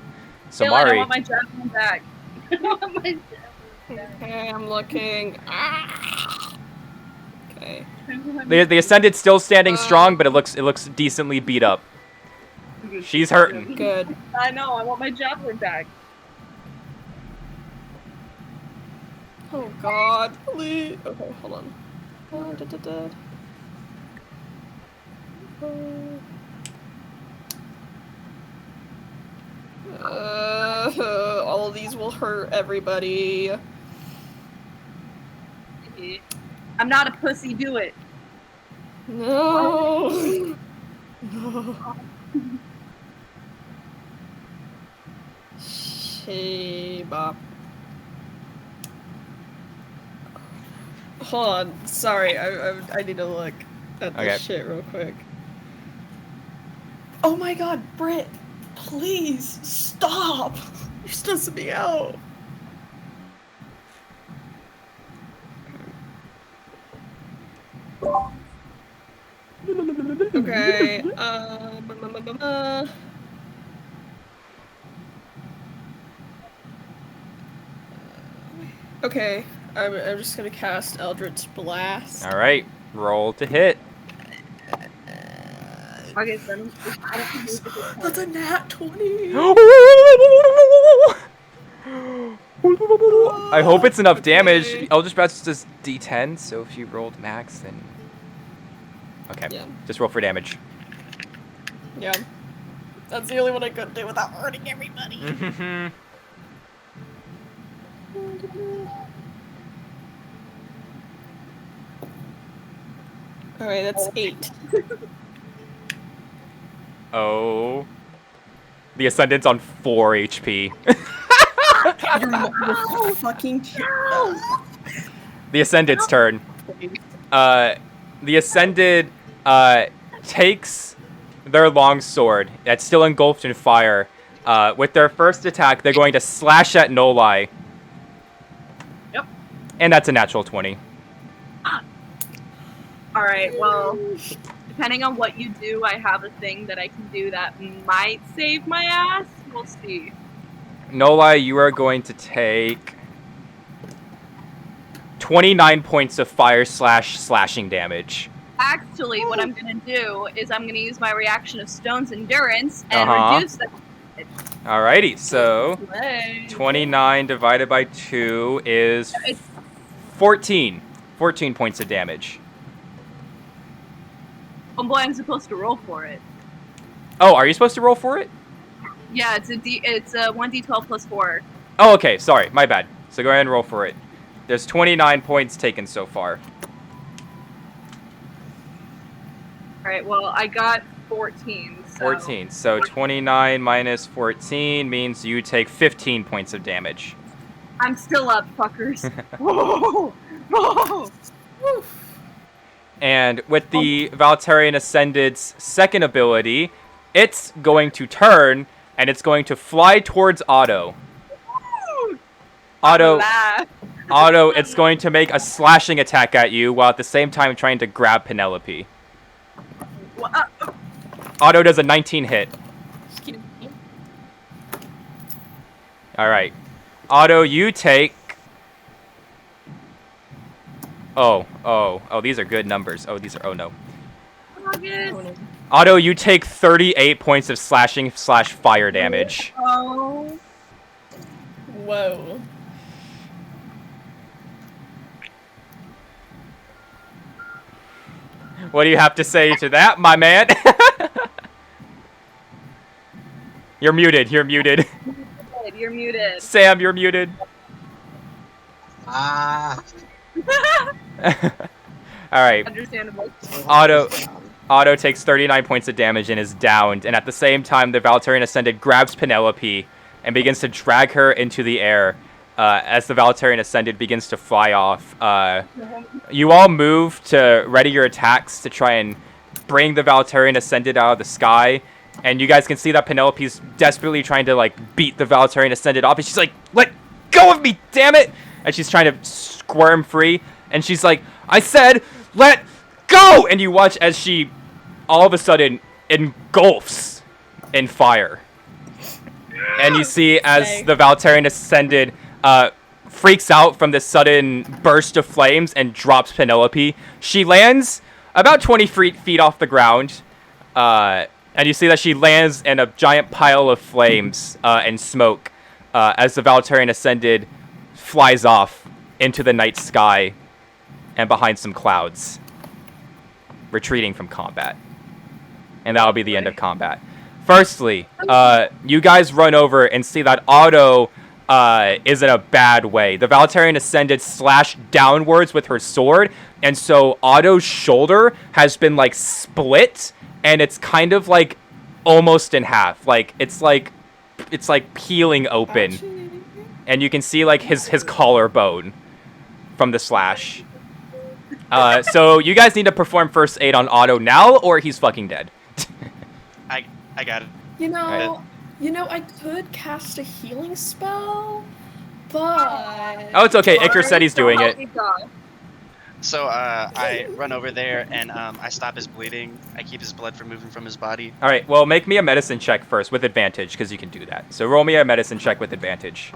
So Dylan, I Mari, want my javelin back. I want my javelin back. Okay, I'm looking. Ah. Okay. the Ascendant's still standing strong, but it looks decently beat up. She's hurting. Good. I know, I want my javelin back. Oh god, please. Okay, hold on. All of these will hurt everybody. I'm not a pussy, do it. No. No. Hey, Bob. Hold on. Sorry, I need to look at Okay. this shit real quick. Oh my god, Britt! Please, stop! You're stressing me out. Okay, okay, I'm just gonna cast Eldritch Blast. All right, roll to hit. Okay, so I'm That's a nat 20! I hope it's enough damage. Okay. Eldritch Blast is D10, so if you rolled max, then okay, Yeah. just roll for damage. Yeah. That's the only one I could do without hurting everybody. Alright, that's 8. Oh, the Ascendant's on 4 HP. You're fucking The Ascendant's turn. The Ascended takes their long sword that's still engulfed in fire. With their first attack, they're going to slash at Noli. Yep. And that's a natural 20. All right. Well, depending on what you do, I have a thing that I can do that might save my ass. We'll see. Noli, you are going to take 29 points of fire slashing damage. Actually, what I'm gonna do is I'm gonna use my reaction of Stone's Endurance and reduce that. Alrighty, so Play. 29 divided by 2 is 14. 14 points of damage. Oh boy, I'm supposed to roll for it. Oh, are you supposed to roll for it? Yeah, it's a 1d12 plus 4. Oh, okay, sorry, my bad. So go ahead and roll for it. There's 29 points taken so far. Alright, well, I got 14. So. 14. So 29 minus 14 means you take 15 points of damage. I'm still up, fuckers. Whoa! Whoa! And with the Valtarian Ascended's second ability, it's going to turn, and it's going to fly towards Otto. Otto, it's going to make a slashing attack at you, while at the same time trying to grab Penelope. Otto does a 19 hit. Alright. Otto, you take... Oh, these are good numbers. Oh, no. Otto, you take 38 points of slashing/fire damage. Oh. Whoa. What do you have to say to that, my man? You're muted. You're muted. You're muted. Sam, you're muted. Ah. Alright. Understandable. Otto takes 39 points of damage and is downed, and at the same time, the Valtarian Ascended grabs Penelope and begins to drag her into the air as the Valtarian Ascended begins to fly off. You all move to ready your attacks to try and bring the Valtarian Ascended out of the sky, and you guys can see that Penelope's desperately trying to, like, beat the Valtarian Ascended off, and she's like, "Let go of me, damn it!" And she's trying to squirm free, and she's like, "I said, let go!" And you watch as she all of a sudden engulfs in fire. And you see as the Valtarian Ascended freaks out from this sudden burst of flames and drops Penelope. She lands about 20 feet off the ground. And you see that she lands in a giant pile of flames and smoke as the Valtarian Ascended flies off into the night sky and behind some clouds, retreating from combat. And that'll be the end of combat. Firstly, you guys run over and see that Otto is in a bad way. The Valtarian Ascended slashed downwards with her sword, and so Otto's shoulder has been, like, split, and it's kind of, like, almost in half. Like, it's like peeling open. and you can see like his collarbone from the slash. So you guys need to perform first aid on Otto now, or he's fucking dead. I got it. You know, Alright. I could cast a healing spell, but Oh, it's okay. Iker said he's doing it. So I run over there and I stop his bleeding. I keep his blood from moving from his body. All right. Well, make me a medicine check first with advantage, because you can do that. So roll me a medicine check with advantage.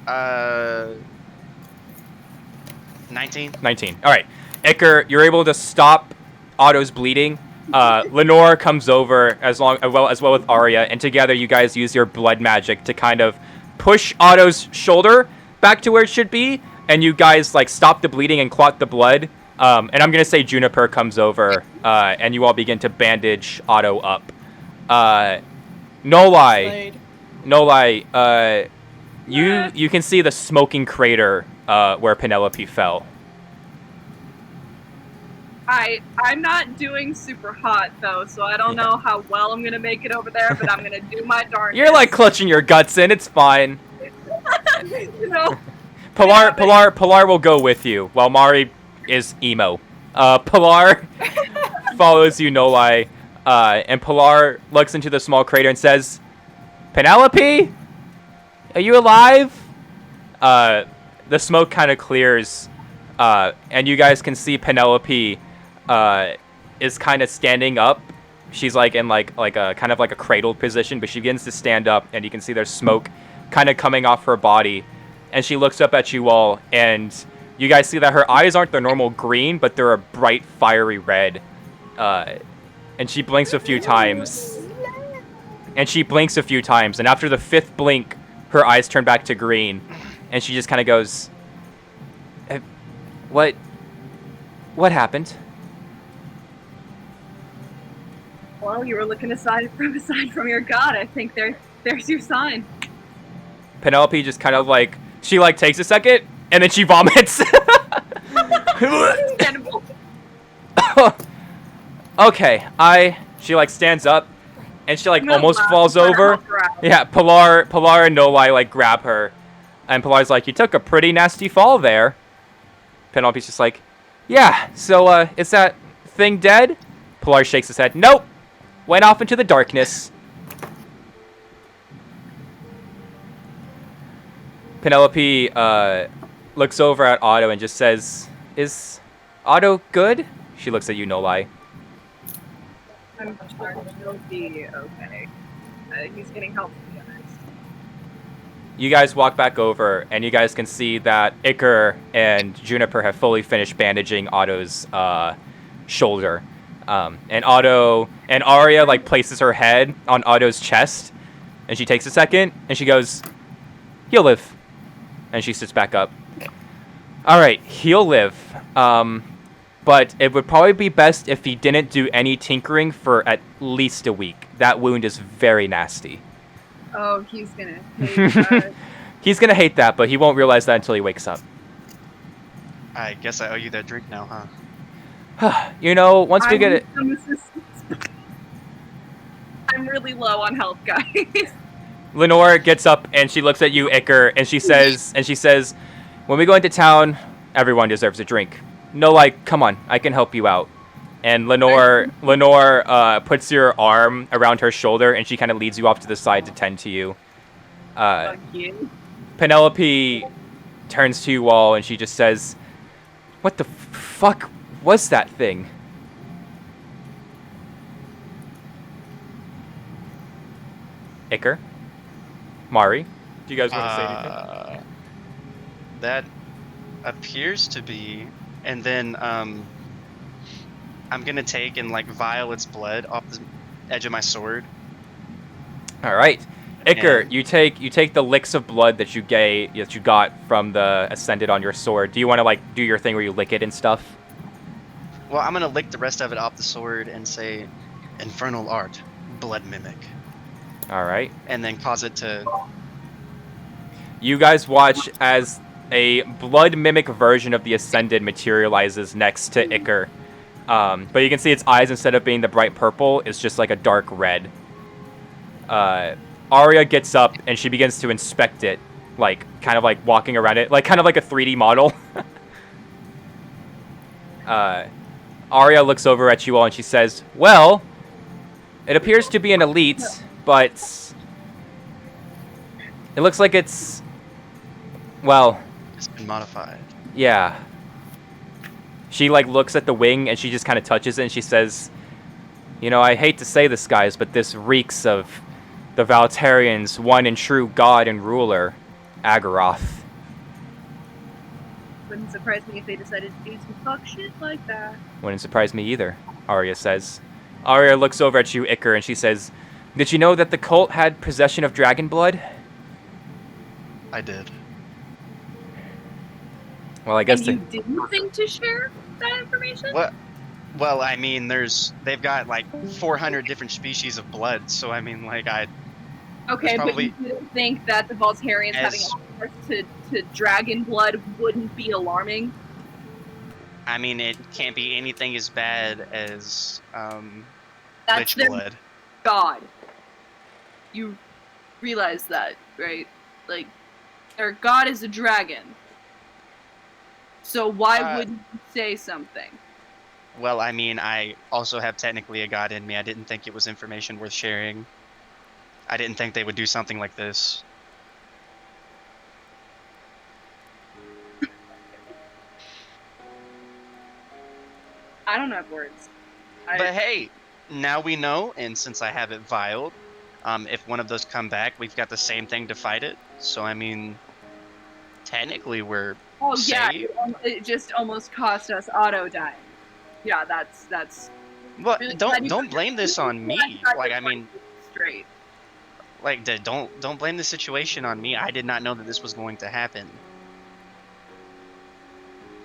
19. 19. All right. Iker, you're able to stop Otto's bleeding. Lenore comes over as well with Arya, and together you guys use your blood magic to kind of push Otto's shoulder back to where it should be, and you guys like stop the bleeding and clot the blood. And I'm gonna say Juniper comes over, and you all begin to bandage Otto up. Nolai, you can see the smoking crater where Penelope fell. I'm not doing super hot though, so I don't know how well I'm gonna make it over there, but I'm gonna do my darndest. You're like clutching your guts in. It's fine. You know. Pilar will go with you while Mari is emo. Pilar follows you, Nolai, and Pilar looks into the small crater and says, "Penelope, are you alive?" The smoke kind of clears, and you guys can see Penelope is kind of standing up. She's like in like a kind of like a cradled position, but she begins to stand up, and you can see there's smoke kind of coming off her body. And she looks up at you all, and you guys see that her eyes aren't the normal green, but they're a bright, fiery red. And she blinks a few times. And after the fifth blink, her eyes turn back to green. And she just kind of goes, What happened? Well, you were looking aside from your god. I think there's your sign. Penelope just kind of like, she like takes a second, and then she vomits. Okay, she like stands up, and she like almost falls over. Yeah, Pilar and Nolai like grab her, and Pilar's like, "You took a pretty nasty fall there." Penelope's just like, "Yeah, so is that thing dead?" Pilar shakes his head. "Nope, went off into the darkness." Penelope looks over at Otto and just says, "Is Otto good?" She looks at you, Nolai. I'm sure he'll be okay. He's getting help, to be honest. You guys walk back over, and you guys can see that Iker and Juniper have fully finished bandaging Otto's shoulder. And Arya like places her head on Otto's chest, and she takes a second, and she goes, "He'll live." And she sits back up. All right, he'll live. But it would probably be best if he didn't do any tinkering for at least a week. That wound is very nasty. Oh, he's gonna hate that. He's gonna hate that, but he won't realize that until he wakes up. I guess I owe you that drink now, huh? You know, once we get it... I'm really low on health, guys. Lenore gets up and she looks at you, Iker, and she says, "When we go into town, everyone deserves a drink. No, like, come on, I can help you out." And Lenore puts your arm around her shoulder, and she kind of leads you off to the side to tend to you. Fuck you. Penelope turns to you all, and she just says, "What the fuck was that thing?" Iker? Mari? Do you guys want to say anything? That appears to be, and then I'm gonna take and like vial its blood off the edge of my sword. All right, Iker, And- you take the licks of blood that you got from the Ascended on your sword. Do you want to like do your thing where you lick it and stuff? Well, I'm gonna lick the rest of it off the sword and say, "Infernal art, blood mimic," All right. and then cause it to. You guys watch as a blood mimic version of the Ascended materializes next to Iker. But you can see its eyes, instead of being the bright purple, is just like a dark red. Arya gets up and she begins to inspect it, like kind of like walking around it, like kind of like a 3D model. Arya looks over at you all and she says, "Well, it appears to be an elite, but it looks like it's, well, It's been modified. yeah." She like looks at the wing and she just kind of touches it and she says, "You know, I hate to say this, guys, but this reeks of the Valtarians' one and true god and ruler, Agaroth." Wouldn't surprise me if they decided to do some fuck shit like that. Wouldn't surprise me either, Arya says. Arya looks over at you, Iker, and she says, "Did you know that the cult had possession of dragon blood?" I did. Well, I guess And you didn't think to share that information? What? Well, I mean, they've got like 400 different species of blood, so I mean, like Okay, but probably- you didn't think that the Voltarians having As- access to dragon blood wouldn't be alarming? I mean, it can't be anything as bad as That's lich their blood. god. You realize that, right? Like, their god is a dragon. So why wouldn't you say something? Well, I mean, I also have technically a god in me. I didn't think it was information worth sharing. I didn't think they would do something like this. I don't have words. But hey, now we know, and since I have it vialed, if one of those come back, we've got the same thing to fight it. So I mean, technically we're Oh yeah, safe. it just almost cost us auto dying. Yeah, that's. Well, really glad you don't blame this on me. Like I mean, straight. like don't blame the situation on me. I did not know that this was going to happen.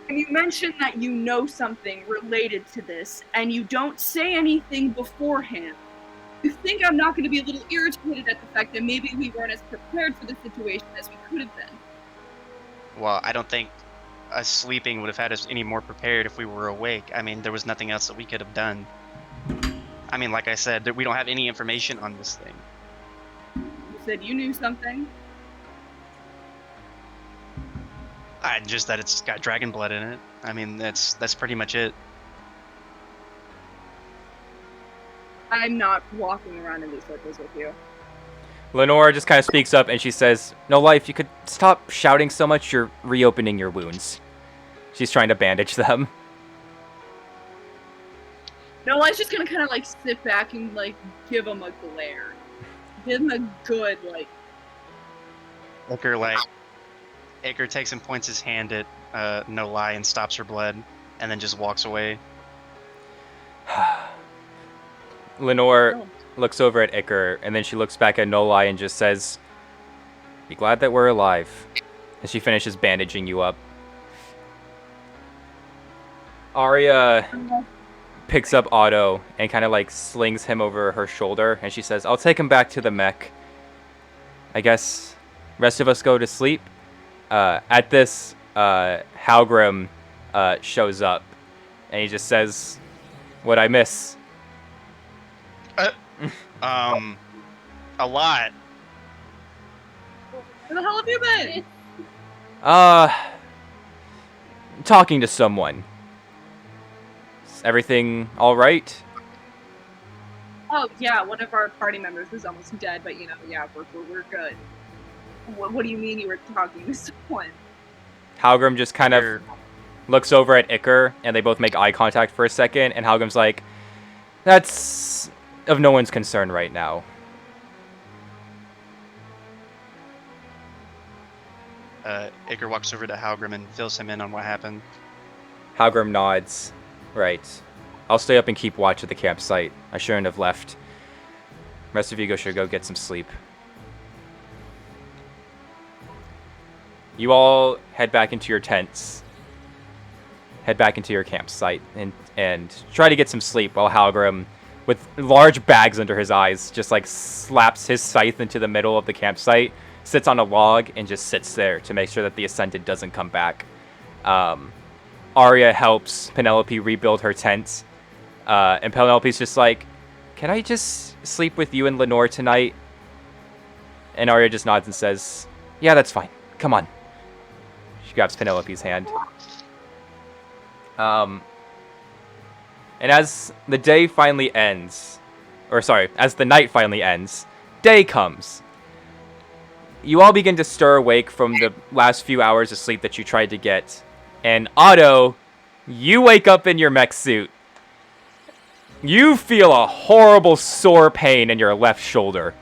And you mentioned that you know something related to this, and you don't say anything beforehand. You think I'm not going to be a little irritated at the fact that maybe we weren't as prepared for the situation as we could have been? Well, I don't think us sleeping would have had us any more prepared if we were awake. I mean, there was nothing else that we could have done. I mean, like I said, we don't have any information on this thing. You said you knew something. Just that it's got dragon blood in it. I mean, that's pretty much it. I'm not walking around in these circles with you. Lenora just kind of speaks up and she says, "No, Life, you could stop shouting so much, you're reopening your wounds." She's trying to bandage them. No, I was just gonna kind of like sit back and like give him a glare. Give him a good like. Iker takes and points his hand at No Lie and stops her blood, and then just walks away. Lenore looks over at Iker, and then she looks back at Nolai and just says, "Be glad that we're alive." And she finishes bandaging you up. Arya picks up Otto and kind of like slings him over her shoulder, and she says, "I'll take him back to the mech. I guess rest of us go to sleep." At this, Halgrim shows up, and he just says, "What'd I miss?" A lot. Where the hell have you been? Talking to someone. Is everything all right? Oh yeah, one of our party members was almost dead, but you know, yeah, we're good. What do you mean you were talking to someone? Halgrim just kind of looks over at Iker, and they both make eye contact for a second, and Halgrim's like, "That's of no one's concern right now." Iker walks over to Halgrim and fills him in on what happened. Halgrim nods. Right. I'll stay up and keep watch at the campsite. I shouldn't have left. Rest of you should go get some sleep. You all head back into your tents. Head back into your campsite and try to get some sleep while Halgrim, with large bags under his eyes, just like slaps his scythe into the middle of the campsite, sits on a log, and just sits there to make sure that the Ascended doesn't come back. Arya helps Penelope rebuild her tent, and Penelope's just like, "Can I just sleep with you and Lenore tonight?" And Arya just nods and says, "Yeah, that's fine. Come on." She grabs Penelope's hand. And as the day finally ends, as the night finally ends, day comes. You all begin to stir awake from the last few hours of sleep that you tried to get. And Otto, you wake up in your mech suit. You feel a horrible sore pain in your left shoulder.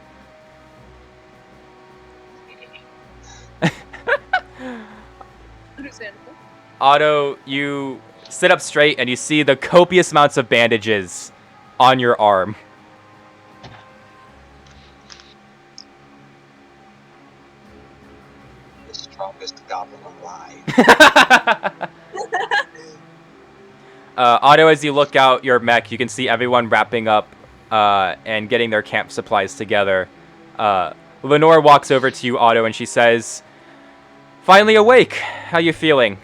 Understandable. Otto, you sit up straight and you see the copious amounts of bandages on your arm. The strongest goblin alive. Otto, as you look out your mech, you can see everyone wrapping up and getting their camp supplies together. Lenore walks over to you, Otto, and she says, "Finally awake. How you feeling?"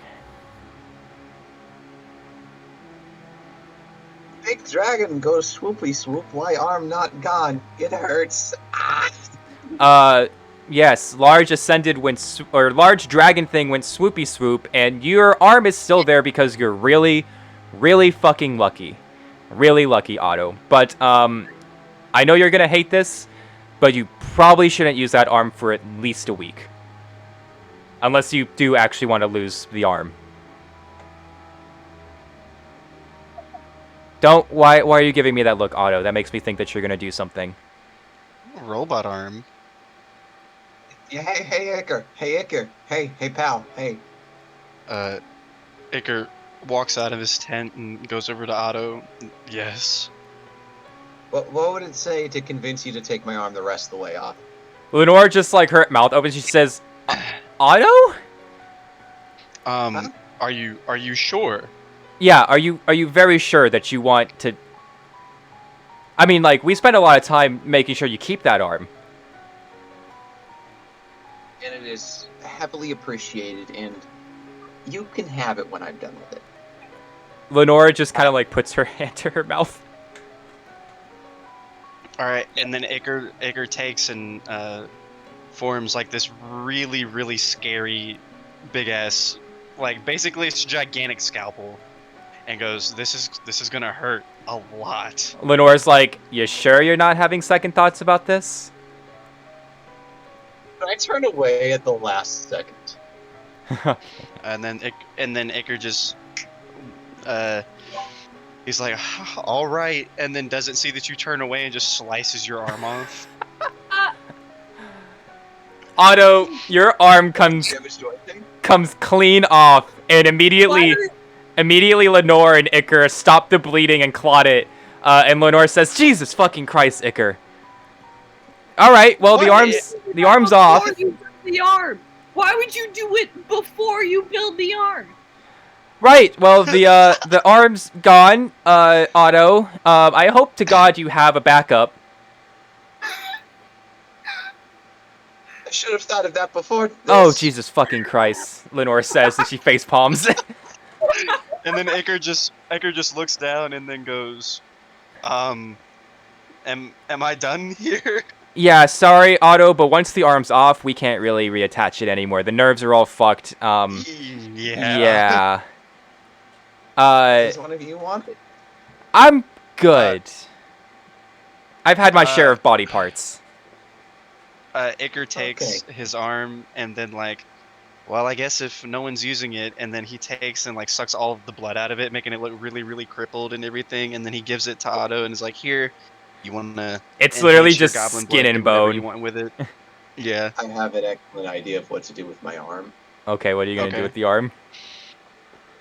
Big dragon goes swoopy swoop. Why arm not gone? It hurts. Ah. Yes, large ascended large dragon thing went swoopy swoop, and your arm is still there because you're really, really fucking lucky. Really lucky, Otto. But, I know you're gonna hate this, but you probably shouldn't use that arm for at least a week. Unless you do actually want to lose the arm. Why are you giving me that look, Otto? That makes me think that you're gonna do something. Robot arm. Yeah, hey, Iker. Hey, Iker. Hey, pal. Hey. Iker walks out of his tent and goes over to Otto. Yes. What would it say to convince you to take my arm the rest of the way off? Lenore just her mouth opens. She says, "Otto? Are you sure? Yeah. Are you very sure that you want to? I mean, we spent a lot of time making sure you keep that arm." And it is heavily appreciated, and you can have it when I'm done with it. Lenore just kind of puts her hand to her mouth. All right, and then Iker takes and forms this really, really scary, big ass, basically it's a gigantic scalpel, and goes, "This is gonna hurt a lot." Lenore's like, "You sure you're not having second thoughts about this?" But I turn away at the last second. And then Iker just he's like, "All right," and then doesn't see that you turn away and just slices your arm off. Otto, your arm comes clean off, and immediately Lenore and Iker stop the bleeding and clot it. And Lenore says, "Jesus fucking Christ, Iker. All right, well, the arm's off." Why would you build the arm? Why would you do it before you build the arm? Right. Well, the arm's gone, Otto. I hope to God you have a backup. I should have thought of that before this. Oh, Jesus fucking Christ, Lenore says, and she face palms. And then Iker just looks down and then goes, am I done here?" Yeah, sorry, Otto, but once the arm's off, we can't really reattach it anymore. The nerves are all fucked. Yeah. Does one of you want it? I'm good. I've had my share of body parts. Iker takes his arm and then well, I guess if no one's using it, and then he takes and sucks all of the blood out of it, making it look really, really crippled and everything, and then he gives it to Otto and is like, "Here, you wanna?" It's literally enhance your just goblin skin blood, and do whatever bone. you want with it. Yeah. I have an excellent idea of what to do with my arm. Okay, what are you gonna do with the arm?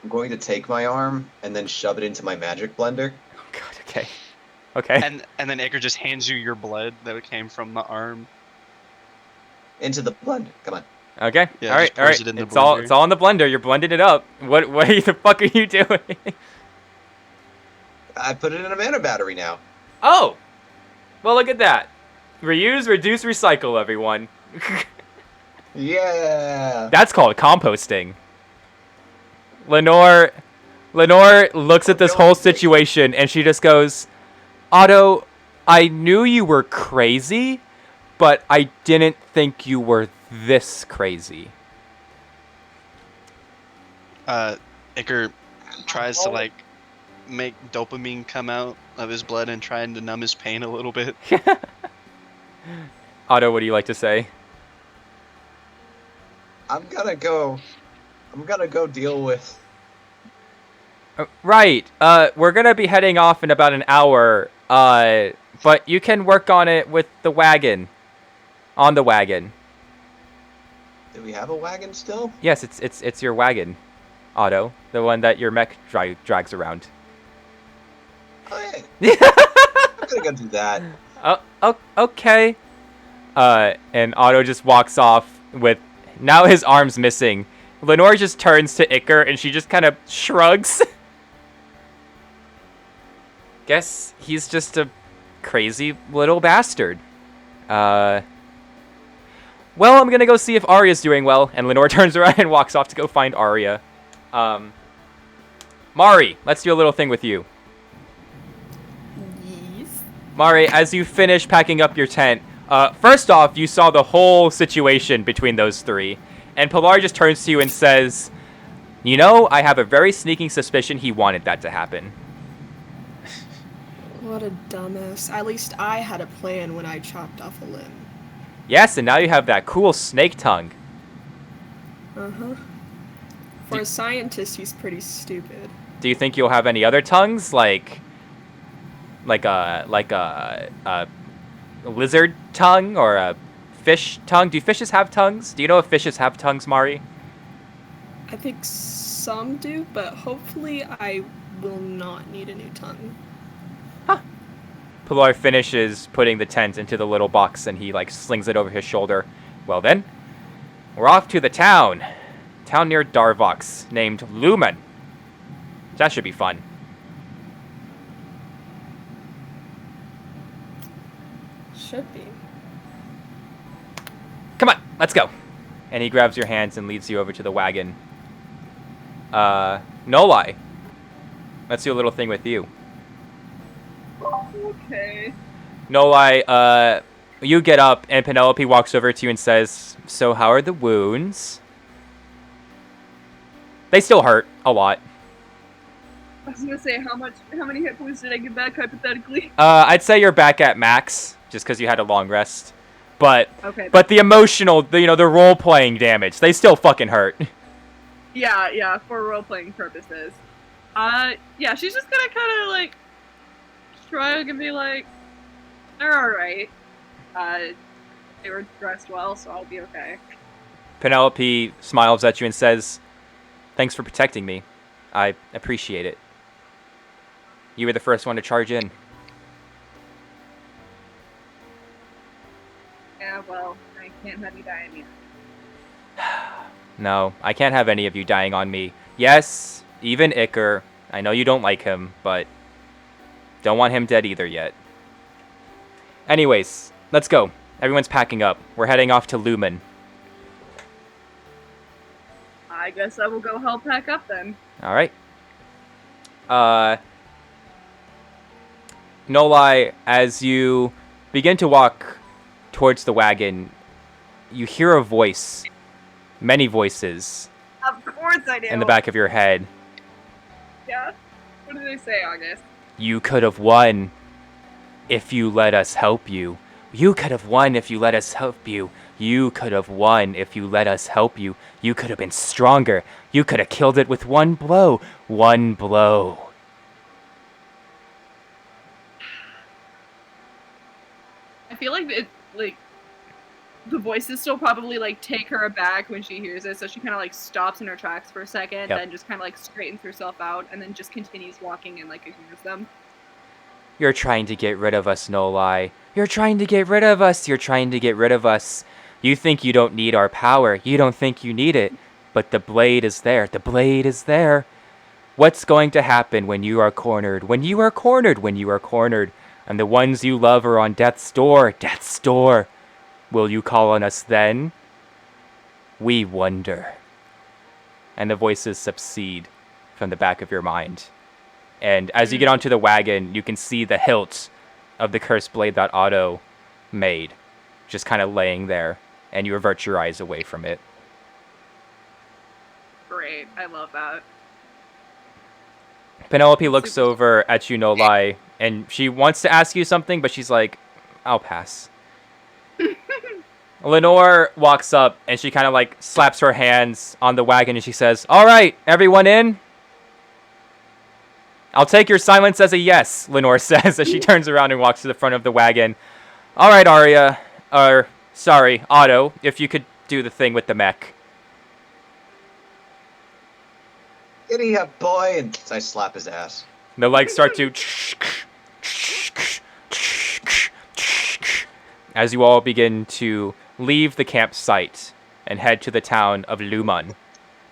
I'm going to take my arm and then shove it into my magic blender. Oh God. Okay. Okay. And then Iker just hands you your blood that came from the arm. Into the blender. Come on. Okay. Yeah, all right. just All pours right. it in the It's all blender. in the blender. You're blending it up. What the fuck are you doing? I put it in a mana battery now. Oh. Well, look at that. Reuse, reduce, recycle, everyone. Yeah. That's called composting. Lenore looks at this whole situation and she just goes, "Otto, I knew you were crazy, but I didn't think you were this crazy. Iker tries to like make dopamine come out of his blood and trying to numb his pain a little bit. Otto, what do you like to say? I'm gonna go deal with. Right. We're gonna be heading off in about an hour. But you can work on it with the wagon. On the wagon. Do we have a wagon still? Yes, it's your wagon, Otto. The one that your mech drags around. Oh, yeah. I'm gonna go do that. Oh, okay. And Otto just walks off with now his arm's missing. Lenore just turns to Iker and she just kind of shrugs. Guess he's just a crazy little bastard. Well, I'm gonna go see if Arya's doing well. And Lenore turns around and walks off to go find Arya. Mari, let's do a little thing with you. Yes. Mari, as you finish packing up your tent, first off, you saw the whole situation between those three. And Pilar just turns to you and says, you know, I have a very sneaking suspicion he wanted that to happen. What a dumbass. At least I had a plan when I chopped off a limb. Yes, and now you have that cool snake tongue. Uh-huh. For a scientist, he's pretty stupid. Do you think you'll have any other tongues, like a lizard tongue or a fish tongue? Do fishes have tongues? Do you know if fishes have tongues, Mari? I think some do, but hopefully I will not need a new tongue. Pilar finishes putting the tent into the little box and he like slings it over his shoulder. Well then, we're off to the town near Darvox named Lumen. That should be fun. Should be. Come on, let's go. And he grabs your hands and leads you over to the wagon. Nolai, let's do a little thing with you. Okay. Nolai, you get up and Penelope walks over to you and says, so how are the wounds? They still hurt a lot. I was gonna say, how many hit points did I get back hypothetically? I'd say you're back at max, just because you had a long rest. But Okay. but the emotional, the role-playing damage, they still fucking hurt. Yeah, for role-playing purposes. Yeah, she's just gonna kind of, like, shrug and be like, they're alright. They were dressed well, so I'll be okay. Penelope smiles at you and says, thanks for protecting me. I appreciate it. You were the first one to charge in. Yeah, well, I can't have you die in yet. No, I can't have any of you dying on me. Yes, even Iker. I know you don't like him, but don't want him dead either yet. Anyways, let's go. Everyone's packing up. We're heading off to Lumen. I guess I will go help pack up then. Alright. Nolai, as you begin to walk towards the wagon, you hear a voice. Many voices. Of course I do. In the back of your head. Yeah? What did they say, August? You could have won if you let us help you. You could have won if you let us help you. You could have won if you let us help you. You could have been stronger. You could have killed it with one blow. One blow. I feel like the voices still probably like take her aback when she hears it, so she kind of like stops in her tracks for a second, Yep. then just kind of like straightens herself out, and then just continues walking and like ignores them. You're trying to get rid of us, Nolai. You're trying to get rid of us. You're trying to get rid of us. You think you don't need our power. You don't think you need it. But the blade is there. The blade is there. What's going to happen when you are cornered? When you are cornered. When you are cornered. And the ones you love are on death's door. Death's door. Will you call on us then? We wonder. And the voices subside from the back of your mind. And as you get onto the wagon, you can see the hilt of the cursed blade that Otto made. just kind of laying there, and you avert your eyes away from it. Great. I love that. Penelope looks over at you, Nolai, and she wants to ask you something, but she's like, I'll pass. Lenore walks up, and she kind of like slaps her hands on the wagon, and she says, all right, everyone in? I'll take your silence as a yes, Lenore says, as she turns around and walks to the front of the wagon. All right, Arya, sorry, Otto, if you could do the thing with the mech. Giddy up, boy! And I slap his ass. The legs start to... as you all begin to leave the campsite and head to the town of Luman.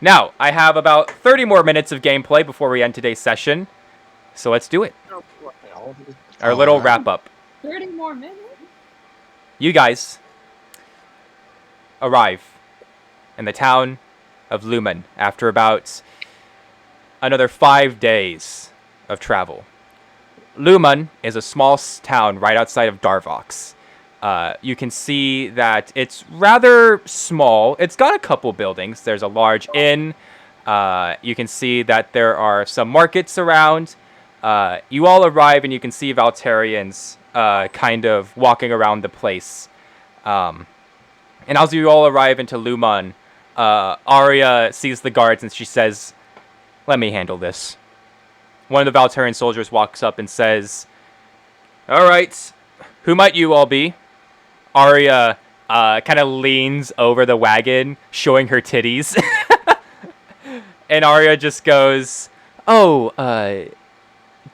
Now, I have about 30 more minutes of gameplay before we end today's session, so let's do it. Our little wrap-up. 30 more minutes? You guys arrive in the town of Luman after about another 5 days of travel. Luman is a small town right outside of Darvox. You can see that it's rather small. It's got a couple buildings. There's a large inn. You can see that there are some markets around. You all arrive and you can see Valterians kind of walking around the place. And as you all arrive into Luman, Arya sees the guards and she says, let me handle this. One of the Valterian soldiers walks up and says, all right, who might you all be? Arya kind of leans over the wagon, showing her titties. And Arya just goes, oh,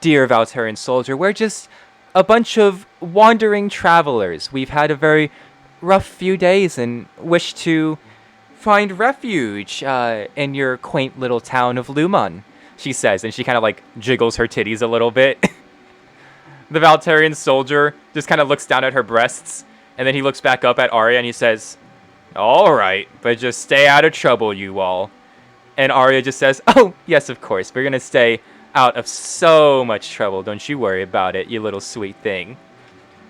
dear Valterian soldier, we're just a bunch of wandering travelers. We've had a very rough few days and wish to find refuge in your quaint little town of Luman, she says, and she kind of like jiggles her titties a little bit. The Valterian soldier just kind of looks down at her breasts, and then he looks back up at Arya and he says, all right, but just stay out of trouble, you all. And Arya just says, oh, yes, of course, we're going to stay out of so much trouble. Don't you worry about it, you little sweet thing.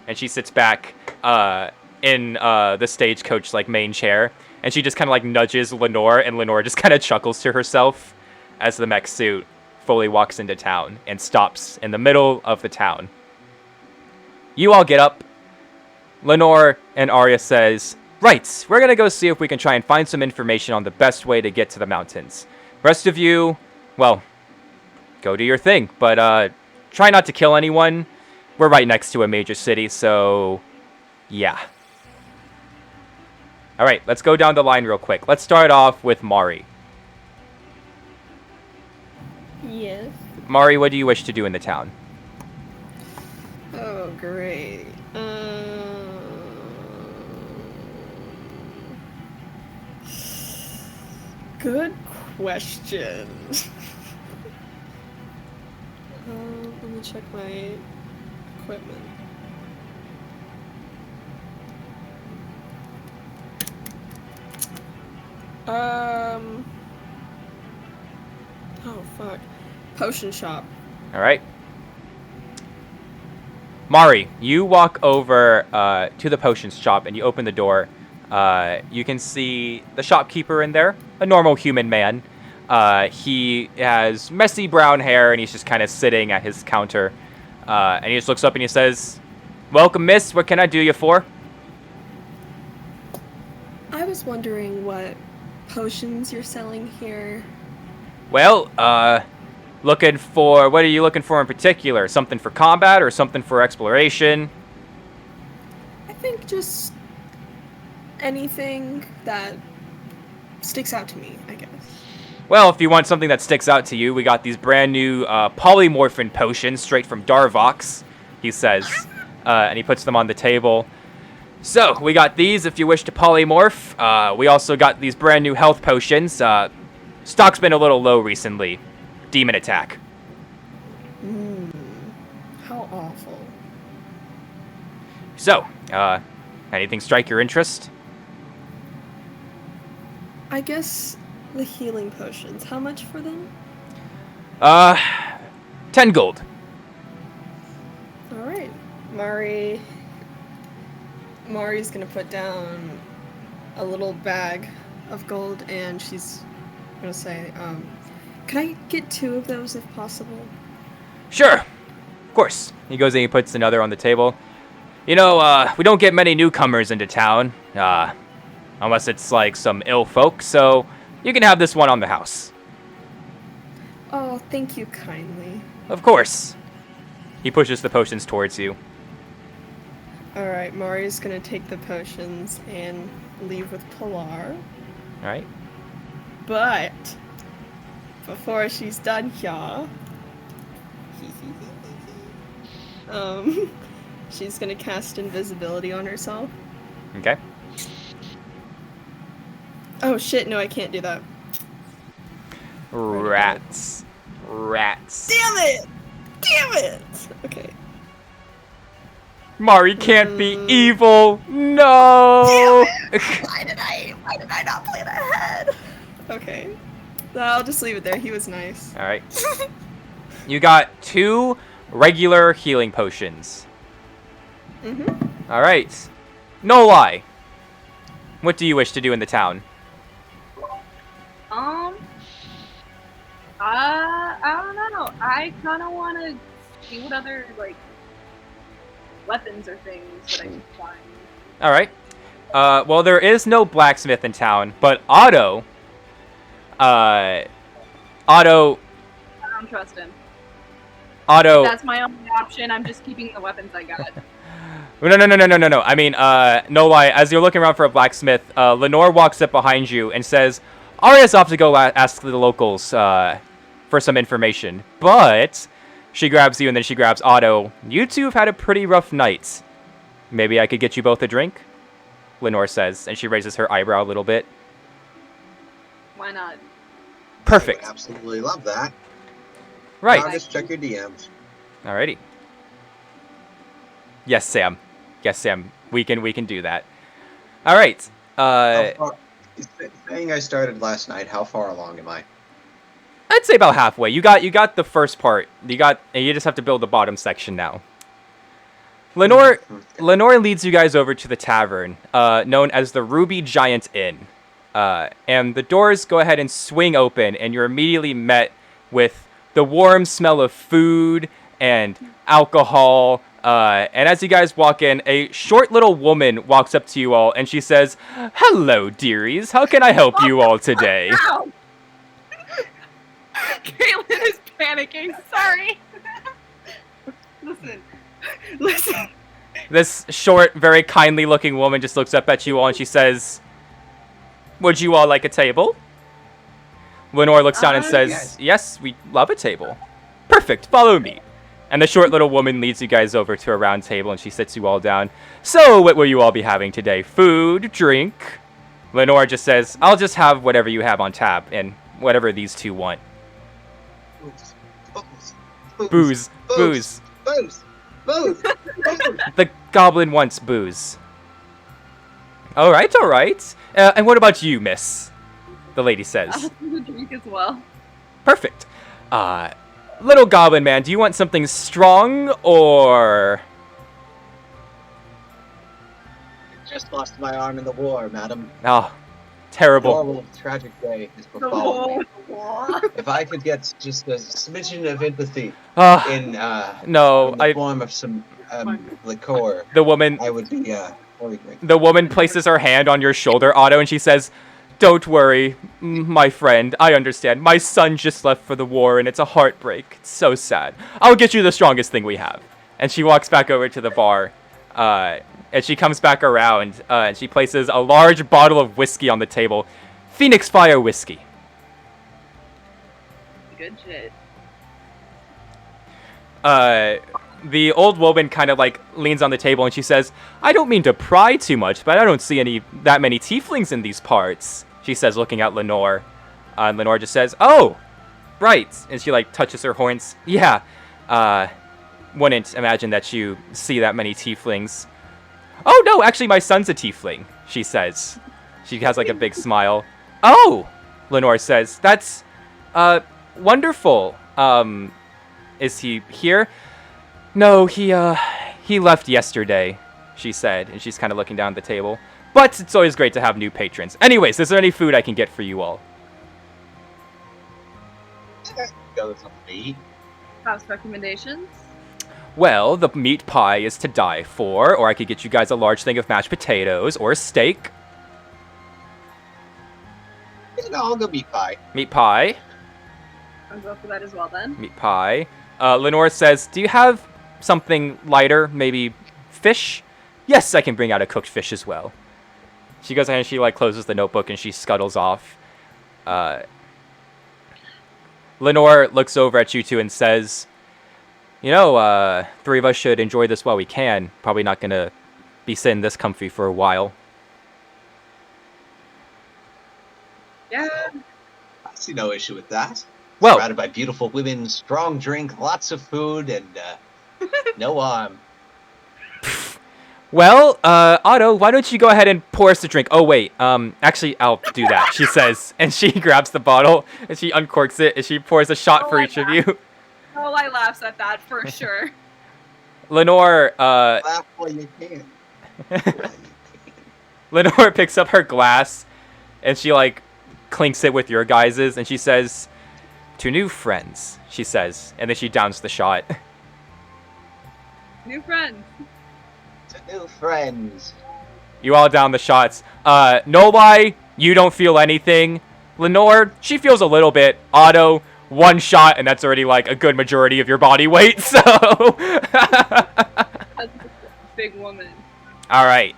And she sits back in the stagecoach like main chair, and she just kind of like nudges Lenore, and Lenore just kind of chuckles to herself as the mech suit fully walks into town and stops in the middle of the town. You all get up. Lenore and Arya says, right, we're going to go see if we can try and find some information on the best way to get to the mountains. Rest of you, well, go do your thing, but try not to kill anyone. We're right next to a major city, so yeah. All right, let's go down the line real quick. Let's start off with Mari. Yes. Mari, what do you wish to do in the town? Oh, great. Good question. Let me check my equipment. Oh, fuck. Potion shop. All right. Mari, you walk over to the potions shop and you open the door. You can see the shopkeeper in there, a normal human man. He has messy brown hair and he's just kind of sitting at his counter. And he just looks up and he says, welcome, miss. What can I do you for? I was wondering what potions you're selling here. Well, looking for, what are you looking for in particular? Something for combat or something for exploration? I think just anything that sticks out to me, I guess. Well, if you want something that sticks out to you, we got these brand new polymorphin potions straight from Darvox, he says. And he puts them on the table. So, we got these if you wish to polymorph. We also got these brand new health potions. Stock's been a little low recently. Demon attack. How awful. So, anything strike your interest? I guess the healing potions. How much for them? 10 gold. Alright. Mari Mari's gonna put down a little bag of gold, and she's gonna say, "Could I get 2 of those if possible?" Sure, of course. He goes and he puts another on the table. You know, we don't get many newcomers into town, unless it's like some ill folk, so you can have this one on the house. Oh, thank you kindly. Of course. He pushes the potions towards you. Alright, Mari's gonna take the potions and leave with Pilar. Alright. But before she's done here, she's gonna cast invisibility on herself. Okay. Oh shit, no, I can't do that. Rats. Damn it! Okay. Mari can't be evil. No. Why did I not plan ahead? Okay. I'll just leave it there. He was nice. All right. You got 2 regular healing potions. Mm-hmm. All right. No lie. What do you wish to do in the town? I don't know. I kind of want to see what other, like, weapons or things that I can find. All right. Well, there is no blacksmith in town, but Otto. I don't trust him. Otto. That's my only option. I'm just keeping the weapons I got. No. I mean, no lie. As you're looking around for a blacksmith, Lenore walks up behind you and says, Arya's off to go ask the locals for some information. But she grabs you and then she grabs Otto. You two have had a pretty rough night. Maybe I could get you both a drink? Lenore says, and she raises her eyebrow a little bit. Why not? Perfect. I would absolutely love that. Right. Now just check your DMs. Alrighty. Yes, Sam. We can do that. All right. Saying I started last night, how far along am I? I'd say about halfway. You got the first part. You just have to build the bottom section now. Lenore leads you guys over to the tavern, known as the Ruby Giant Inn. And the doors go ahead and swing open, and you're immediately met with the warm smell of food and alcohol. And as you guys walk in, a short little woman walks up to you all, and she says, "Hello, dearies. How can I help you all today?" Ow! Caitlin is panicking. Sorry. Listen. This short, very kindly-looking woman just looks up at you all, and she says, "Would you all like a table?" Lenore looks down and says, yes, we love a table. Perfect, follow me. And the short little woman leads you guys over to a round table, and she sits you all down. So, what will you all be having today? Food, drink? Lenore just says, I'll just have whatever you have on tap, and whatever these two want. Booze. The goblin wants booze. All right. And what about you, miss? The lady says. I'll do the drink as well. Perfect. Little goblin man, do you want something strong or... Just lost my arm in the war, madam. Oh, terrible. Horrible, tragic day is befallen me. If I could get just a smidgen of empathy in the form of some liqueur, the woman, I would be very grateful. The woman places her hand on your shoulder, Otto, and she says, "Don't worry, my friend. I understand. My son just left for the war, and it's a heartbreak. It's so sad. I'll get you the strongest thing we have." And she walks back over to the bar, and she comes back around, and she places a large bottle of whiskey on the table. Phoenix Fire whiskey. Good shit. The old woman kind of leans on the table and she says, "I don't mean to pry too much, but I don't see that many tieflings in these parts," she says, looking at Lenore. And Lenore just says, "Oh, right." And she touches her horns. "Yeah, wouldn't imagine that you see that many tieflings." "Oh, no, actually my son's a tiefling," she says. She has a big smile. "Oh," Lenore says, "that's, wonderful. Is he here?" "No, he left yesterday." she said, and she's kind of looking down at the table. But it's always great to have new patrons. Anyways, is there any food I can get for you all? Go with something to eat. House recommendations? Well, the meat pie is to die for, or I could get you guys a large thing of mashed potatoes or a steak. No, I'll go meat pie. Meat pie. I'll go for that as well then. Meat pie. Lenore says, do you have something lighter? Maybe fish? Yes, I can bring out a cooked fish as well. She goes ahead and she like closes the notebook and she scuttles off. Lenore looks over at you two and says, you know, three of us should enjoy this while we can. Probably not going to be sitting this comfy for a while. Yeah. I see no issue with that. Well, Surrounded by beautiful women, strong drink, lots of food, and no well, Otto, why don't you go ahead and pour us a drink? Oh, wait, actually, I'll do that, she says. And she grabs the bottle, and she uncorks it, and she pours a shot for each of you. Oh, I laughs at that for sure. Lenore, laugh while you can. Lenore picks up her glass, and she, like, clinks it with your guys's, and she says, to new friends, she says, and then she downs the shot. New friends. To new friends. You all down the shots. No lie, you don't feel anything. Lenore, she feels a little bit. Otto, one shot, and that's already like a good majority of your body weight, so. That's a big woman. All right.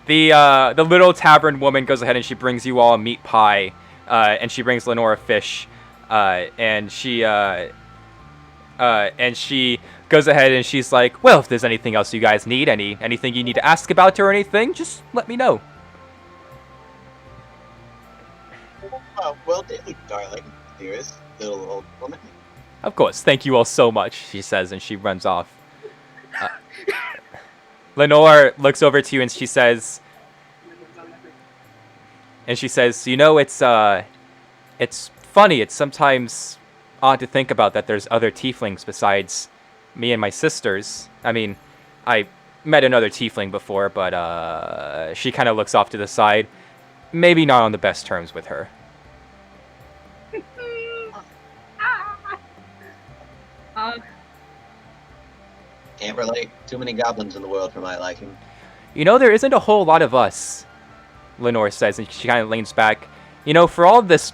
The little tavern woman goes ahead and she brings you all a meat pie, and she brings Lenore a fish, and she goes ahead and she's like, well, if there's anything else you guys need, anything you need to ask about or anything, just let me know. Well, darling, dearest little old woman. Of course, thank you all so much, she says, and she runs off. Lenore looks over to you and she says, you know, it's funny, it's sometimes odd to think about that there's other tieflings besides me and my sisters. I mean, I met another tiefling before, but she kind of looks off to the side. Maybe not on the best terms with her. Can't relate. Too many goblins in the world for my liking. You know, there isn't a whole lot of us, Lenore says, and she kind of leans back. You know, for all this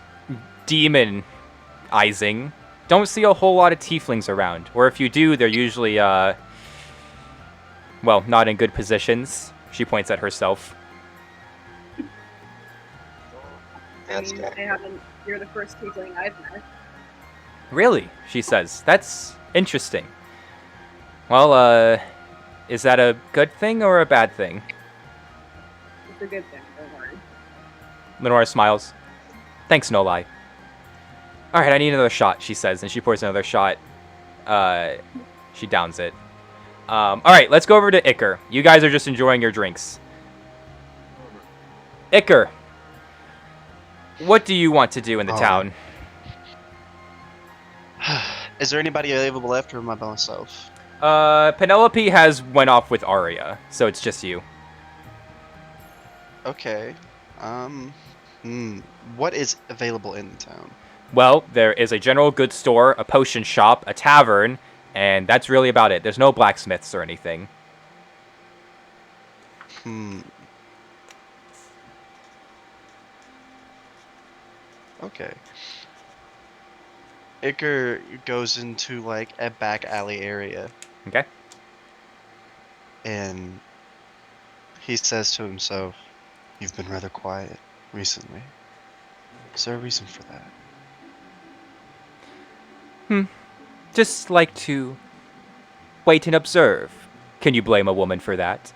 demonizing, don't see a whole lot of tieflings around. Or if you do, they're usually, well, not in good positions. She points at herself. You're the first tiefling I've met. Really? She says. That's interesting. Well, is that a good thing or a bad thing? It's a good thing, don't worry. Lenore smiles. Thanks, no lie. Alright, I need another shot, she says, and she pours another shot. She downs it. Alright, let's go over to Iker. You guys are just enjoying your drinks. Iker, what do you want to do in the town? Is there anybody available left or am I by myself? Penelope has went off with Arya, so it's just you. Okay. What is available in the town? Well, there is a general goods store, a potion shop, a tavern, and that's really about it. There's no blacksmiths or anything. Okay. Iker goes into like a back alley area. Okay. And he says to himself, "You've been rather quiet recently. Is there a reason for that?" Just like to wait and observe. Can you blame a woman for that?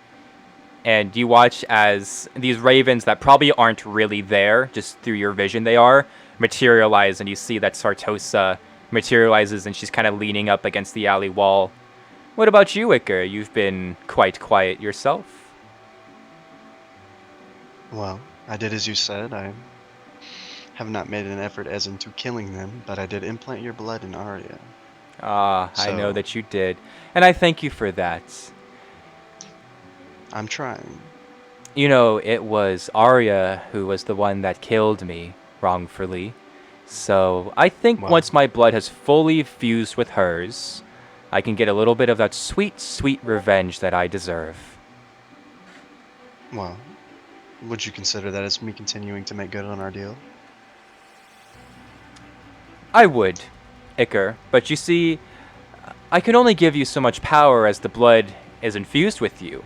And you watch as these ravens that probably aren't really there, just through your vision they are, materialize, and you see that Sartosa materializes and she's kind of leaning up against the alley wall. What about you, Iker? You've been quite quiet yourself. Well, I did as you said. I have not made an effort as into killing them, but I did implant your blood in Arya. I know that you did, and I thank you for that. I'm trying. You know, it was Arya who was the one that killed me wrongfully. So I think Wow. once my blood has fully fused with hers, I can get a little bit of that sweet, sweet revenge that I deserve. Well, would you consider that as me continuing to make good on our deal? I would, Iker, but you see, I can only give you so much power as the blood is infused with you.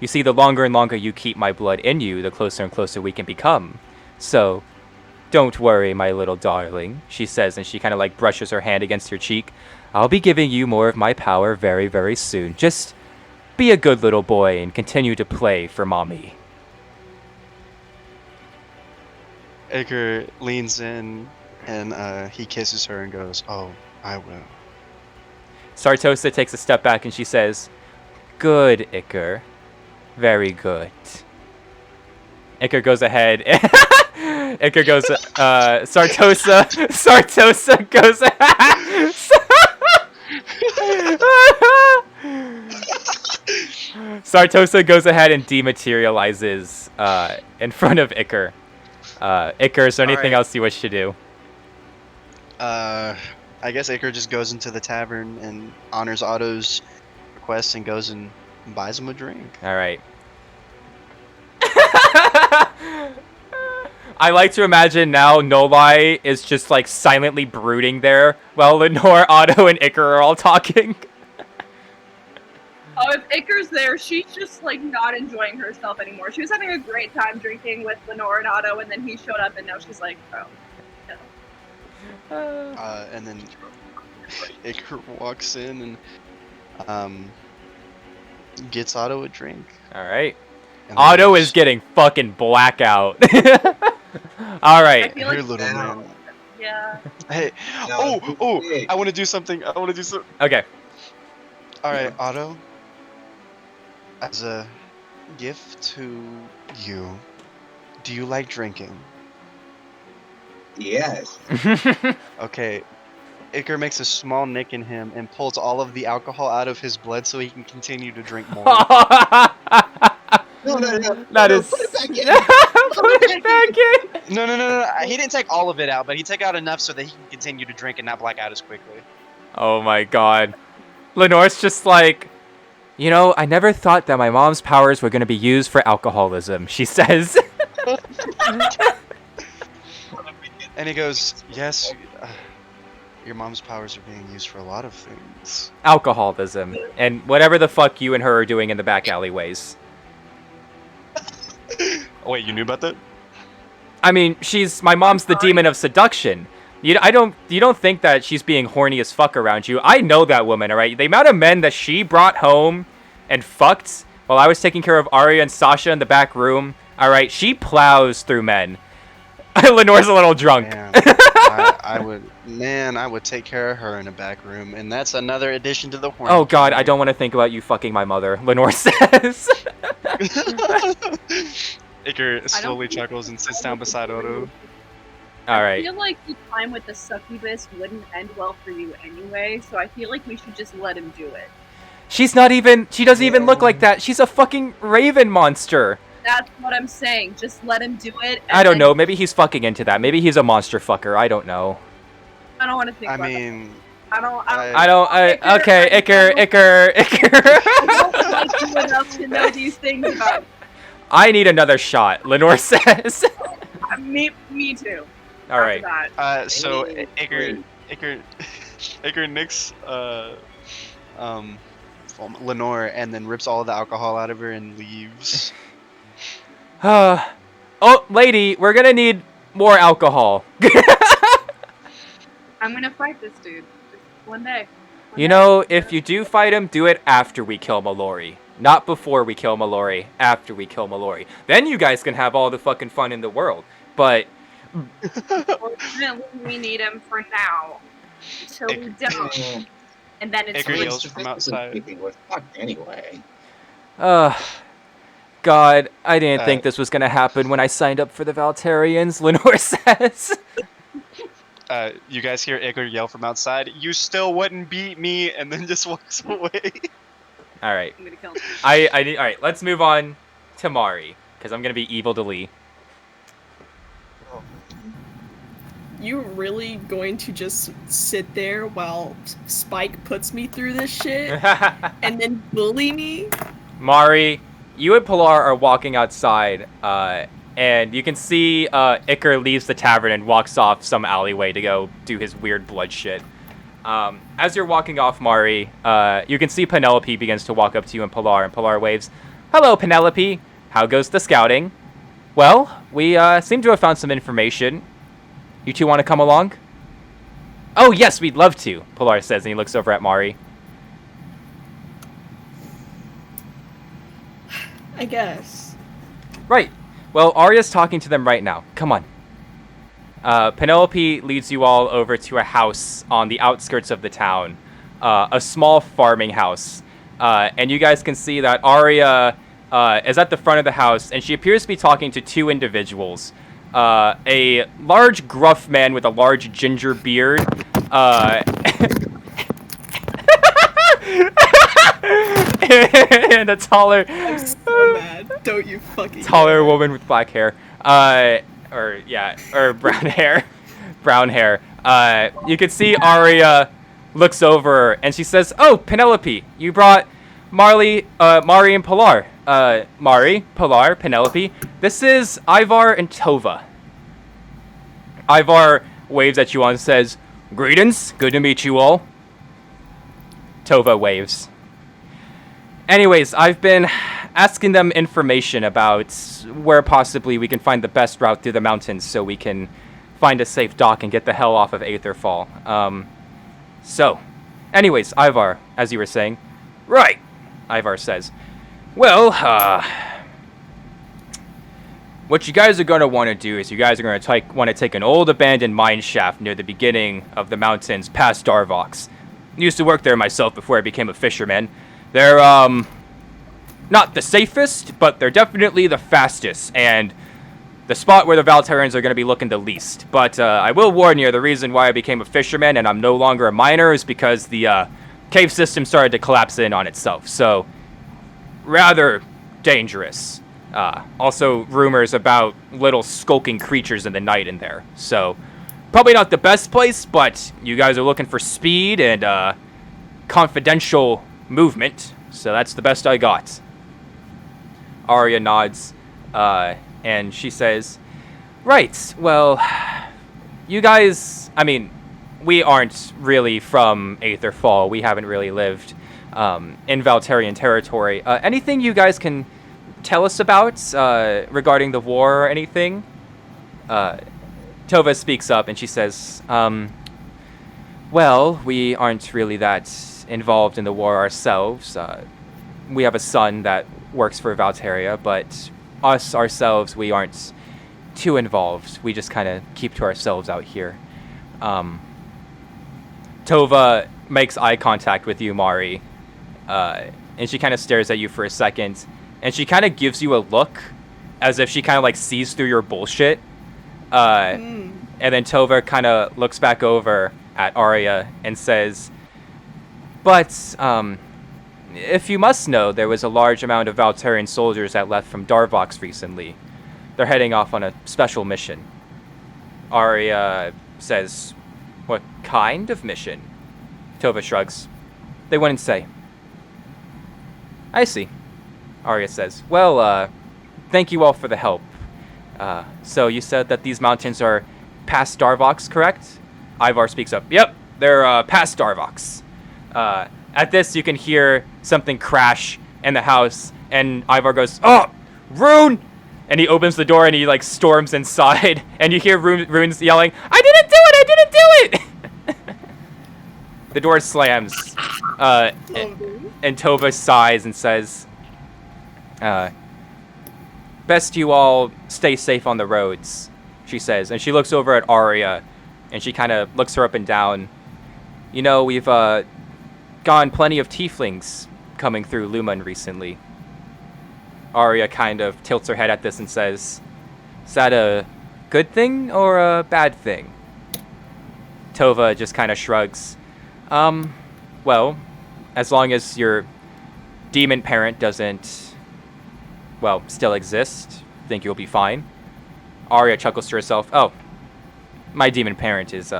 You see, the longer and longer you keep my blood in you, the closer and closer we can become. So, don't worry, my little darling, she says, and she kind of like brushes her hand against your cheek. I'll be giving you more of my power very, very soon. Just be a good little boy and continue to play for mommy. Iker leans in and he kisses her and goes, "Oh, I will." Sartosa takes a step back and she says, "Good, Iker. Very good." Iker goes ahead. Iker goes, Sartosa goes Sartosa goes ahead and dematerializes in front of Iker. Iker, is there anything else you wish to do? I guess Iker just goes into the tavern and honors Otto's request and goes and buys him a drink. All right. I like to imagine now Nolai is just like silently brooding there while Lenore, Otto, and Iker are all talking. Oh, if Iker's there, she's just like not enjoying herself anymore. She was having a great time drinking with Lenore and Otto, and then he showed up, and now she's like, oh. No. And then Iker walks in and gets Otto a drink. All right. And Otto then is getting fucking blackout. All right. I feel like Here, little man. Yeah. Hey. No, Oh! I want to do something. I want to do something. Okay. All right, Otto. As a gift to you, do you like drinking? Yes. Okay. Iker makes a small nick in him and pulls all of the alcohol out of his blood so he can continue to drink more. No. That is. Put it back in. Put it back in. No. He didn't take all of it out, but he took out enough so that he can continue to drink and not black out as quickly. Oh my god. Lenore's just like, you know, I never thought that my mom's powers were going to be used for alcoholism, she says. And he goes, yes, your mom's powers are being used for a lot of things. Alcoholism. And whatever the fuck you and her are doing in the back alleyways. Oh, wait, you knew about that? I mean, my mom's the demon of seduction. You don't think that she's being horny as fuck around you. I know that woman, alright? The amount of men that she brought home and fucked while I was taking care of Arya and Sasha in the back room, alright? She plows through men. Lenore's a little drunk. Man, I would take care of her in a back room, and that's another addition to the horny. Oh god, I don't want to think about you fucking my mother, Lenore says. Iker slowly chuckles and sits down beside Otto. I Alright. feel like the time with the succubus wouldn't end well for you anyway, so I feel like we should just let him do it. She doesn't even look like that. She's a fucking raven monster. That's what I'm saying. Just let him do it. I don't know. Maybe he's fucking into that. Maybe he's a monster fucker. I don't know. I don't want to think I about mean, that. Okay, Iker. I don't like you enough to know these things about I need another shot, Lenore says. me too. All right. so Iker nicks Lenore and then rips all of the alcohol out of her and leaves. Oh, lady, we're gonna need more alcohol. I'm gonna fight this dude. Just one day. You know, if you do fight him, do it after we kill Mallory. Not before we kill Mallory, after we kill Mallory. Then you guys can have all the fucking fun in the world. But Fortunately, we need him for now. Until we don't. And then it's Iker yells from outside. Anyway. God, I didn't think this was gonna happen when I signed up for the Valterians, Lenore says. You guys hear Iker yell from outside, "You still wouldn't beat me," and then just walks away. All right. I'm gonna kill him. I need. All right. Let's move on to Mari, because I'm gonna be evil to Lee. You really going to just sit there while Spike puts me through this shit and then bully me? Mari, you and Pilar are walking outside, and you can see Iker leaves the tavern and walks off some alleyway to go do his weird blood shit. As you're walking off, Mari, you can see Penelope begins to walk up to you and Pilar waves. Hello, Penelope. How goes the scouting? Well, we seem to have found some information. You two want to come along? Oh, yes, we'd love to, Pilar says, and he looks over at Mari. I guess. Right. Well, Arya's talking to them right now. Come on. Penelope leads you all over to a house on the outskirts of the town. A small farming house. And you guys can see that Arya is at the front of the house, and she appears to be talking to two individuals. A large, gruff man with a large ginger beard. And a taller... I'm so mad. Don't you fucking... Taller woman with black hair. Or brown hair. Brown hair. You can see Arya looks over and she says, "Oh, Penelope, you brought Mari and Pilar. Mari, Pilar, Penelope. This is Ivar and Tova." Ivar waves at you and says, "Greetings, good to meet you all." Tova waves. Anyways, I've been asking them information about where possibly we can find the best route through the mountains so we can find a safe dock and get the hell off of Aetherfall. So, anyways, Ivar, as you were saying. Right, Ivar says. Well, what you guys are going to want to do is you guys are going to want to take an old abandoned mine shaft near the beginning of the mountains past Darvox. Used to work there myself before I became a fisherman. They're, not the safest, but they're definitely the fastest, and the spot where the Valterians are going to be looking the least. But I will warn you, the reason why I became a fisherman and I'm no longer a miner is because the cave system started to collapse in on itself. So, rather dangerous. Also, rumors about little skulking creatures in the night in there. So, probably not the best place, but you guys are looking for speed and confidential movement. So that's the best I got. Arya nods, and she says, "Right, well, you guys, I mean, we aren't really from Aetherfall. We haven't really lived in Valterian territory. Anything you guys can tell us about regarding the war or anything?" Tova speaks up, and she says, "Well, we aren't really that involved in the war ourselves. We have a son that works for Valteria, but us ourselves, we aren't too involved. We just kind of keep to ourselves out here." Tova makes eye contact with you, Mari, and she kind of stares at you for a second, and she kind of gives you a look as if she kind of like sees through your bullshit. And then Tova kind of looks back over at Arya and says, "But, if you must know, there was a large amount of Valterian soldiers that left from Darvox recently. They're heading off on a special mission." Arya says, "What kind of mission?" Tova shrugs. "They wouldn't say." "I see," Arya says. "Well, thank you all for the help. So you said that these mountains are past Darvox, correct?" Ivar speaks up. "Yep, they're past Darvox." At this, you can hear something crash in the house, and Ivar goes, "Oh, Rune!" And he opens the door and he like storms inside, and you hear Rune's yelling, "I didn't do it! I didn't do it!" The door slams, and Tova sighs and says, "Best you all stay safe on the roads," she says, and she looks over at Arya, and she kind of looks her up and down. "You know, we've gone plenty of tieflings coming through Lumen recently." Arya kind of tilts her head at this and says, "Is that a good thing or a bad thing?" Tova just kind of shrugs. Well, as long as you're demon parent doesn't, well, still exist, think you'll be fine. Arya chuckles to herself. Oh, my demon parent is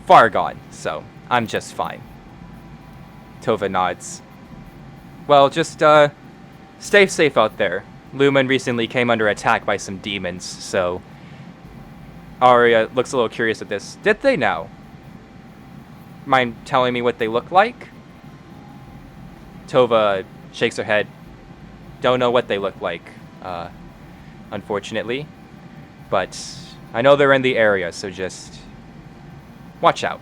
far gone, so I'm just fine. Tova nods. Well, just stay safe out there. Lumen recently came under attack by some demons, so... Arya looks a little curious at this. Did they now? Mind telling me what they look like? Tova shakes her head. Don't know what they look like, unfortunately. But I know they're in the area, so just watch out.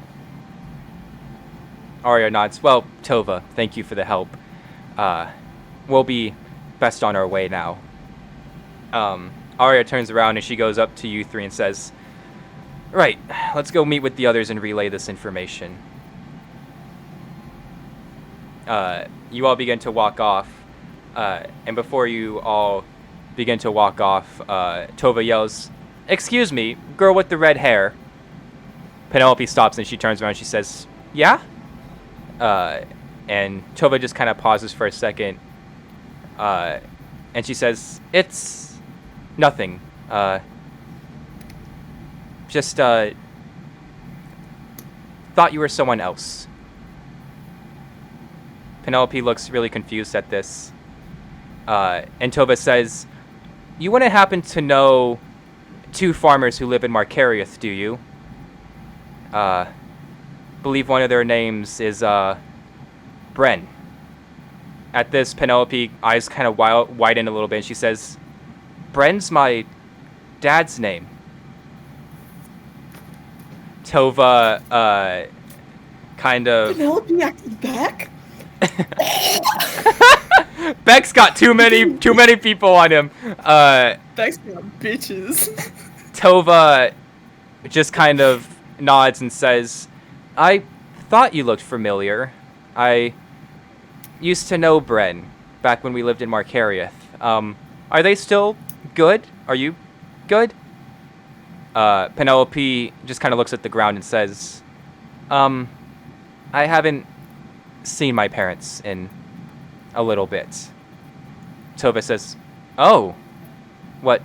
Arya nods. Well, Tova, thank you for the help. We'll be best on our way now. Arya turns around and she goes up to you three and says, right, let's go meet with the others and relay this information. You all begin to walk off, and before you all begin to walk off, Tova yells, excuse me, girl with the red hair. Penelope stops and she turns around and she says, yeah? And Tova just kind of pauses for a second, and she says, it's nothing. Just thought you were someone else. Penelope looks really confused at this. And Tova says, you wouldn't happen to know 2 farmers who live in Markareth, do you? Believe one of their names is Bren. At this, Penelope eyes kind of widen a little bit and she says, Bren's my dad's name. Tova kind of... Penelope acted back? Beck's got too many people on him. Beck's got bitches. Tova just kind of nods and says, I thought you looked familiar. I used to know Bren back when we lived in Markareth. Are they still good? Are you good? Penelope just kind of looks at the ground and says, I haven't seen my parents in a little bit. Tova says, oh, what?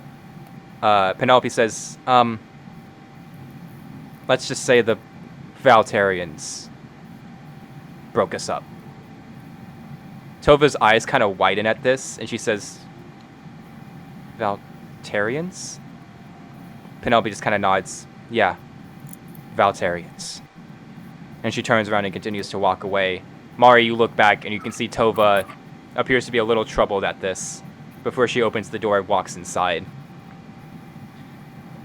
Penelope says, let's just say the Valtarians broke us up. Tova's eyes kind of widen at this, and she says, Valtarians? Penelope just kind of nods. Yeah, Valtarians. And she turns around and continues to walk away. Mari, you look back, and you can see Tova appears to be a little troubled at this before she opens the door and walks inside.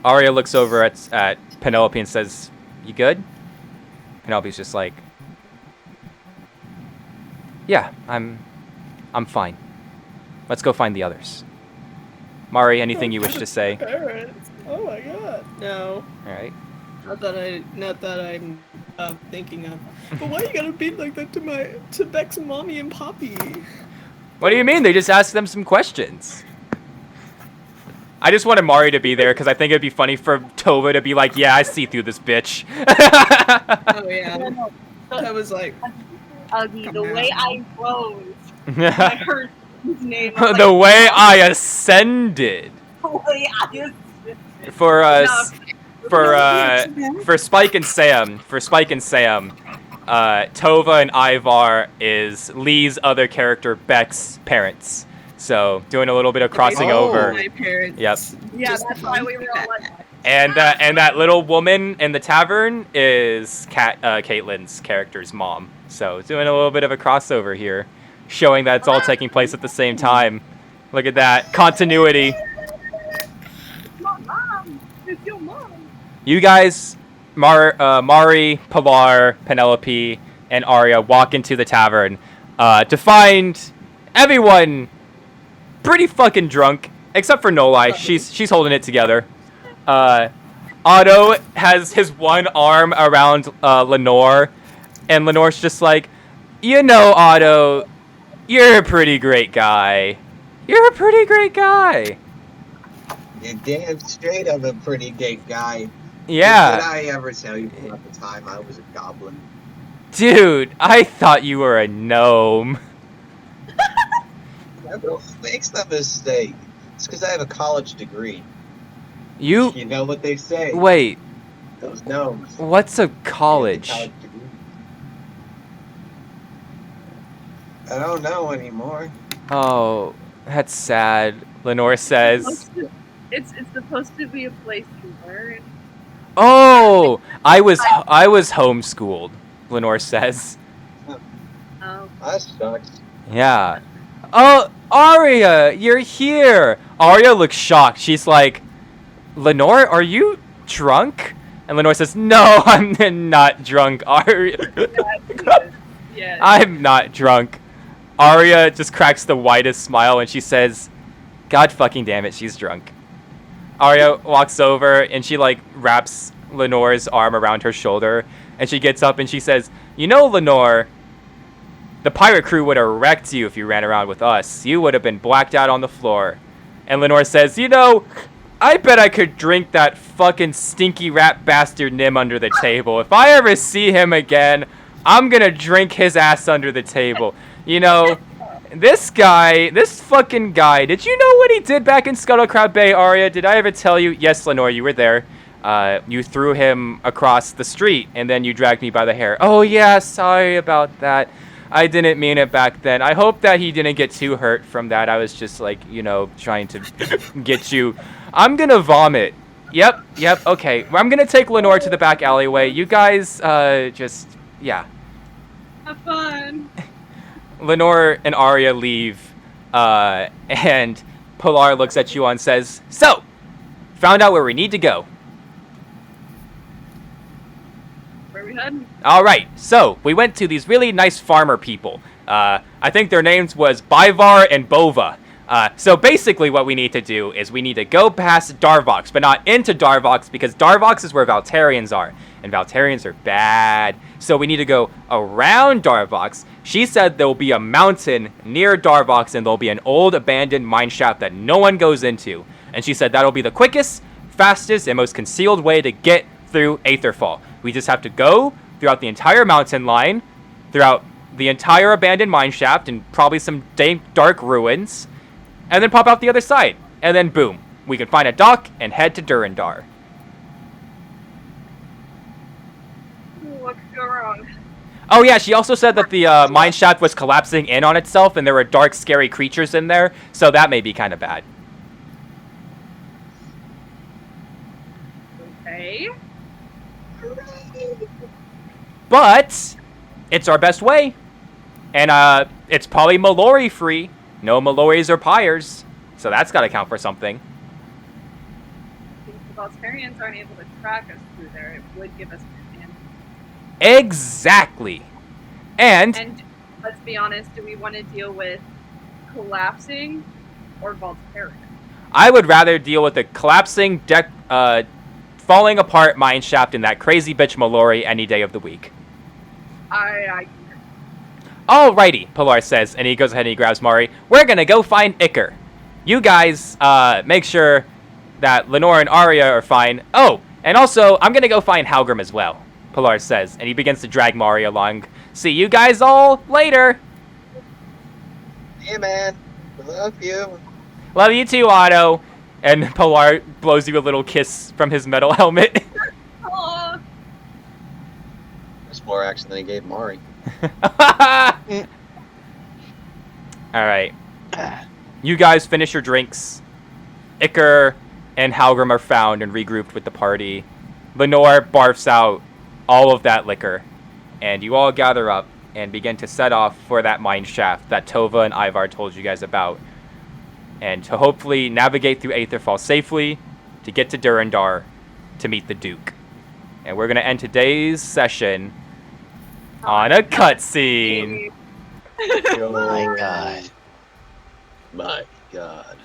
Arya looks over at Penelope and says, you good? Penelope's just like, yeah, I'm fine. Let's go find the others. Mari, anything you wish to say? Parents. Oh my god. No. Alright. Not that I'm thinking of. But why you gotta be like that to Beck's mommy and poppy? What do you mean? They just asked them some questions. I just wanted Mari to be there because I think it'd be funny for Tova to be like, yeah, I see through this bitch. Oh yeah. I was like, Ugly, the way I rose. I heard his name. The way I ascended. The way I ascended. For Spike and Sam, Tova and Ivar is Lee's other character, Beck's parents. So doing a little bit of crossing over. My parents. Yep. Yeah, that's why we were all like. And that little woman in the tavern is Caitlin's character's mom. So doing a little bit of a crossover here, showing that it's all taking place at the same time. Look at that continuity. It's my mom. It's your mom. You guys, Mari, Pilar, Penelope, and Arya walk into the tavern to find everyone pretty fucking drunk, except for Nolai. She's holding it together. Otto has his one arm around Lenore, and Lenore's just like, you know, Otto, you're a pretty great guy. You're a pretty great guy. You're damn straight of a pretty great guy. Yeah. Did I ever tell you about the time I was a goblin? Dude, I thought you were a gnome. Everyone makes that mistake. It's because I have a college degree. You You know what they say. wait. Those gnomes. What's a Get a college? degree. I don't know anymore. Oh, that's sad. Lenore says. It's supposed to be a place to learn. Oh, I was homeschooled. Lenore says. Oh. That sucks. Yeah. Oh, Arya, you're here. Arya looks shocked. She's like, Lenore, are you drunk? And Lenore says, no, I'm not drunk, Arya. Yeah. I'm not drunk. Arya just cracks the widest smile and she says, God fucking damn it, she's drunk. Arya walks over and she like wraps Lenore's arm around her shoulder and she gets up and she says, you know, Lenore, the pirate crew would have wrecked you if you ran around with us. You would have been blacked out on the floor. And Lenore says, you know, I bet I could drink that fucking stinky rat bastard Nim under the table. If I ever see him again, I'm gonna drink his ass under the table. You know, this fucking guy, did you know what he did back in Scuttlecrab Bay, Arya? Did I ever tell you? Yes, Lenore, you were there. You threw him across the street, and then you dragged me by the hair. Oh, yeah, sorry about that. I didn't mean it back then. I hope that he didn't get too hurt from that. I was just, like, you know, trying to get you. I'm gonna vomit. Yep, okay. I'm gonna take Lenore to the back alleyway. You guys, just, yeah. Have fun. Lenore and Arya leave, and Pilar looks at you and says, so, found out where we need to go. Where are we heading? All right, so we went to these really nice farmer people. I think their names was Bivar and Bova. So basically what we need to do is we need to go past Darvox, but not into Darvox, because Darvox is where Valterians are, and Valterians are bad. So we need to go around Darvox. She said there will be a mountain near Darvox, and there'll be an old abandoned mineshaft that no one goes into. And she said that'll be the quickest, fastest, and most concealed way to get through Aetherfall. We just have to go throughout the entire mountain line, throughout the entire abandoned mineshaft, and probably some dank, dark ruins, and then pop out the other side. And then boom, we can find a dock and head to Durandar. What could go wrong? Oh yeah, she also said that the mineshaft was collapsing in on itself and there were dark, scary creatures in there, so that may be kind of bad. Okay. But it's our best way. And it's probably Mallory free. No Mallories or Pyres, so that's got to count for something. If the Valterians aren't able to track us through there, it would give us an advantage. Exactly. And let's be honest, do we want to deal with collapsing or Valterian? I would rather deal with the collapsing, falling apart mineshaft and that crazy bitch Mallory any day of the week. I Alrighty, Pilar says, and he goes ahead and he grabs Mari. We're gonna go find Iker. You guys, make sure that Lenore and Arya are fine. Oh, and also, I'm gonna go find Halgrim as well, Pilar says, and he begins to drag Mari along. See you guys all later. Yeah, man. Love you. Love you too, Otto. And Pilar blows you a little kiss from his metal helmet. Aww. There's more action than he gave Mari. Alright. You guys finish your drinks. Iker and Halgrim are found and regrouped with the party. Lenore barfs out all of that liquor. And you all gather up and begin to set off for that mine shaft that Tova and Ivar told you guys about. And to hopefully navigate through Aetherfall safely to get to Durandar to meet the Duke. And we're going to end today's session on a cutscene. Oh My God. My God.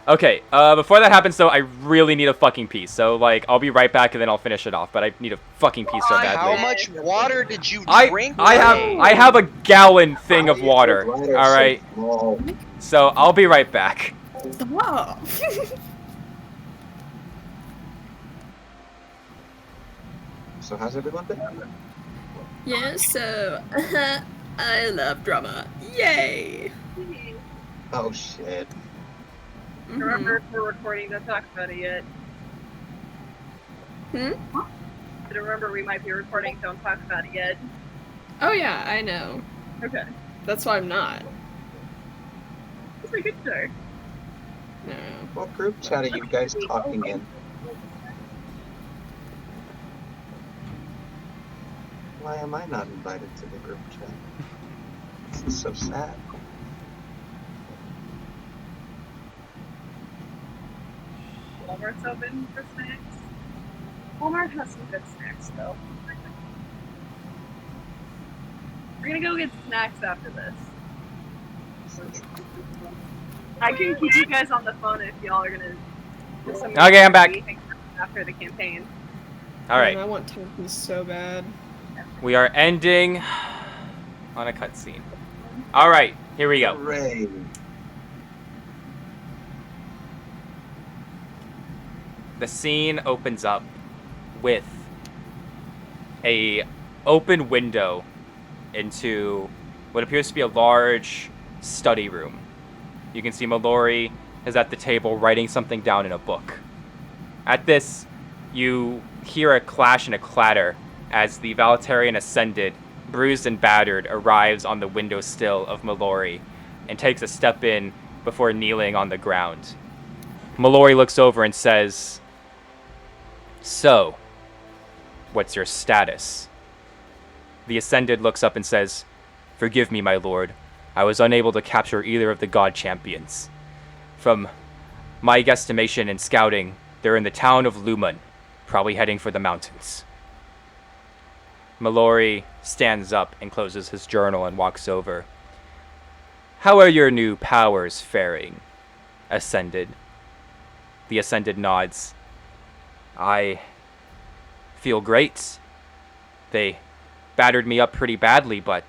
Okay, before that happens, though, I really need a fucking pee. So, like, I'll be right back and then I'll finish it off. But I need a fucking pee so badly. How much water did you drink? I have a gallon thing of water. All right. So I'll be right back. Stop. So how's everyone been? Yeah, so I love drama. Yay! Oh shit. Remember, if we're recording, don't talk about it yet. Hmm? I remember we might be recording, don't talk about it yet. Oh yeah, I know. Okay. That's why I'm not. That's a good start. No. What group chat are you guys talking in? Why am I not invited to the group chat? This is so sad. Walmart's open for snacks. Walmart has some good snacks, though. We're gonna go get snacks after this. I can keep you guys on the phone if y'all are gonna do some. Okay, I'm back. After the campaign. All right. Man, I want turkey so bad. We are ending on a cutscene. All right, here we go. Hooray. The scene opens up with a open window into what appears to be a large study room. You can see Mallory is at the table writing something down in a book. At this, you hear a clash and a clatter as the Valetarian Ascended, bruised and battered, arrives on the windowsill of Mallory and takes a step in before kneeling on the ground. Mallory looks over and says, "So, what's your status?" The Ascended looks up and says, "Forgive me, my lord. I was unable to capture either of the god champions. From my guesstimation and scouting, they're in the town of Lumen, probably heading for the mountains." Mallory stands up and closes his journal and walks over. "How are your new powers faring, Ascended?" The Ascended nods. "I feel great. They battered me up pretty badly, but..."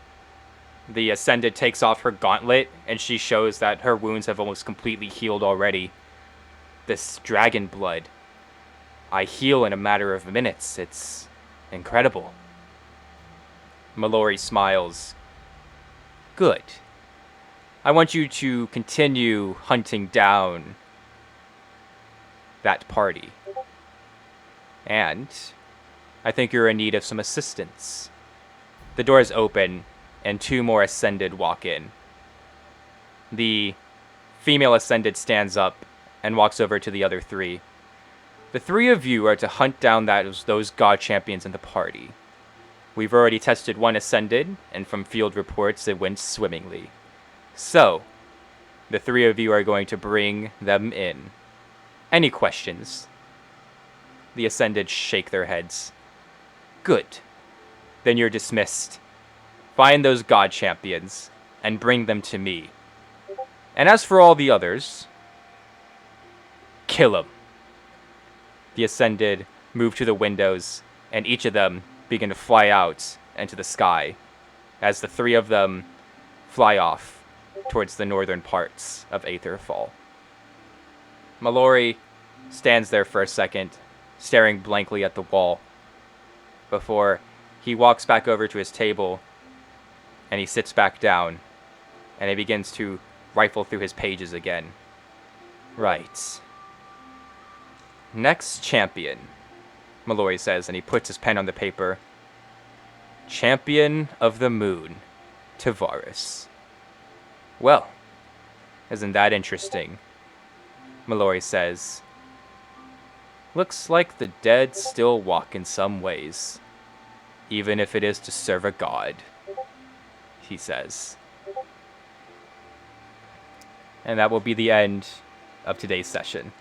The Ascended takes off her gauntlet, and she shows that her wounds have almost completely healed already. "This dragon blood, I heal in a matter of minutes. It's incredible." Mallory smiles. "Good. I want you to continue hunting down that party. And I think you're in need of some assistance." The doors open, and two more Ascended walk in. The female Ascended stands up and walks over to the other three. "The three of you are to hunt down those god champions in the party. We've already tested one Ascended, and from field reports it went swimmingly. So, the three of you are going to bring them in. Any questions?" The Ascended shake their heads. "Good. Then you're dismissed. Find those god champions, and bring them to me. And as for all the others, kill them." The Ascended move to the windows, and each of them begin to fly out into the sky, as the three of them fly off towards the northern parts of Aetherfall. Mallory stands there for a second, staring blankly at the wall, before he walks back over to his table, and he sits back down, and he begins to rifle through his pages again. "Right. Next champion," Mallory says, and he puts his pen on the paper. "Champion of the Moon, Tavares. Well, isn't that interesting?" Mallory says. "Looks like the dead still walk in some ways, even if it is to serve a god," he says. And that will be the end of today's session.